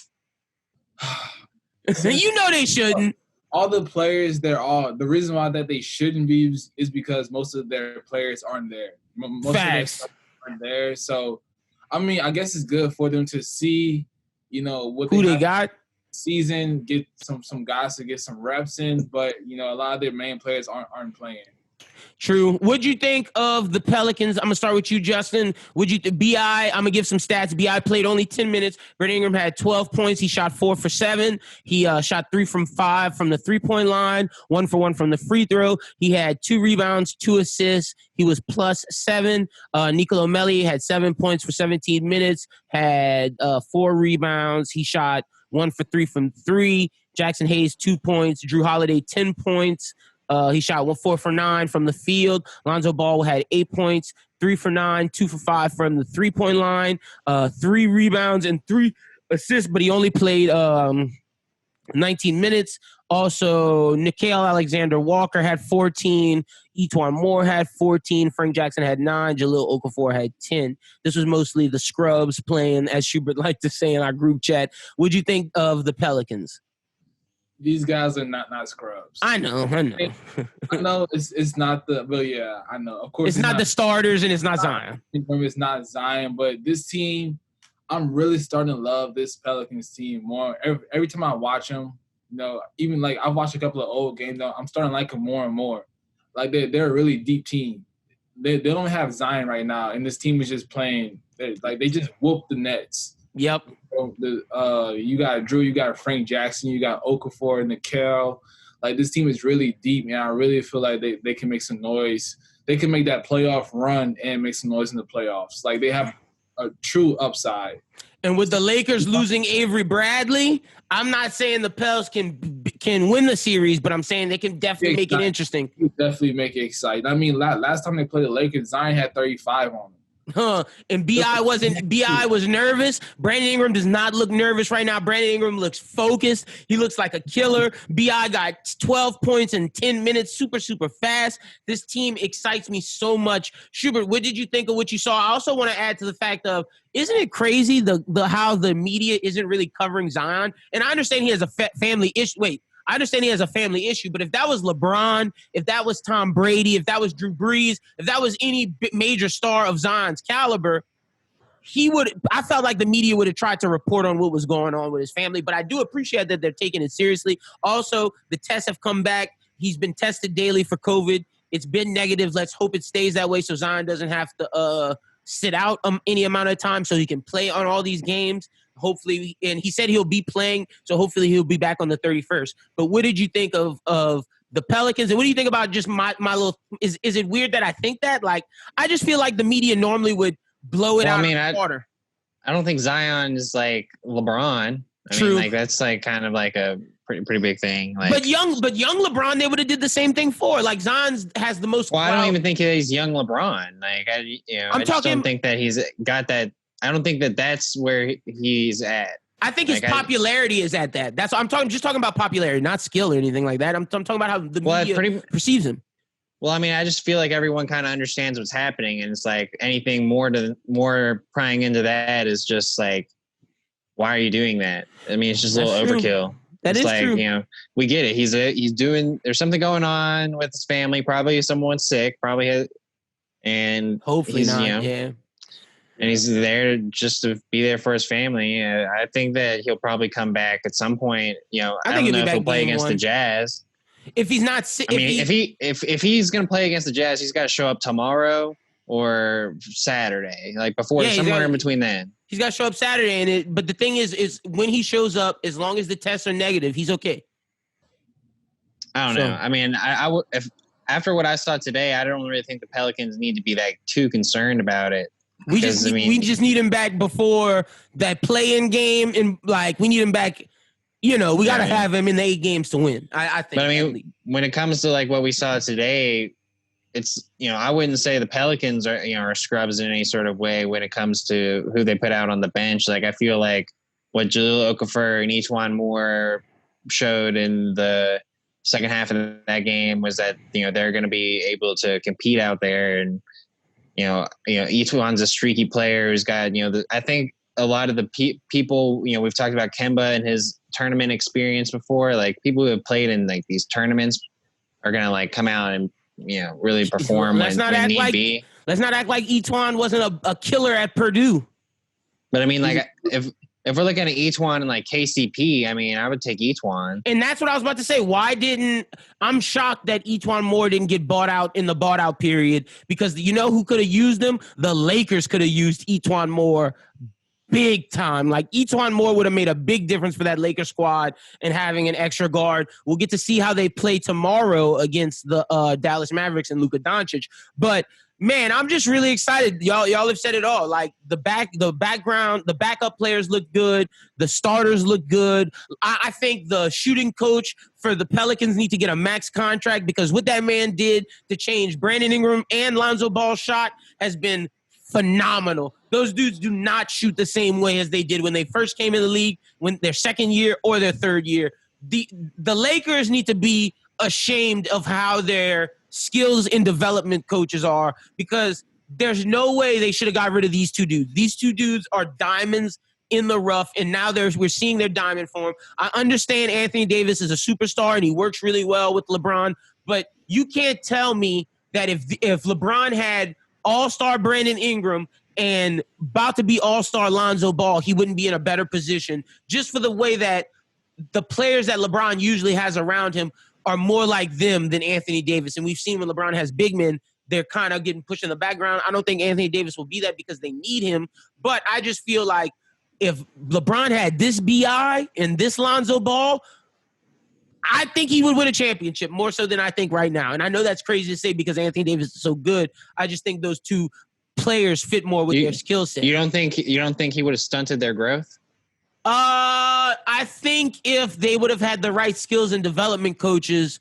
They shouldn't. All the players, the reason why that they shouldn't be is because most of their players aren't there. Facts. Of their aren't there. So, I mean, I guess it's good for them to see, what who they got season, get some guys to get some reps in, but a lot of their main players aren't playing. True. What'd you think of the Pelicans? I'm going to start with you, Justin. B.I., I'm going to give some stats. B.I. played only 10 minutes. Brandon Ingram had 12 points. He shot 4 for 7. He shot 3 from 5 from the three-point line, 1 for 1 from the free throw. He had 2 rebounds, 2 assists. He was +7. Nicolo Melli had 7 points for 17 minutes, had 4 rebounds. He shot 1 for 3 from 3. Jackson Hayes, 2 points. Drew Holiday, 10 points. He shot 4 for 9 from the field. Lonzo Ball had 8 points, 3 for 9, 2 for 5 from the three-point line, 3 rebounds and 3 assists, but he only played 19 minutes. Also, Nickeil Alexander-Walker had 14. Etuan Moore had 14. Frank Jackson had 9. Jahlil Okafor had 10. This was mostly the scrubs playing, as Schubert liked to say in our group chat. What'd you think of the Pelicans? These guys are not scrubs. I know. I know it's not but yeah, I know. Of course, it's not the starters and it's not Zion. It's not Zion, but this team, I'm really starting to love this Pelicans team more. Every time I watch them, even like I've watched a couple of old games, though, I'm starting to like them more and more. Like they're a really deep team. They don't have Zion right now, and this team is just playing. They just whooped the Nets. Yep. You got Drew, you got Frank Jackson, you got Okafor, Nickel. Like, this team is really deep, man. I really feel like they can make some noise. They can make that playoff run and make some noise in the playoffs. Like, they have a true upside. And with the Lakers losing Avery Bradley, I'm not saying the Pels can win the series, but I'm saying they can definitely make it interesting. Definitely make it exciting. I mean, last time they played the Lakers, Zion had 35 on him. And BI was nervous. Brandon Ingram does not look nervous right now. Brandon Ingram looks focused. He looks like a killer. BI got 12 points in 10 minutes, super, super fast. This team excites me so much. Schubert, what did you think of what you saw? I also want to add to the fact of, isn't it crazy the how the media isn't really covering Zion? And I understand he has a family issue. I understand he has a family issue, but if that was LeBron, if that was Tom Brady, if that was Drew Brees, if that was any major star of Zion's caliber, I felt like the media would have tried to report on what was going on with his family, but I do appreciate that they're taking it seriously. Also, the tests have come back. He's been tested daily for COVID. It's been negative. Let's hope it stays that way so Zion doesn't have to sit out any amount of time so he can play on all these games. Hopefully, and he said he'll be playing, so hopefully he'll be back on the 31st. But what did you think of the Pelicans, and what do you think about just my little? Is it weird that I think that? Like, I just feel like the media normally would blow it out of the water. I don't think Zion is like LeBron. True. I mean, like, that's like kind of like a pretty big thing. Like, but young LeBron, they would have did the same thing for. Like, Zion has the most. Well, I don't even think he's young LeBron. Like, I just don't think that he's got that. I don't think that that's where he's at. I think his popularity is at that. That's what I'm talking. Just talking about popularity, not skill or anything like that. I'm talking about how the media perceives him. Well, I mean, I just feel like everyone kind of understands what's happening, and it's like anything more prying into that is just like, why are you doing that? I mean, it's just a little overkill. That is true. You know, we get it. He's doing. There's something going on with his family. Probably someone's sick. And hopefully not. Yeah. And he's there just to be there for his family. I think that he'll probably come back at some point. You know, I don't know if he'll play against the Jazz. If he's not, if he's going to play against the Jazz, he's got to show up tomorrow or Saturday, like before, somewhere in between then. He's got to show up Saturday, but the thing is when he shows up, as long as the tests are negative, he's okay. I don't know. I mean, if after what I saw today, I don't really think the Pelicans need to be like too concerned about it. We just need him back before that play-in game, and like we need him back. You know, we got to have him in the 8 games to win. I think. But I mean, when it comes to like what we saw today, it's, you know, I wouldn't say the Pelicans are scrubs in any sort of way when it comes to who they put out on the bench. Like, I feel like what Jahlil Okafor and Ejuan Moore showed in the second half of that game was that, you know, they're going to be able to compete out there. And you know, Ejuan's a streaky player who's got, you know, I think a lot of the people, you know, we've talked about Kemba and his tournament experience before. Like, people who have played in like these tournaments are going to like come out and, you know, really perform when need be. Let's not act like Ejuan wasn't a killer at Purdue. But I mean, like, if we're looking at Ejuan and like KCP, I mean, I would take Ejuan. And that's what I was about to say. I'm shocked that Ejuan Moore didn't get bought out in the bought out period, because you know who could have used him? The Lakers could have used Ejuan Moore big time. Like, Ejuan Moore would have made a big difference for that Lakers squad and having an extra guard. We'll get to see how they play tomorrow against the Dallas Mavericks and Luka Doncic. But man, I'm just really excited. Y'all have said it all. Like, the backup players look good. The starters look good. I think the shooting coach for the Pelicans need to get a max contract, because what that man did to change Brandon Ingram and Lonzo Ball's shot has been phenomenal. Those dudes do not shoot the same way as they did when they first came in the league, when their second year or their third year. The Lakers need to be ashamed of how their skills and development coaches are, because there's no way they should have got rid of these two dudes. These two dudes are diamonds in the rough, and now we're seeing their diamond form. I understand Anthony Davis is a superstar and he works really well with LeBron, but you can't tell me that if LeBron had all-star Brandon Ingram and about to be all-star Lonzo Ball, he wouldn't be in a better position, just for the way that the players that LeBron usually has around him are more like them than Anthony Davis. And we've seen when LeBron has big men, they're kind of getting pushed in the background. I don't think Anthony Davis will be that because they need him, But I just feel like if LeBron had this BI and this Lonzo Ball, I think he would win a championship more so than I think right now. And I know that's crazy to say because Anthony Davis is so good. I just think those two players fit more with their skill set. You don't think he would have stunted their growth? I think if they would have had the right skills and development coaches,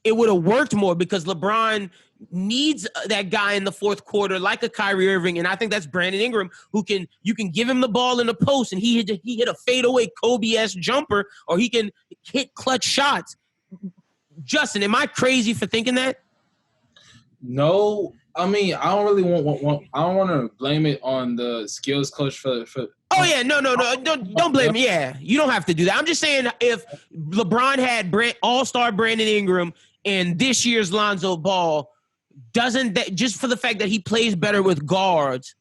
it would have worked more because LeBron needs that guy in the fourth quarter like a Kyrie Irving, and I think that's Brandon Ingram, you can give him the ball in the post and he hit a fadeaway Kobe-esque jumper, or he can hit clutch shots. Justin, am I crazy for thinking that? No, I mean I don't really I don't want to blame it on the skills coach for. Oh yeah, no, don't blame me. Yeah, you don't have to do that. I'm just saying if LeBron had all-star Brandon Ingram and this year's Lonzo Ball, doesn't that, just for the fact that he plays better with guards,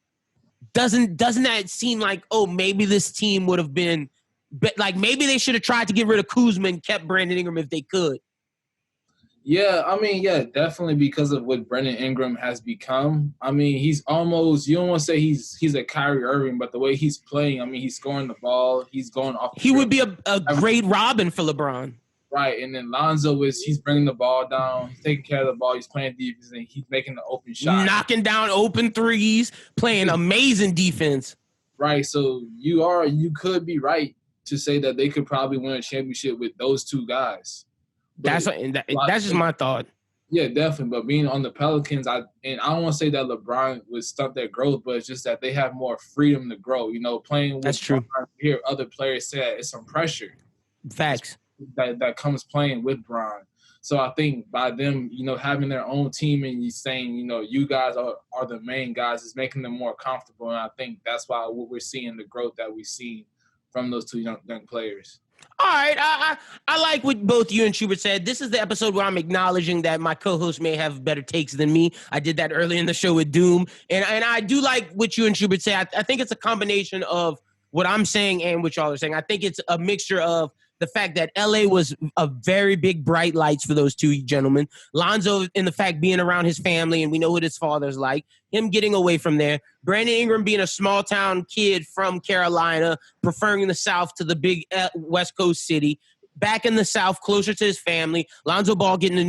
doesn't that seem like, oh, maybe this team would have been, like maybe they should have tried to get rid of Kuzma and kept Brandon Ingram if they could. Yeah, I mean, yeah, definitely because of what Brandon Ingram has become. I mean, he's almost, you don't want to say he's a Kyrie Irving, but the way he's playing, I mean, he's scoring the ball, he's going off. He would be a great Robin for LeBron. Right, and then Lonzo he's bringing the ball down, he's taking care of the ball, he's playing defense, and he's making the open shot. Knocking down open threes, playing amazing defense. Right, so you could be right to say that they could probably win a championship with those two guys. That's just my thought. Yeah, definitely. But being on the Pelicans, I don't want to say that LeBron would stunt their growth, but it's just that they have more freedom to grow. You know, playing with that's true. LeBron, hear other players say that it's some pressure. Facts. That comes playing with Bron. So I think by them, you know, having their own team and you saying, you know, you guys are the main guys, is making them more comfortable. And I think that's why we're seeing the growth that we see from those two young players. All right, I like what both you and Schubert said. This is the episode where I'm acknowledging that my co-host may have better takes than me. I did that early in the show with Doom. And I do like what you and Schubert say. I think it's a combination of what I'm saying and what y'all are saying. I think it's a mixture of the fact that LA was a very big bright lights for those two gentlemen. Lonzo, in the fact being around his family, and we know what his father's like, him getting away from there. Brandon Ingram being a small town kid from Carolina, preferring the South to the big West Coast city. Back in the South, closer to his family. Lonzo Ball getting a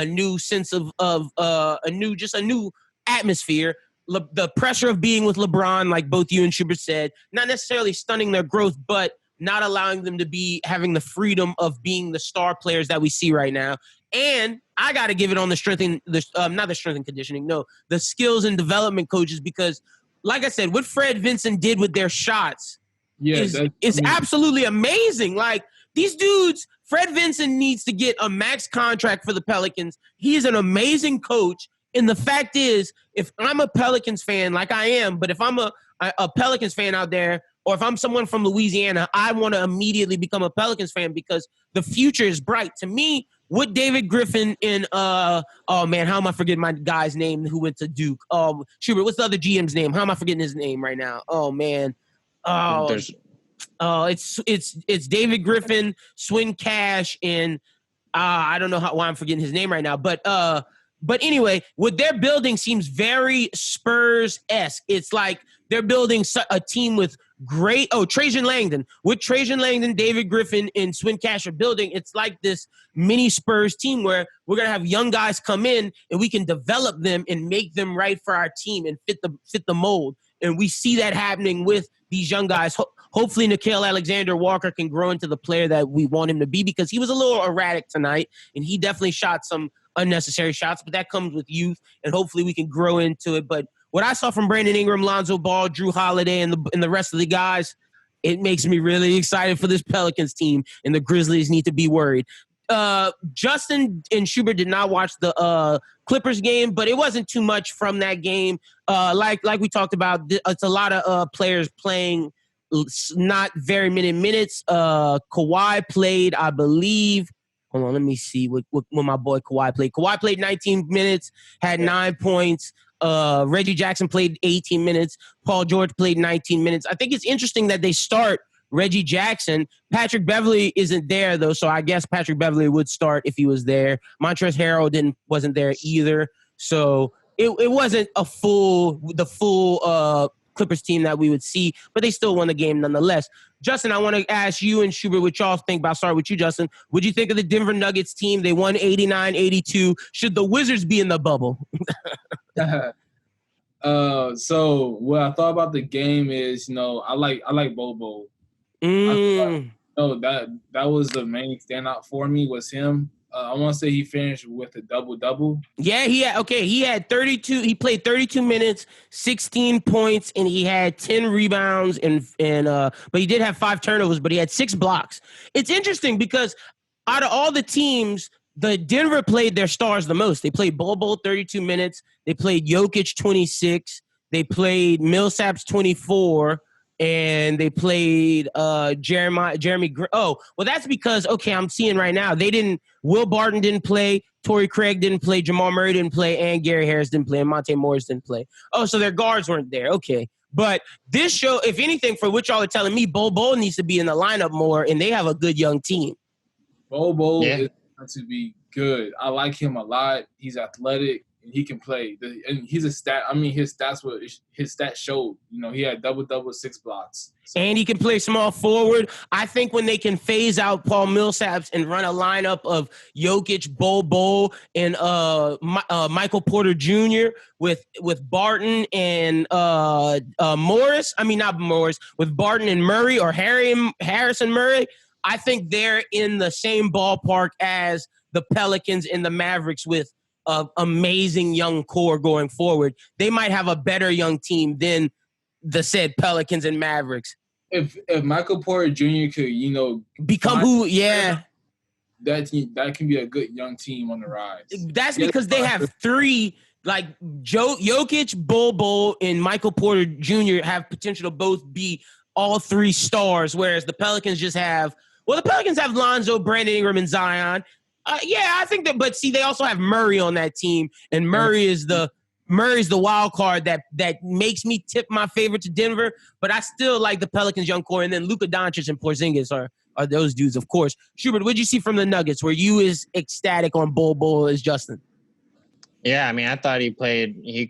new sense of a new atmosphere. The pressure of being with LeBron, like both you and Schubert said, not necessarily stunning their growth, but not allowing them to be having the freedom of being the star players that we see right now. And I got to give it on the strength and not the strength and conditioning, no, the skills and development coaches, because like I said, what Fred Vincent did with their shots is absolutely amazing. Like these dudes, Fred Vincent needs to get a max contract for the Pelicans. He is an amazing coach. And the fact is, if I'm a Pelicans fan, like I am, but if I'm a Pelicans fan out there, or if I'm someone from Louisiana, I want to immediately become a Pelicans fan because the future is bright. To me, what David Griffin and how am I forgetting my guy's name who went to Duke? Schubert, what's the other GM's name? How am I forgetting his name right now? Oh man. It's David Griffin, Swin Cash, and I don't know why I'm forgetting his name right now, but anyway, what they're building seems very Spurs-esque. It's like they're building a team with Trajan Langdon. With Trajan Langdon, David Griffin, and Swin Cash are building, it's like this mini Spurs team where we're going to have young guys come in and we can develop them and make them right for our team and fit the mold. And we see that happening with these young guys. Hopefully, Nickeil Alexander-Walker can grow into the player that we want him to be because he was a little erratic tonight and he definitely shot some unnecessary shots, but that comes with youth, and hopefully we can grow into it. But what I saw from Brandon Ingram, Lonzo Ball, Drew Holiday, and the rest of the guys, it makes me really excited for this Pelicans team, and the Grizzlies need to be worried. Justin and Schubert did not watch the Clippers game, but it wasn't too much from that game. Like we talked about, it's a lot of players playing not very many minutes. Kawhi played, I believe. Hold on, let me see what my boy Kawhi played. Kawhi played 19 minutes, had 9 points. Reggie Jackson played 18 minutes. Paul George played 19 minutes. I think it's interesting that they start Reggie Jackson. Patrick Beverley isn't there, though, so I guess Patrick Beverley would start if he was there. Montrezl Harrell wasn't there either. So it wasn't the full Clippers team that we would see, but they still won the game nonetheless. Justin, I want to ask you and Schubert what y'all think about. Start with you, Justin. What'd you think of the Denver Nuggets team? They won 89-82. Should the Wizards be in the bubble? So what I thought about the game is, I like Bobo. That was the main standout for me was him. I want to say he finished with a double-double. Yeah, he had 32. He played 32 minutes, 16 points, and he had 10 rebounds but he did have 5 turnovers, but he had 6 blocks. It's interesting because out of all the teams, the Denver played their stars the most. They played Bobo 32 minutes. They played Jokic 26. They played Millsaps 24. And they played Jeremy. Oh, well, that's because, I'm seeing right now, Will Barton didn't play, Torrey Craig didn't play, Jamal Murray didn't play, and Gary Harris didn't play, and Monte Morris didn't play. Oh, so their guards weren't there. Okay. But this show, if anything, for what y'all are telling me, Bobo needs to be in the lineup more, and they have a good young team. Bobo is going to be good. I like him a lot. He's athletic. And he can play. And he's a stat. I mean, his stats showed. He had double, 6 blocks. So. And he can play small forward. I think when they can phase out Paul Millsaps and run a lineup of Jokic, Bobo, and Michael Porter Jr. with Barton and Morris. I mean, not Morris. With Barton and Murray or Harris and Murray. I think they're in the same ballpark as the Pelicans and the Mavericks with amazing young core going forward. They might have a better young team than the said Pelicans and Mavericks. If Michael Porter Jr. could, become that can be a good young team on the rise. That's because they have 3, like Jokic, Bobo, and Michael Porter Jr. have potential to both be all 3 stars, whereas the Pelicans just have. Well, the Pelicans have Lonzo, Brandon Ingram, and Zion. I think that, but see, they also have Murray on that team, and Murray's the wild card that makes me tip my favorite to Denver. But I still like the Pelicans' young core, and then Luka Doncic and Porzingis are those dudes, of course. Schubert, what'd you see from the Nuggets? Were you as ecstatic on Bobo as Justin? Yeah, I mean, I thought he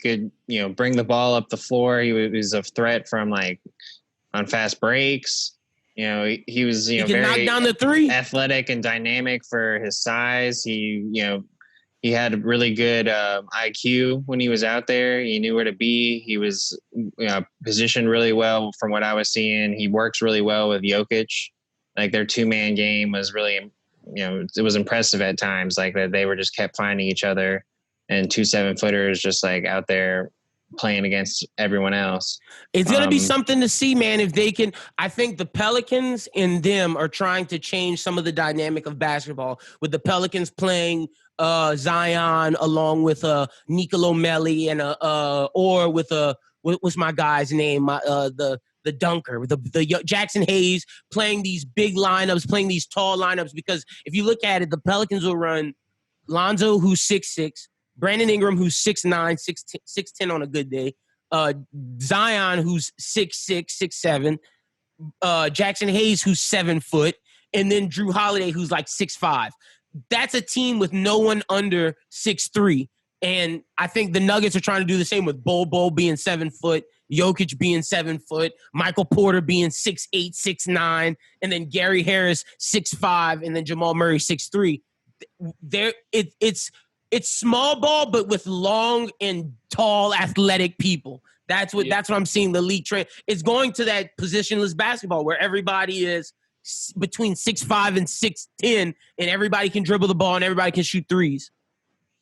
could, bring the ball up the floor. He was a threat from on fast breaks. He was, he can very knock down the 3. Athletic and dynamic for his size. He had really good IQ when he was out there. He knew where to be. He was positioned really well from what I was seeing. He works really well with Jokic. Their 2-man game was really, it was impressive at times. That they were just kept finding each other, and 2 7-footers just out there playing against everyone else. It's going to be something to see, man, if they can. I think the Pelicans and them are trying to change some of the dynamic of basketball, with the Pelicans playing Zion along with Nicolo Melli and or with what's my guy's name, the dunker, the Jackson Hayes, playing these big lineups, playing these tall lineups, because if you look at it, the Pelicans will run Lonzo, who's 6'6", Brandon Ingram, who's 6'9", 6'10" on a good day. Zion, who's 6'6", 6'7". Jackson Hayes, who's 7 foot. And then Drew Holiday, who's 6'5". That's a team with no one under 6'3". And I think the Nuggets are trying to do the same with Bobo being 7 foot, Jokic being 7 foot, Michael Porter being 6'8", 6'9", and then Gary Harris 6'5", and then Jamal Murray 6'3". It's small ball, but with long and tall, athletic people. That's what I'm seeing the league trend. It's going to that positionless basketball where everybody is between 6'5" and 6'10", and everybody can dribble the ball and everybody can shoot threes.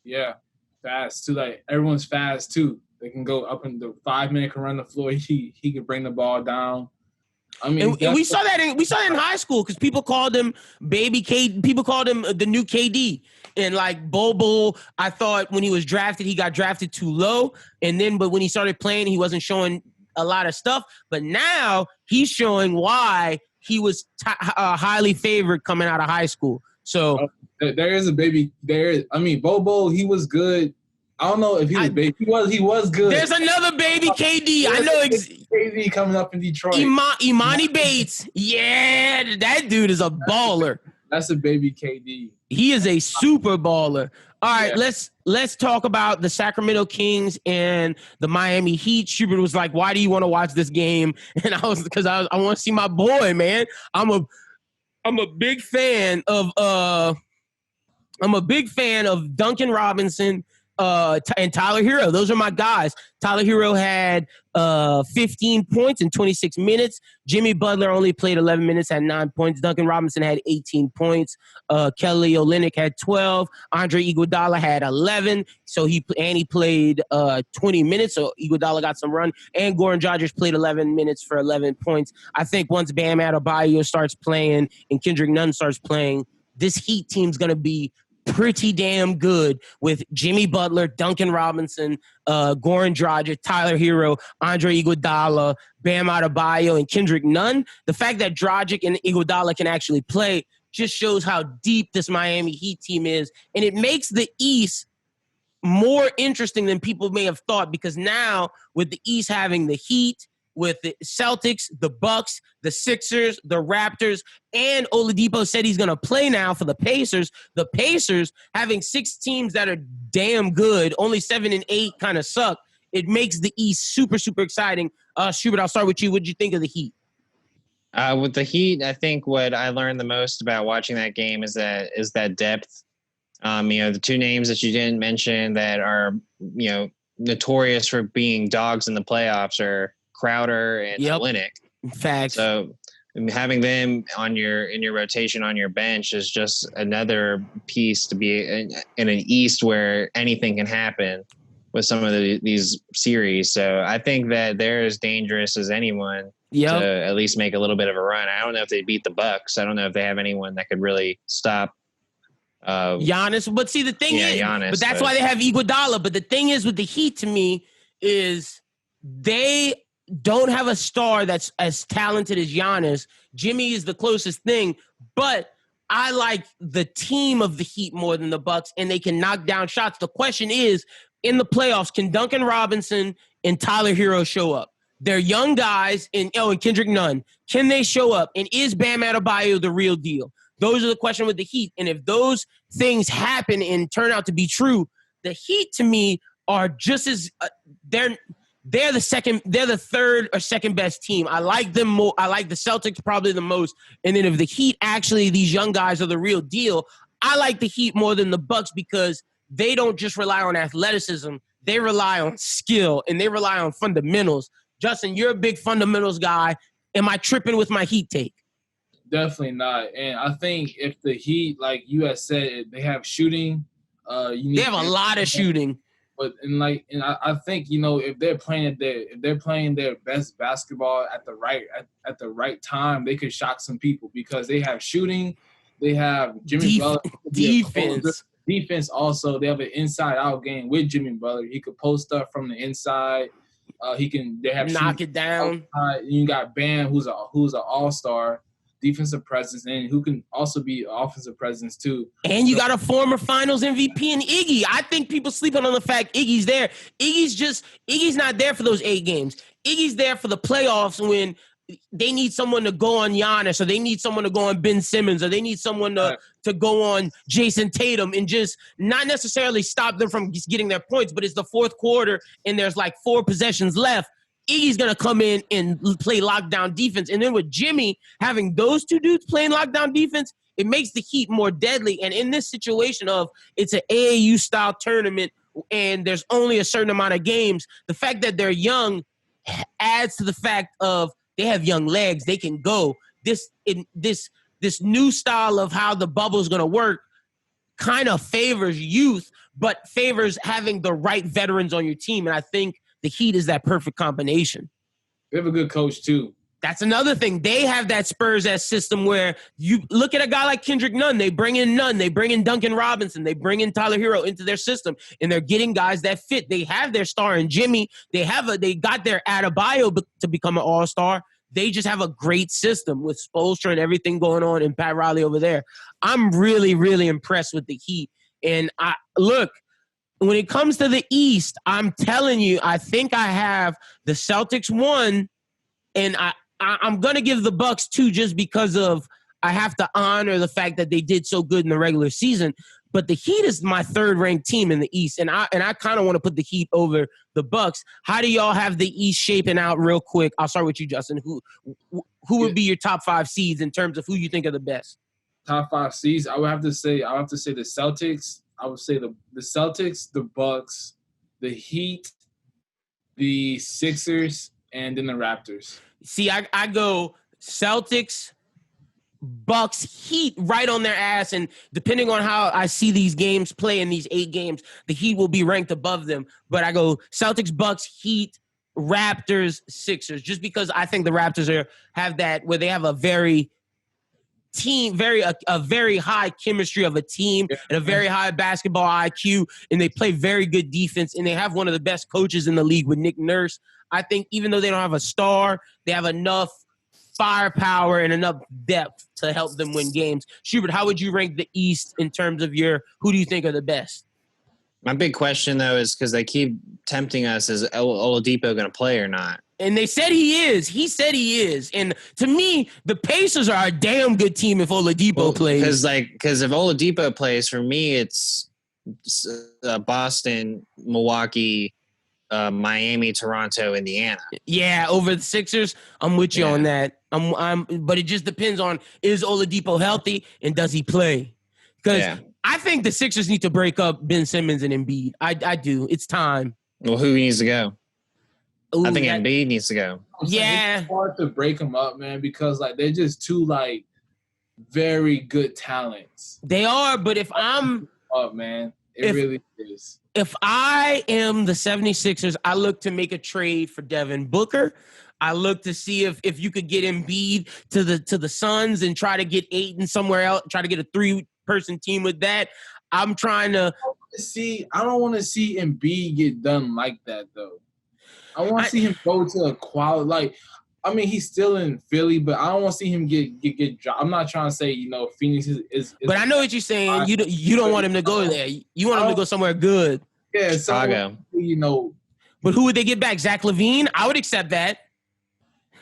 Yeah, fast too. Everyone's fast too. They can go up in the 5 minute can run the floor. He can bring the ball down. I mean, and we saw that in high school because people called him Baby K. People called him the new KD. And Bobo, I thought when he was drafted, he got drafted too low. But when he started playing, he wasn't showing a lot of stuff. But now he's showing why he was highly favored coming out of high school. So there is a baby. Bobo, he was good. I don't know if he was baby. He was good. There's another baby KD. I know. KD coming up in Detroit. Imani Bates. Yeah, that dude is a baller. That's a baby KD. He is a super baller. All right, Yeah. let's talk about the Sacramento Kings and the Miami Heat. Schubert was like, "Why do you want to watch this game?" And I want to see my boy, man. I'm a big fan of Duncan Robinson and Tyler Hero. Those are my guys. Tyler Hero had 15 points in 26 minutes. Jimmy Butler only played 11 minutes, had 9 points. Duncan Robinson had 18 points. Kelly Olynyk had 12. Andre Iguodala had 11. So he played 20 minutes. So Iguodala got some run. And Goran Dragic played 11 minutes for 11 points. I think once Bam Adebayo starts playing and Kendrick Nunn starts playing, this Heat team's going to be pretty damn good with Jimmy Butler, Duncan Robinson, Goran Dragic, Tyler Hero, Andre Iguodala, Bam Adebayo, and Kendrick Nunn. The fact that Dragic and Iguodala can actually play just shows how deep this Miami Heat team is. And it makes the East more interesting than people may have thought, because now with the East having the Heat, with the Celtics, the Bucks, the Sixers, the Raptors, and Oladipo said he's going to play now for the Pacers. The Pacers having 6 teams that are damn good, only 7 and 8 kind of suck. It makes the East super, super exciting. Schubert, I'll start with you. What did you think of the Heat? With the Heat, I think what I learned the most about watching that game is that depth. The 2 names that you didn't mention that are, notorious for being dogs in the playoffs are Crowder and Olynyk. Facts. So having them in your rotation on your bench is just another piece to be in an East where anything can happen with some of these series. So I think that they're as dangerous as anyone to at least make a little bit of a run. I don't know if they beat the Bucks. I don't know if they have anyone that could really stop Giannis. But see, the thing is, Giannis, but that's why they have Iguodala. But the thing is with the Heat, to me, is they don't have a star that's as talented as Giannis. Jimmy is the closest thing, but I like the team of the Heat more than the Bucks, and they can knock down shots. The question is, in the playoffs, can Duncan Robinson and Tyler Hero show up? They're young guys, and Kendrick Nunn. Can they show up? And is Bam Adebayo the real deal? Those are the question with the Heat. And if those things happen and turn out to be true, the Heat to me are just as they're the third or second best team. I like them more. I like the Celtics probably the most. And then if the Heat actually, these young guys are the real deal, I like the Heat more than the Bucks because they don't just rely on athleticism. They rely on skill and they rely on fundamentals. Justin, you're a big fundamentals guy. Am I tripping with my Heat take? Definitely not. And I think if the Heat, like you had said, they have shooting. They have a lot of shooting. But I think if they're playing their best basketball at the right time, they could shock some people because they have shooting, they have Jimmy Butler, defense also. They have an inside-out game with Jimmy Butler. He could post up from the inside. They have knock it down. You got Bam, who's an all-star defensive presence, and who can also be offensive presence too. And you got a former Finals MVP in Iggy. I think people sleeping on the fact Iggy's there. Iggy's not there for those 8 games. Iggy's there for the playoffs when they need someone to go on Giannis, or they need someone to go on Ben Simmons, or they need someone to go on Jason Tatum and just not necessarily stop them from just getting their points, but it's the fourth quarter and there's like 4 possessions left. Iggy's going to come in and play lockdown defense. And then with Jimmy having those 2 dudes playing lockdown defense, it makes the Heat more deadly. And in this situation of it's an AAU-style tournament and there's only a certain amount of games, the fact that they're young adds to the fact of they have young legs. They can go. This new style of how the bubble is going to work kind of favors youth, but favors having the right veterans on your team. And I think the Heat is that perfect combination. They have a good coach, too. That's another thing. They have that Spurs-esque system where you look at a guy like Kendrick Nunn. They bring in Nunn. They bring in Duncan Robinson. They bring in Tyler Hero into their system, and they're getting guys that fit. They have their star in Jimmy. They got their Adebayo to become an all-star. They just have a great system with Spoelstra and everything going on and Pat Riley over there. I'm really, really impressed with the Heat. And when it comes to the East, I'm telling you, I think I have the Celtics 1, and I'm going to give the Bucks 2 just because of I have to honor the fact that they did so good in the regular season. But the Heat is my third-ranked team in the East, and I kind of want to put the Heat over the Bucks. How do y'all have the East shaping out real quick? I'll start with you, Justin. Who would be your top 5 seeds in terms of who you think are the best? Top 5 seeds, I would have to say the Celtics. I would say the Celtics, the Bucks, the Heat, the Sixers, and then the Raptors. See, I go Celtics, Bucks, Heat right on their ass, and depending on how I see these games play in these 8 games, the Heat will be ranked above them. But I go Celtics, Bucks, Heat, Raptors, Sixers, just because I think the Raptors have that where they have a very high chemistry of a team and a very high basketball IQ, and they play very good defense, and they have one of the best coaches in the league with Nick Nurse. I think even though they don't have a star, they have enough firepower and enough depth to help them win games. Schubert, how would you rank the East in terms of who do you think are the best? My big question, though, is because they keep tempting us, is Oladipo going to play or not? And they said he is. He said he is. And to me, the Pacers are a damn good team if Oladipo plays. Because if Oladipo plays, for me, it's Boston, Milwaukee, Miami, Toronto, Indiana. Yeah, over the Sixers, I'm with you on that. But it just depends on, is Oladipo healthy and does he play? Because I think the Sixers need to break up Ben Simmons and Embiid. I do. It's time. Well, who needs to go? Ooh, I think Embiid needs to go. Yeah. It's hard to break them up, man, because they're just two very good talents. They are, but if I'm up, man, it really is. If I am the 76ers, I look to make a trade for Devin Booker. I look to see if you could get Embiid to the Suns and try to get Ayton somewhere else, try to get a 3-person team with that. I'm trying to I don't want to see Embiid get done like that, though. I want to see him go to a quality. He's still in Philly, but I don't want to see him get dropped. I'm not trying to say, Phoenix is but I know what you're saying. You don't want him to go there. You want him to go somewhere good. Yeah, Chicago. But who would they get back? Zach LaVine? I would accept that.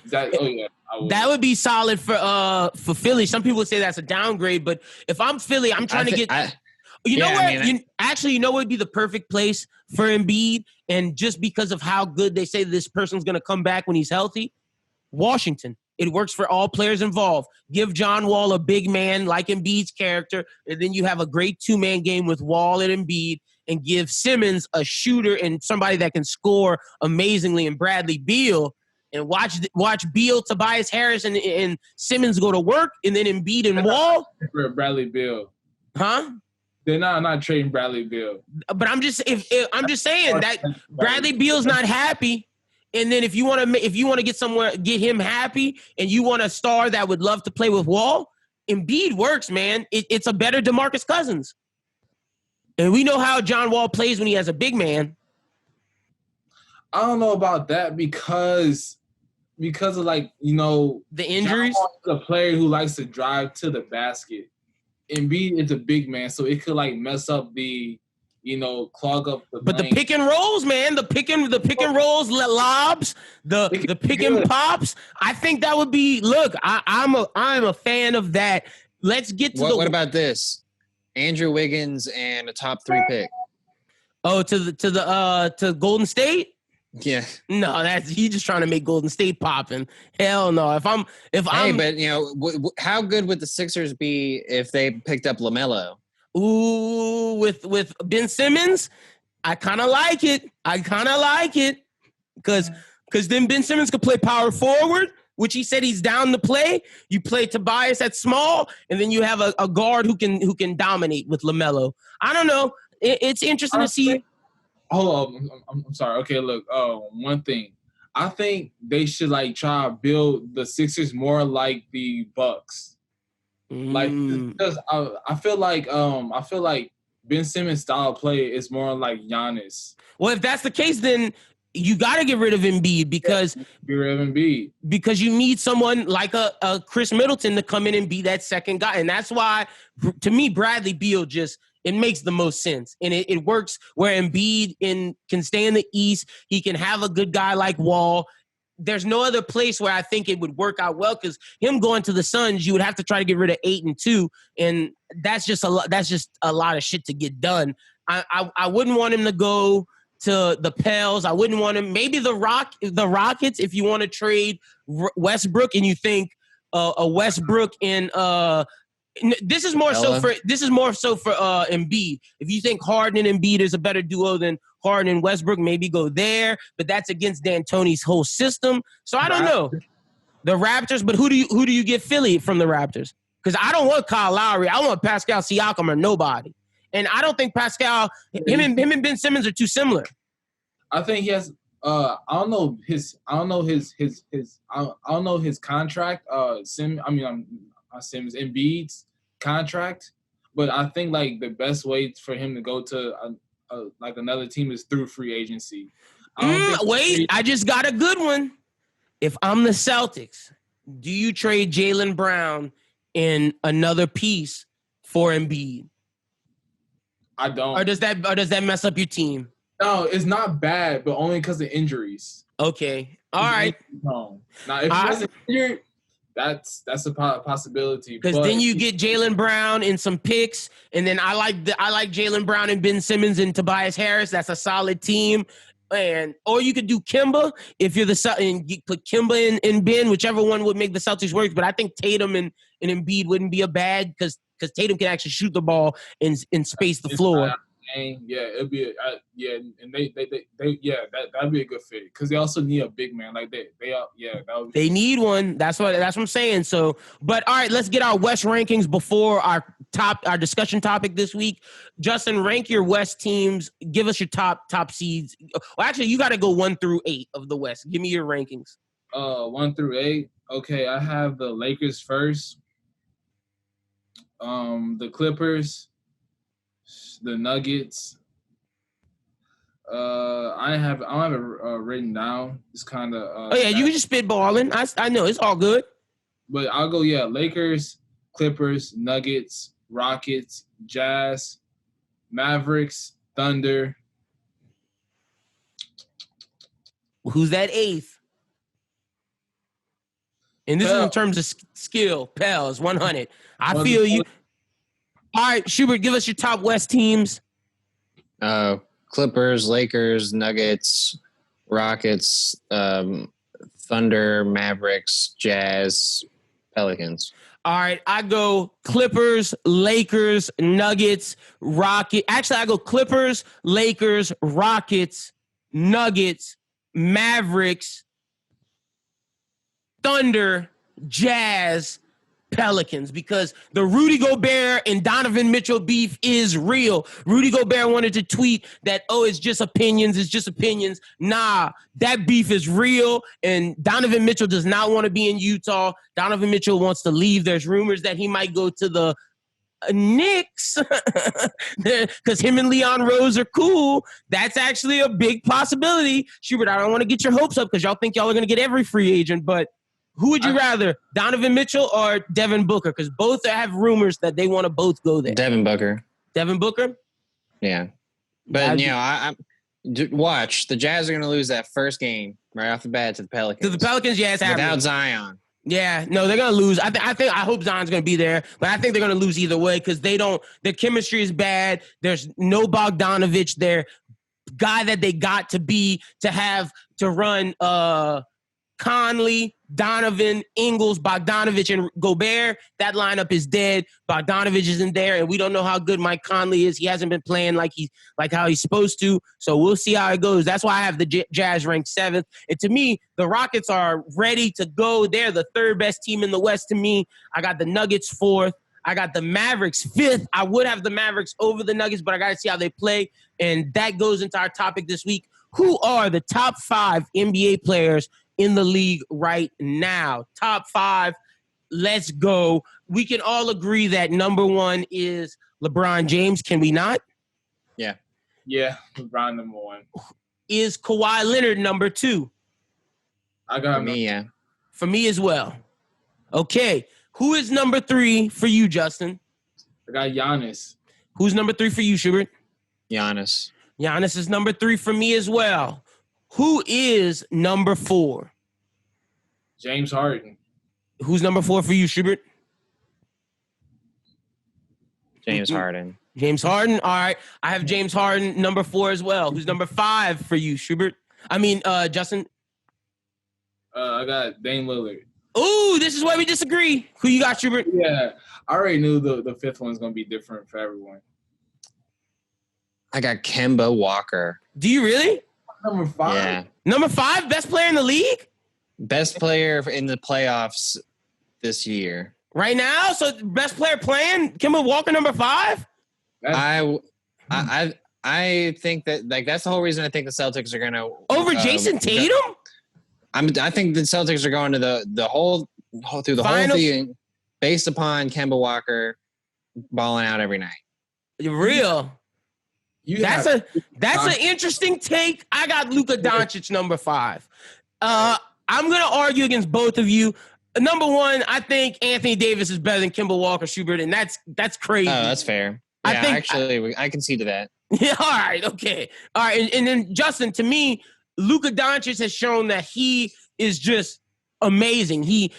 That would be solid for Philly. Some people would say that's a downgrade, but if I'm Philly, I'm trying to get. You know what would be the perfect place for Embiid, and just because of how good they say this person's going to come back when he's healthy, Washington. It works for all players involved. Give John Wall a big man like Embiid's character, and then you have a great 2-man game with Wall and Embiid, and give Simmons a shooter and somebody that can score amazingly, and Bradley Beal, and watch Beal, Tobias Harris, and Simmons go to work, and then Embiid and Wall. For Bradley Beal. Huh? They're not trading Bradley Beal. But I'm just saying that Bradley Beal's not happy, and then if you want to get him happy, and you want a star that would love to play with Wall, Embiid works, man. It's a better DeMarcus Cousins, and we know how John Wall plays when he has a big man. I don't know about that because of the injuries. John Wall is a player who likes to drive to the basket. Embiid is a big man, so it could mess up the, clog up the. But lane. the pick and rolls, man, the pick and rolls, lobs, the pick and pops. I think that would be. Look, I'm a fan of that. Let's get to What about this? Andrew Wiggins and a top 3 pick. Oh, to Golden State. Yeah. No, he's just trying to make Golden State popping. Hell no. But how good would the Sixers be if they picked up LaMelo? Ooh, with Ben Simmons, I kind of like it. Because then Ben Simmons could play power forward, which he said he's down to play. You play Tobias at small, and then you have a guard who can dominate with LaMelo. I don't know. It's interesting to see. Hold on, I'm sorry. Okay, look. One thing, I think they should try to build the Sixers more like the Bucks. Because I feel like Ben Simmons' style of play is more like Giannis. Well, if that's the case, then you got to get rid of Embiid because you need someone like a Chris Middleton to come in and be that second guy, and that's why, to me, Bradley Beal it makes the most sense. And it works where Embiid can stay in the East. He can have a good guy like Wall. there's no other place where I think it would work out well, because him going to the Suns, you would have to try to get rid of 8 and 2, and that's just a lot. That's just a lot of shit to get done. I wouldn't want him to go to the Pels. I wouldn't want him. Maybe the Rockets, if you want to trade Westbrook, and you think a Westbrook and this is more so for Embiid. If you think Harden and Embiid is a better duo than Harden and Westbrook, maybe go there. But that's against D'Antoni's whole system. So I don't know. The Raptors, but who do you get Philly from the Raptors? Because I don't want Kyle Lowry. I want Pascal Siakam or nobody. And I don't think Pascal, him and Ben Simmons are too similar. I think he has. I don't know his contract. Simmons, Embiid's contract, but I think like the best way for him to go to like another team is through free agency. I just got a good one. If I'm the Celtics, do you trade Jaylen Brown in another piece for Embiid? I don't. Or does that mess up your team? No, it's not bad, but only because of injuries. Okay. All right. No. Now, if he wasn't injured, that's a possibility. Because then you get Jaylen Brown and some picks, and then I like Jaylen Brown and Ben Simmons and Tobias Harris. That's a solid team. Or you could do Kemba if you're and you put Kemba in Ben, whichever one would make the Celtics work. But I think Tatum and Embiid wouldn't be a bad, because Tatum can actually shoot the ball and space the floor. Yeah, it'd be and that'd be a good fit, because they also need a big man like that. They need one. That's what I'm saying. So, but all right, let's get our West rankings before our discussion topic this week. Justin, rank your West teams. Give us your top seeds. Well, actually, you got to go 1 through 8 of the West. Give me your rankings. 1 through 8. Okay, I have the Lakers first. The Clippers. The Nuggets. I don't have it written down. It's kind of. You can just spitballing. I know it's all good. But I'll go. Yeah, Lakers, Clippers, Nuggets, Rockets, Jazz, Mavericks, Thunder. Who's that 8th? And this is in terms of skill. Pels 100. I feel you. All right, Schubert, give us your top West teams. Clippers, Lakers, Nuggets, Rockets, Thunder, Mavericks, Jazz, Pelicans. All right, I go Clippers, Lakers, Nuggets, Rockets. Actually, I go Clippers, Lakers, Rockets, Nuggets, Mavericks, Thunder, Jazz, Pelicans, because the Rudy Gobert and Donovan Mitchell beef is real. Rudy Gobert wanted to tweet that, it's just opinions. Nah, that beef is real, and Donovan Mitchell does not want to be in Utah. Donovan Mitchell wants to leave. There's rumors that he might go to the Knicks because him and Leon Rose are cool. That's actually a big possibility. Schubert, I don't want to get your hopes up because y'all think y'all are going to get every free agent, but who would you rather, Donovan Mitchell or Devin Booker? Because both have rumors that they want to both go there. Devin Booker. Devin Booker? Yeah. But, watch. The Jazz are going to lose that first game right off the bat to the Pelicans. To the Pelicans, yeah, it's happening. Without Zion. Yeah, no, they're going to lose. I hope Zion's going to be there, but I think they're going to lose either way because their chemistry is bad. There's no Bogdanovich. Their guy that they got to run Conley, Donovan, Ingles, Bogdanovich, and Gobert. That lineup is dead. Bogdanovich isn't there, and we don't know how good Mike Conley is. He hasn't been playing like how he's supposed to. So we'll see how it goes. That's why I have the Jazz ranked 7th. And to me, the Rockets are ready to go. They're the 3rd best team in the West to me. I got the Nuggets 4th. I got the Mavericks 5th. I would have the Mavericks over the Nuggets, but I got to see how they play. And that goes into our topic this week. Who are the top 5 NBA players in the league right now? Top 5. Let's go. We can all agree that number 1 is LeBron James. Can we not? Yeah. Yeah, LeBron number 1. Is Kawhi Leonard number 2? I got me, yeah. For me as well. Okay. Who is number 3 for you, Justin? I got Giannis. Who's number 3 for you, Schubert? Giannis. Giannis is number 3 for me as well. Who is number 4? James Harden. Who's number 4 for you, Schubert? James Harden. James Harden. All right. I have James Harden number 4 as well. Who's number 5 for you, Schubert? I mean, Justin. I got Dame Lillard. Ooh, this is where we disagree. Who you got, Schubert? Yeah, I already knew the 5th one's gonna be different for everyone. I got Kemba Walker. Do you really? Number 5. Yeah. Number 5, best player in the league Best player in the playoffs this year. right now. So best player playing, Kemba Walker, number 5. I think that like that's the whole reason I think the Celtics are gonna Over Jason Tatum. I think the Celtics are going to the whole through the Finals? whole thing based upon Kemba Walker balling out every night. Real. That's an interesting take. I got Luka Doncic number 5. I'm gonna argue against both of you. Number 1, I think Anthony Davis is better than Kemba Walker, Schubert, and that's crazy. Oh, that's fair. Yeah, I concede to that. Yeah, all right, okay. All right, and then Justin, to me, Luka Doncic has shown that he is just amazing. He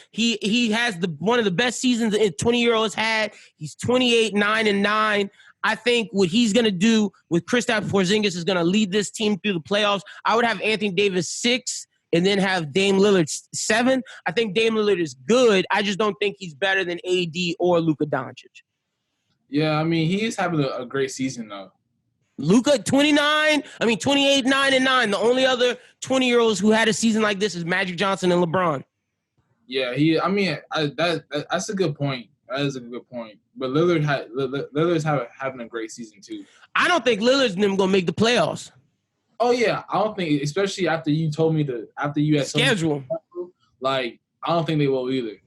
has one of the best seasons a 20-year-old has had. He's 28, 9-9. I think what he's going to do with Kristaps Porzingis is going to lead this team through the playoffs. I would have Anthony Davis 6 and then have Dame Lillard 7. I think Dame Lillard is good. I just don't think he's better than AD or Luka Doncic. Yeah, I mean, he is having a great season, though. Luka, 28, 9-9. The only other 20-year-olds who had a season like this is Magic Johnson and LeBron. Yeah, that's a good point. That is a good point. But Lillard's having a great season, too. I don't think Lillard's going to make the playoffs. Oh, yeah. I don't think, especially after you told me after you had schedule. Like, I don't think they will either.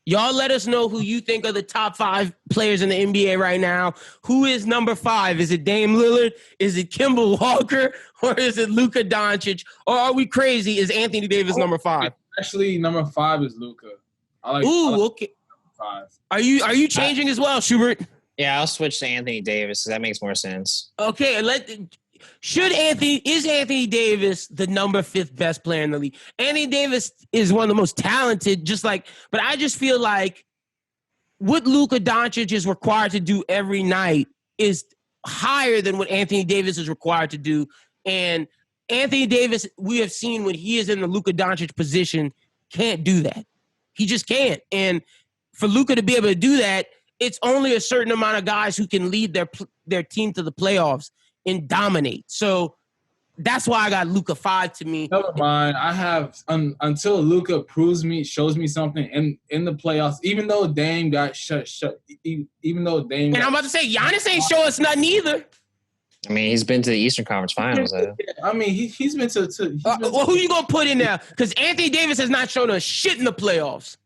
Y'all let us know who you think are the top 5 players in the NBA right now. Who is number 5? Is it Dame Lillard? Is it Kemba Walker? Or is it Luka Doncic? Or are we crazy? Is Anthony Davis number 5? Actually, number 5 is Luka. Okay. 5. Are you changing as well, Schubert? Yeah, I'll switch to Anthony Davis because that makes more sense. Okay, is Anthony Davis the number 5th best player in the league? Anthony Davis is one of the most talented, but I just feel like what Luka Doncic is required to do every night is higher than what Anthony Davis is required to do. And Anthony Davis, we have seen when he is in the Luka Doncic position, can't do that. He just can't. And for Luka to be able to do that, it's only a certain amount of guys who can lead their team to the playoffs and dominate. So that's why I got Luka 5 to me. Never mind. I have until Luka shows me something in the playoffs. Even though Dame got shut. Even though Dame. And I'm about to say Giannis ain't show us nothing either. I mean, he's been to the Eastern Conference Finals. I mean, he's been to. Well, who you gonna put in there? Because Anthony Davis has not shown us shit in the playoffs.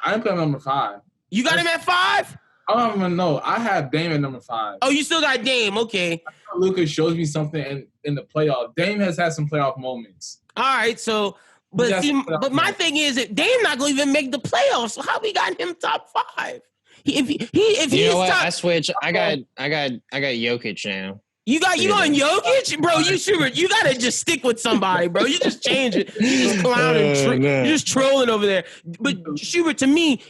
I didn't put him number 5. You got him at 5? I don't even know. I have Dame at number 5. Oh, you still got Dame. Okay. Luka shows me something in the playoff. Dame has had some playoff moments. All right. So, but my thing is that Dame not gonna even make the playoffs. So how we got him top 5? If you know what? top, I switch. I got Jokic now. You going Jokic, bro? You gotta just stick with somebody, bro. You just change it. You just clowning, you're just trolling over there. But Schubert, to me,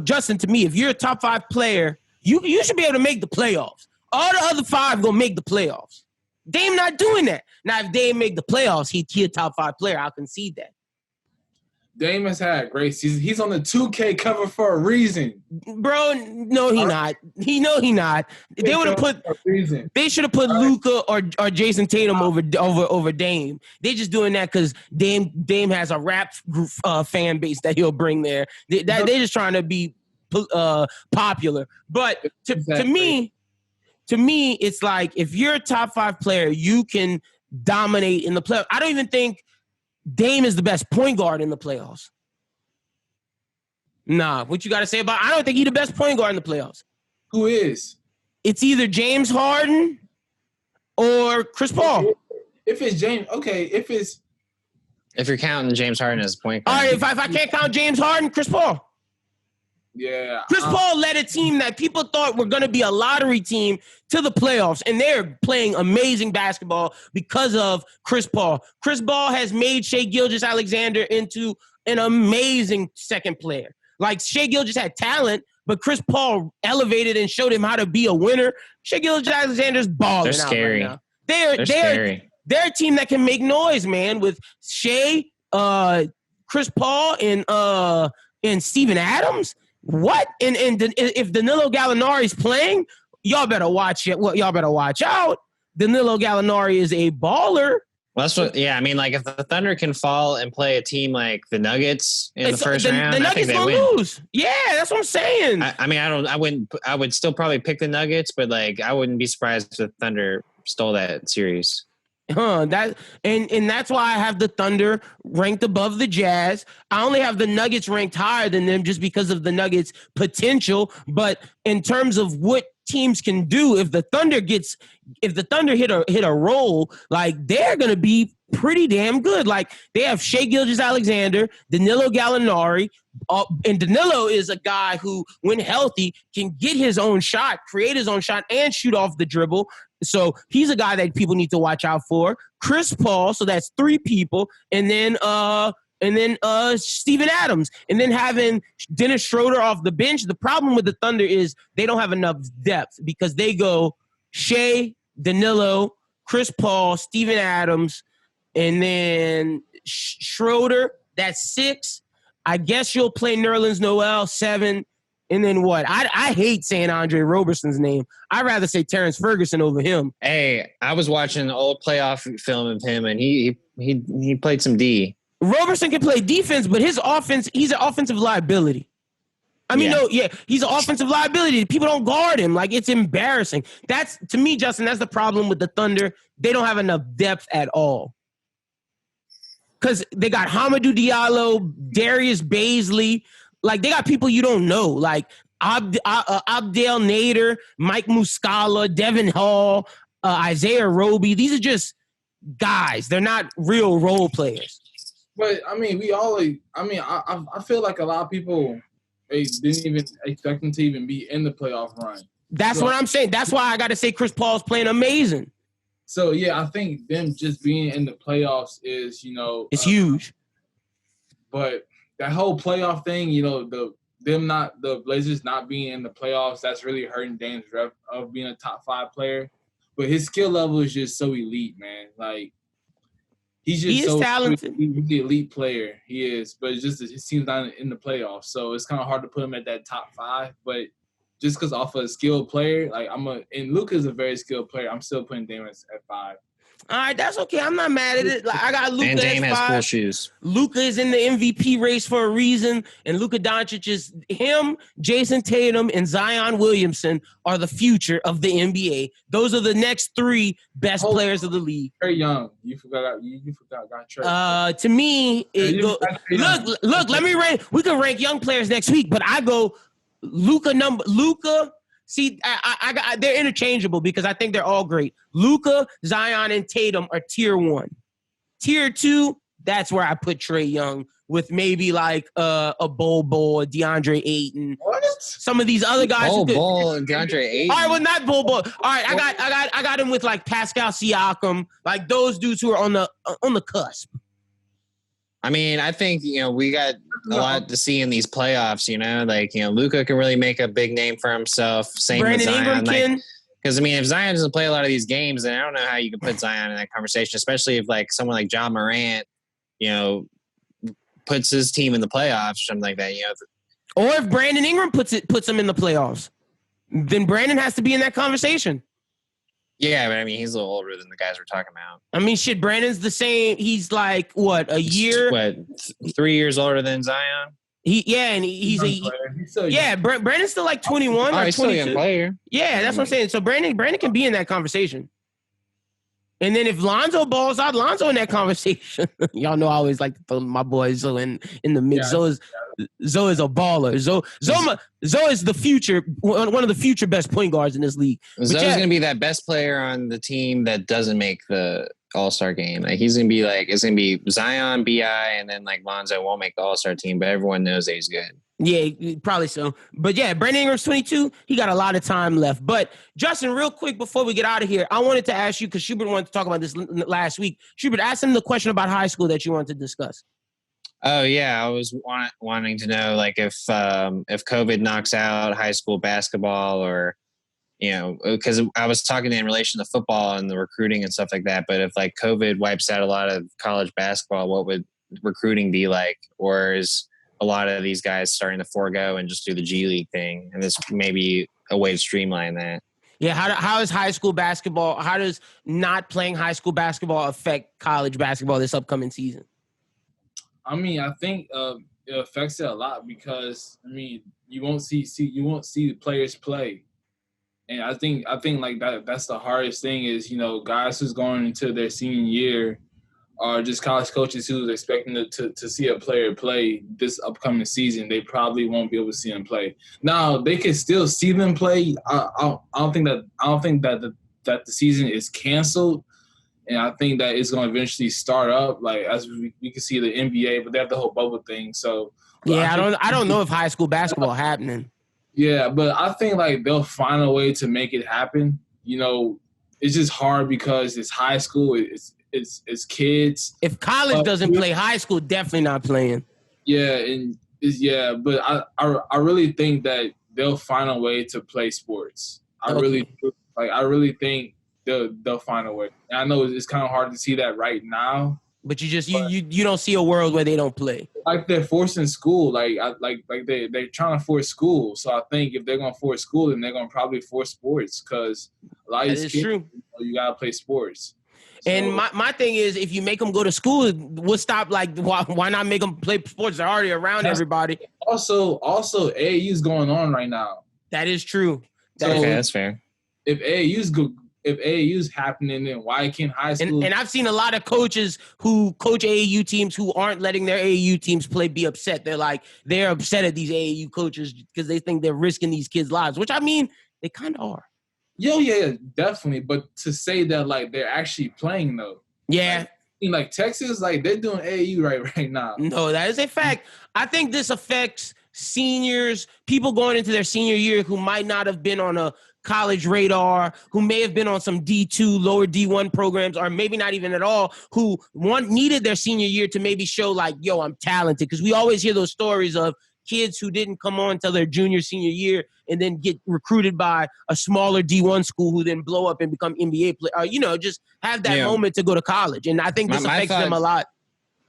Justin, to me, if you're a top 5 player, you should be able to make the playoffs. All the other 5 gonna make the playoffs. Dame not doing that. Now, if Dame make the playoffs, he a top 5 player. I'll concede that. Dame has had a great season. He's on the 2K cover for a reason. Bro, no, he not. He not. They would have put. They should have put Luka or Jason Tatum over Dame. They just doing that because Dame has a rap group, fan base that he'll bring there. They just trying to be popular. But to me, it's like if you're a top 5 player, you can dominate in the playoffs. I don't even think Dame is the best point guard in the playoffs. Nah, what you got to say about? I don't think he's the best point guard in the playoffs. Who is? It's either James Harden or Chris Paul. If it's James, okay. If you're counting James Harden as point guard, all right. If I can't count James Harden, Chris Paul. Yeah. Chris Paul led a team that people thought were going to be a lottery team to the playoffs, and they're playing amazing basketball because of Chris Paul. Chris Paul has made Shai Gilgeous-Alexander into an amazing second player. Like, Shai Gilgeous had talent, but Chris Paul elevated and showed him how to be a winner. Shai Gilgeous-Alexander's balling They're out scary. right now. They're scary. They're a team that can make noise, man, with Shai, Chris Paul, and Steven Adams. What? And if Danilo Gallinari's playing, y'all better watch it. Well, y'all better watch out. Danilo Gallinari is a baller. Well, that's what. Yeah, I mean, like if the Thunder can fall and play a team like the Nuggets in the first round, the I Nuggets think they gonna win. lose. Yeah, that's what I'm saying. I would still probably pick the Nuggets, but like I wouldn't be surprised if the Thunder stole that series. And that's why I have the Thunder ranked above the Jazz. I only have the Nuggets ranked higher than them just because of the Nuggets' potential. But in terms of what teams can do, if the Thunder hit a roll, like they're gonna be pretty damn good. Like they have Shai Gilgeous-Alexander, Danilo Gallinari, and Danilo is a guy who, when healthy, can get his own shot, create his own shot, and shoot off the dribble. So he's a guy that people need to watch out for. Chris Paul, so that's 3 people, and then Steven Adams, and then having Dennis Schroeder off the bench. The problem with the Thunder is they don't have enough depth because they go Shai, Danilo, Chris Paul, Steven Adams, and then Schroeder. That's 6. I guess you'll play Nerlens Noel 7. And then what? I hate saying Andre Roberson's name. I'd rather say Terrence Ferguson over him. Hey, I was watching an old playoff film of him, and he played some D. Roberson can play defense, but his offense, he's an offensive liability. He's an offensive liability. People don't guard him. Like, it's embarrassing. That's, to me, Justin, that's the problem with the Thunder. They don't have enough depth at all. Because they got Hamidou Diallo, Darius Baisley. Like, they got people you don't know, like Abdel Nader, Mike Muscala, Devin Hall, Isaiah Roby. These are just guys. They're not real role players. But, I mean, I feel like a lot of people didn't even expect them to even be in the playoff run. That's what I'm saying. That's why I got to say Chris Paul's playing amazing. So, yeah, I think them just being in the playoffs is, it's huge. But that whole playoff thing, the Blazers not being in the playoffs, that's really hurting Dame's rep of being a top 5 player. But his skill level is just so elite, man. Like, he is talented. He's an elite player. He is, but his team's not in the playoffs, so it's kind of hard to put him at that top 5. But just because off of a skilled player, like and Luka's a very skilled player, I'm still putting Dame at 5. All right, that's okay. I'm not mad at it. Like, I got Luka. And Dame at 5. has cool shoes. Luka is in the MVP race for a reason, and Luka Doncic is him. Jason Tatum and Zion Williamson are the future of the NBA. Those are the next 3 best players of the league. Trae Young, you forgot Trae. To me, look. Let me rank. We can rank young players next week, but I go Luka. See, I got they're interchangeable because I think they're all great. Luka, Zion, and Tatum are tier 1. Tier 2, that's where I put Trae Young with maybe like a Bol Bol, DeAndre Ayton, some of these other guys. Bol and DeAndre Ayton. All right, well, not Bol Bol. All right, I got him with like Pascal Siakam, like those dudes who are on the cusp. I mean, I think, we got a lot to see in these playoffs, like, Luka can really make a big name for himself. Same Brandon with Zion. Ingram because, if Zion doesn't play a lot of these games, then I don't know how you can put Zion in that conversation, especially if, like, someone like John Morant, puts his team in the playoffs or something like that, Or if Brandon Ingram puts him in the playoffs, then Brandon has to be in that conversation. Yeah, but he's a little older than the guys we're talking about. Shit, Brandon's the same. He's like, what, a year? 3 years older than Zion? He's Brandon's still like 21 or he's 22. Still a young player. Yeah, that's what I'm saying. So Brandon can be in that conversation. And then if Lonzo balls out, Lonzo in that conversation. Y'all know I always like to throw my boy Zo in the mix. Yeah. Zo is a baller. Zo is the future, one of the future best point guards in this league. Zo's going to be that best player on the team that doesn't make the All-Star game. Like, he's going to be it's going to be Zion, BI, and then like Lonzo won't make the All-Star team, but everyone knows that he's good. Yeah, probably so. But yeah, Brandon Ingram's 22. He got a lot of time left. But Justin, real quick before we get out of here, I wanted to ask you, because Schubert wanted to talk about this last week. Schubert, ask him the question about high school that you wanted to discuss. Oh yeah, I was wanting to know like if COVID knocks out high school basketball, or because I was talking in relation to football and the recruiting and stuff like that. But if like COVID wipes out a lot of college basketball, what would recruiting be like? Or is a lot of these guys starting to forego and just do the G League thing? And this may be a way to streamline that. Yeah, how is high school basketball? How does not playing high school basketball affect college basketball this upcoming season? I mean, I think it affects it a lot because you won't see the players play, and I think like that's the hardest thing is guys who's going into their senior year are just college coaches who's expecting to see a player play this upcoming season. They probably won't be able to see them play. Now they can still see them play. I don't think that the season is canceled. And I think that it's going to eventually start up, like as we can see the NBA, but they have the whole bubble thing. So yeah, I don't know if high school basketball happening. Yeah, but I think like they'll find a way to make it happen. It's just hard because it's high school. It's kids. If college doesn't play, high school definitely not playing. Yeah, but I really think that they'll find a way to play sports. I really do. Like I really think they'll find a way. And I know it's kind of hard to see that right now. But you don't see a world where they don't play. Like they're forcing school. Like they're trying to force school. So I think if they're gonna force school, then they're gonna probably force sports because a lot of these kids, true. You gotta play sports. So, and my thing is, if you make them go to school, we'll stop. Like, why not make them play sports? They're already around everybody. Also, AAU's going on right now. That is true. That's fair. If AAU's happening, then why can't high school? And I've seen a lot of coaches who coach AAU teams who aren't letting their AAU teams play be upset. They're upset at these AAU coaches because they think they're risking these kids' lives, which I mean, they kind of are. Yeah, definitely. But to say that like they're actually playing though. Yeah. Like Texas, like they're doing AAU right now. No, that is a fact. I think this affects seniors, people going into their senior year who might not have been on a college radar, who may have been on some D2, lower D1 programs, or maybe not even at all, who needed their senior year to maybe show like, yo, I'm talented. Because we always hear those stories of kids who didn't come on until their junior, senior year and then get recruited by a smaller D1 school who then blow up and become NBA players, just have that moment to go to college. And I think this affects them a lot.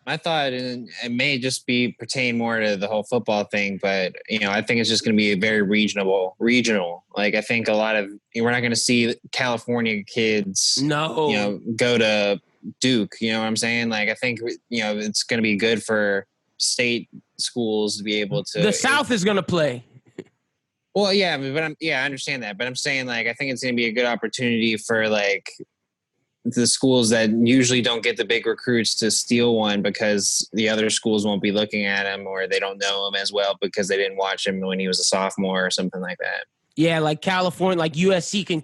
My thought, and it may just pertain more to the whole football thing, but I think it's just going to be very regional. Like I think a lot of we're not going to see California kids, go to Duke. You know what I'm saying? Like I think it's going to be good for state schools to be able to. The South is going to play. Well, yeah, I understand that, but I'm saying like I think it's going to be a good opportunity for like the schools that usually don't get the big recruits to steal one because the other schools won't be looking at him or they don't know him as well because they didn't watch him when he was a sophomore or something like that. Yeah, like California, like USC can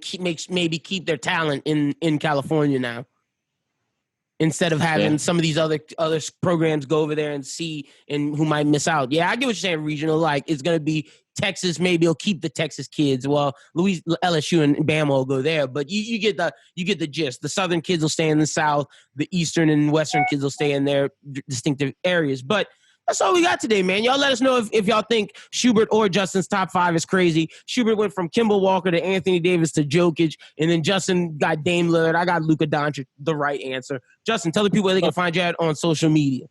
maybe keep their talent in California now. Instead of having some of these other programs go over there and see and who might miss out. Yeah, I get what you're saying, regional. Like, it's going to be Texas. Maybe it'll keep the Texas kids. Well, LSU and Bama will go there. But you get the gist. The Southern kids will stay in the South. The Eastern and Western kids will stay in their distinctive areas. But that's all we got today, man. Y'all let us know if y'all think Schubert or Justin's top 5 is crazy. Schubert went from Kimball Walker to Anthony Davis to Jokic, and then Justin got Dame Lillard. I got Luka Doncic, the right answer. Justin, tell the people where they can find you at on social media.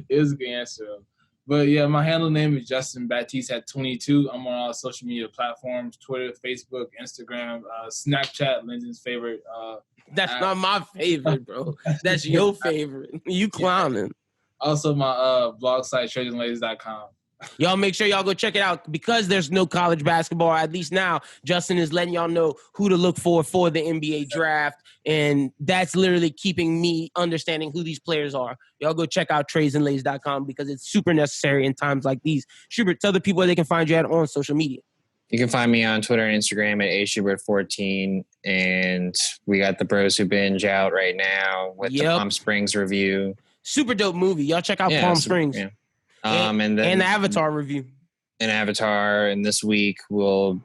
It was a good answer. But yeah, my handle name is Justin Baptiste at 22. I'm on all social media platforms, Twitter, Facebook, Instagram, Snapchat, Lyndon's favorite. That's not my favorite, bro. That's your favorite. You clowning. Also, my blog site, TrajanLadies.com. Y'all make sure y'all go check it out because there's no college basketball. At least now, Justin is letting y'all know who to look for the NBA draft. And that's literally keeping me understanding who these players are. Y'all go check out TraysandLadies.com because it's super necessary in times like these. Schubert, tell the people where they can find you at on social media. You can find me on Twitter and Instagram at aschubert14. And we got the Bros Who Binge out right now with the Palm Springs review. Super dope movie. Y'all check out Palm Springs. Yeah. And the Avatar review. and Avatar, and this week we'll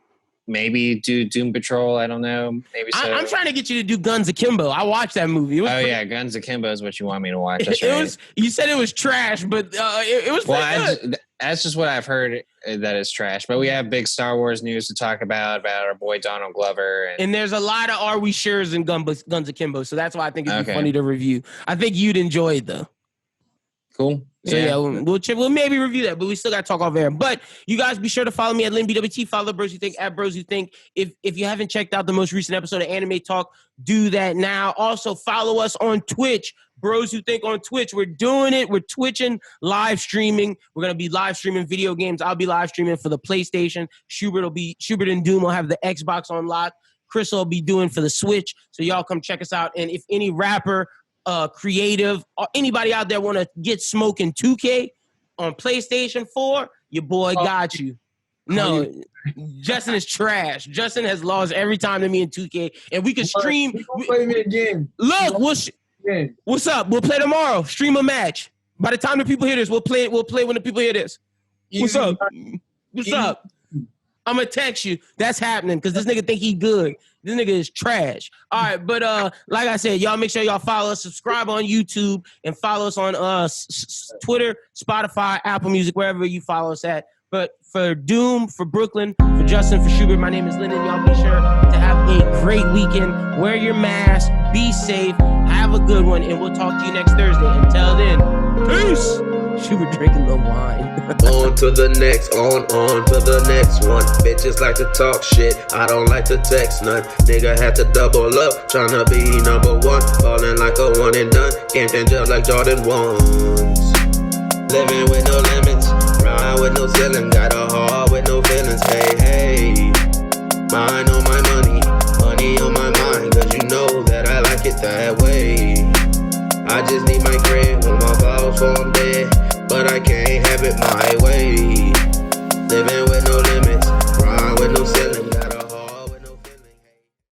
maybe do Doom Patrol. I don't know. Maybe so. I'm trying to get you to do Guns Akimbo. I watched that movie. Yeah, Guns Akimbo is what you want me to watch. That's right. You said it was trash, but it was pretty good. That's just what I've heard, that is trash. But we have big Star Wars news to talk about our boy Donald Glover. And there's a lot of Are We Sure's in Guns Akimbo, so that's why I think it'd be funny to review. I think you'd enjoy it, though. Cool. So we'll maybe review that, but we still got to talk off air. But you guys be sure to follow me at BWT. Follow Bros Who Think at Bros Who Think. If you haven't checked out the most recent episode of Anime Talk, do that now. Also follow us on Twitch, Bros Who Think on Twitch. We're doing it. We're twitching, live streaming. We're gonna be live streaming video games. I'll be live streaming for the PlayStation. Schubert and Doom will have the Xbox on lock. Chris will be doing for the Switch. So y'all come check us out. And if any rapper, creative, or anybody out there want to get smoking 2K on PlayStation 4, your boy got you. No, Justin is trash. Justin has lost every time to me in 2K, and we can stream. Play me again. Look, what's up? We'll play tomorrow. Stream a match. By the time the people hear this, we'll play when the people hear this. What's up? What's up? I'm gonna text you. That's happening because this nigga think he good. This nigga is trash. All right, but like I said, y'all make sure y'all follow us, subscribe on YouTube, and follow us on Twitter, Spotify, Apple Music, wherever you follow us at. But for Doom, for Brooklyn, for Justin, for Schubert, my name is Lyndon. Y'all be sure to have a great weekend. Wear your mask. Be safe. Have a good one, and we'll talk to you next Thursday. Until then, peace. Schubert drinking the wine. On to the next, on to the next one. Bitches like to talk shit, I don't like to text none. Nigga had to double up, tryna be number one. Falling like a one and done, can't stand up like Jordan ones. Living with no limits, ride with no ceiling. Got a heart with no feelings, hey. Mind on my money, money on my mind. Cause you know that I like it that way. I just need my grade with my balls for them.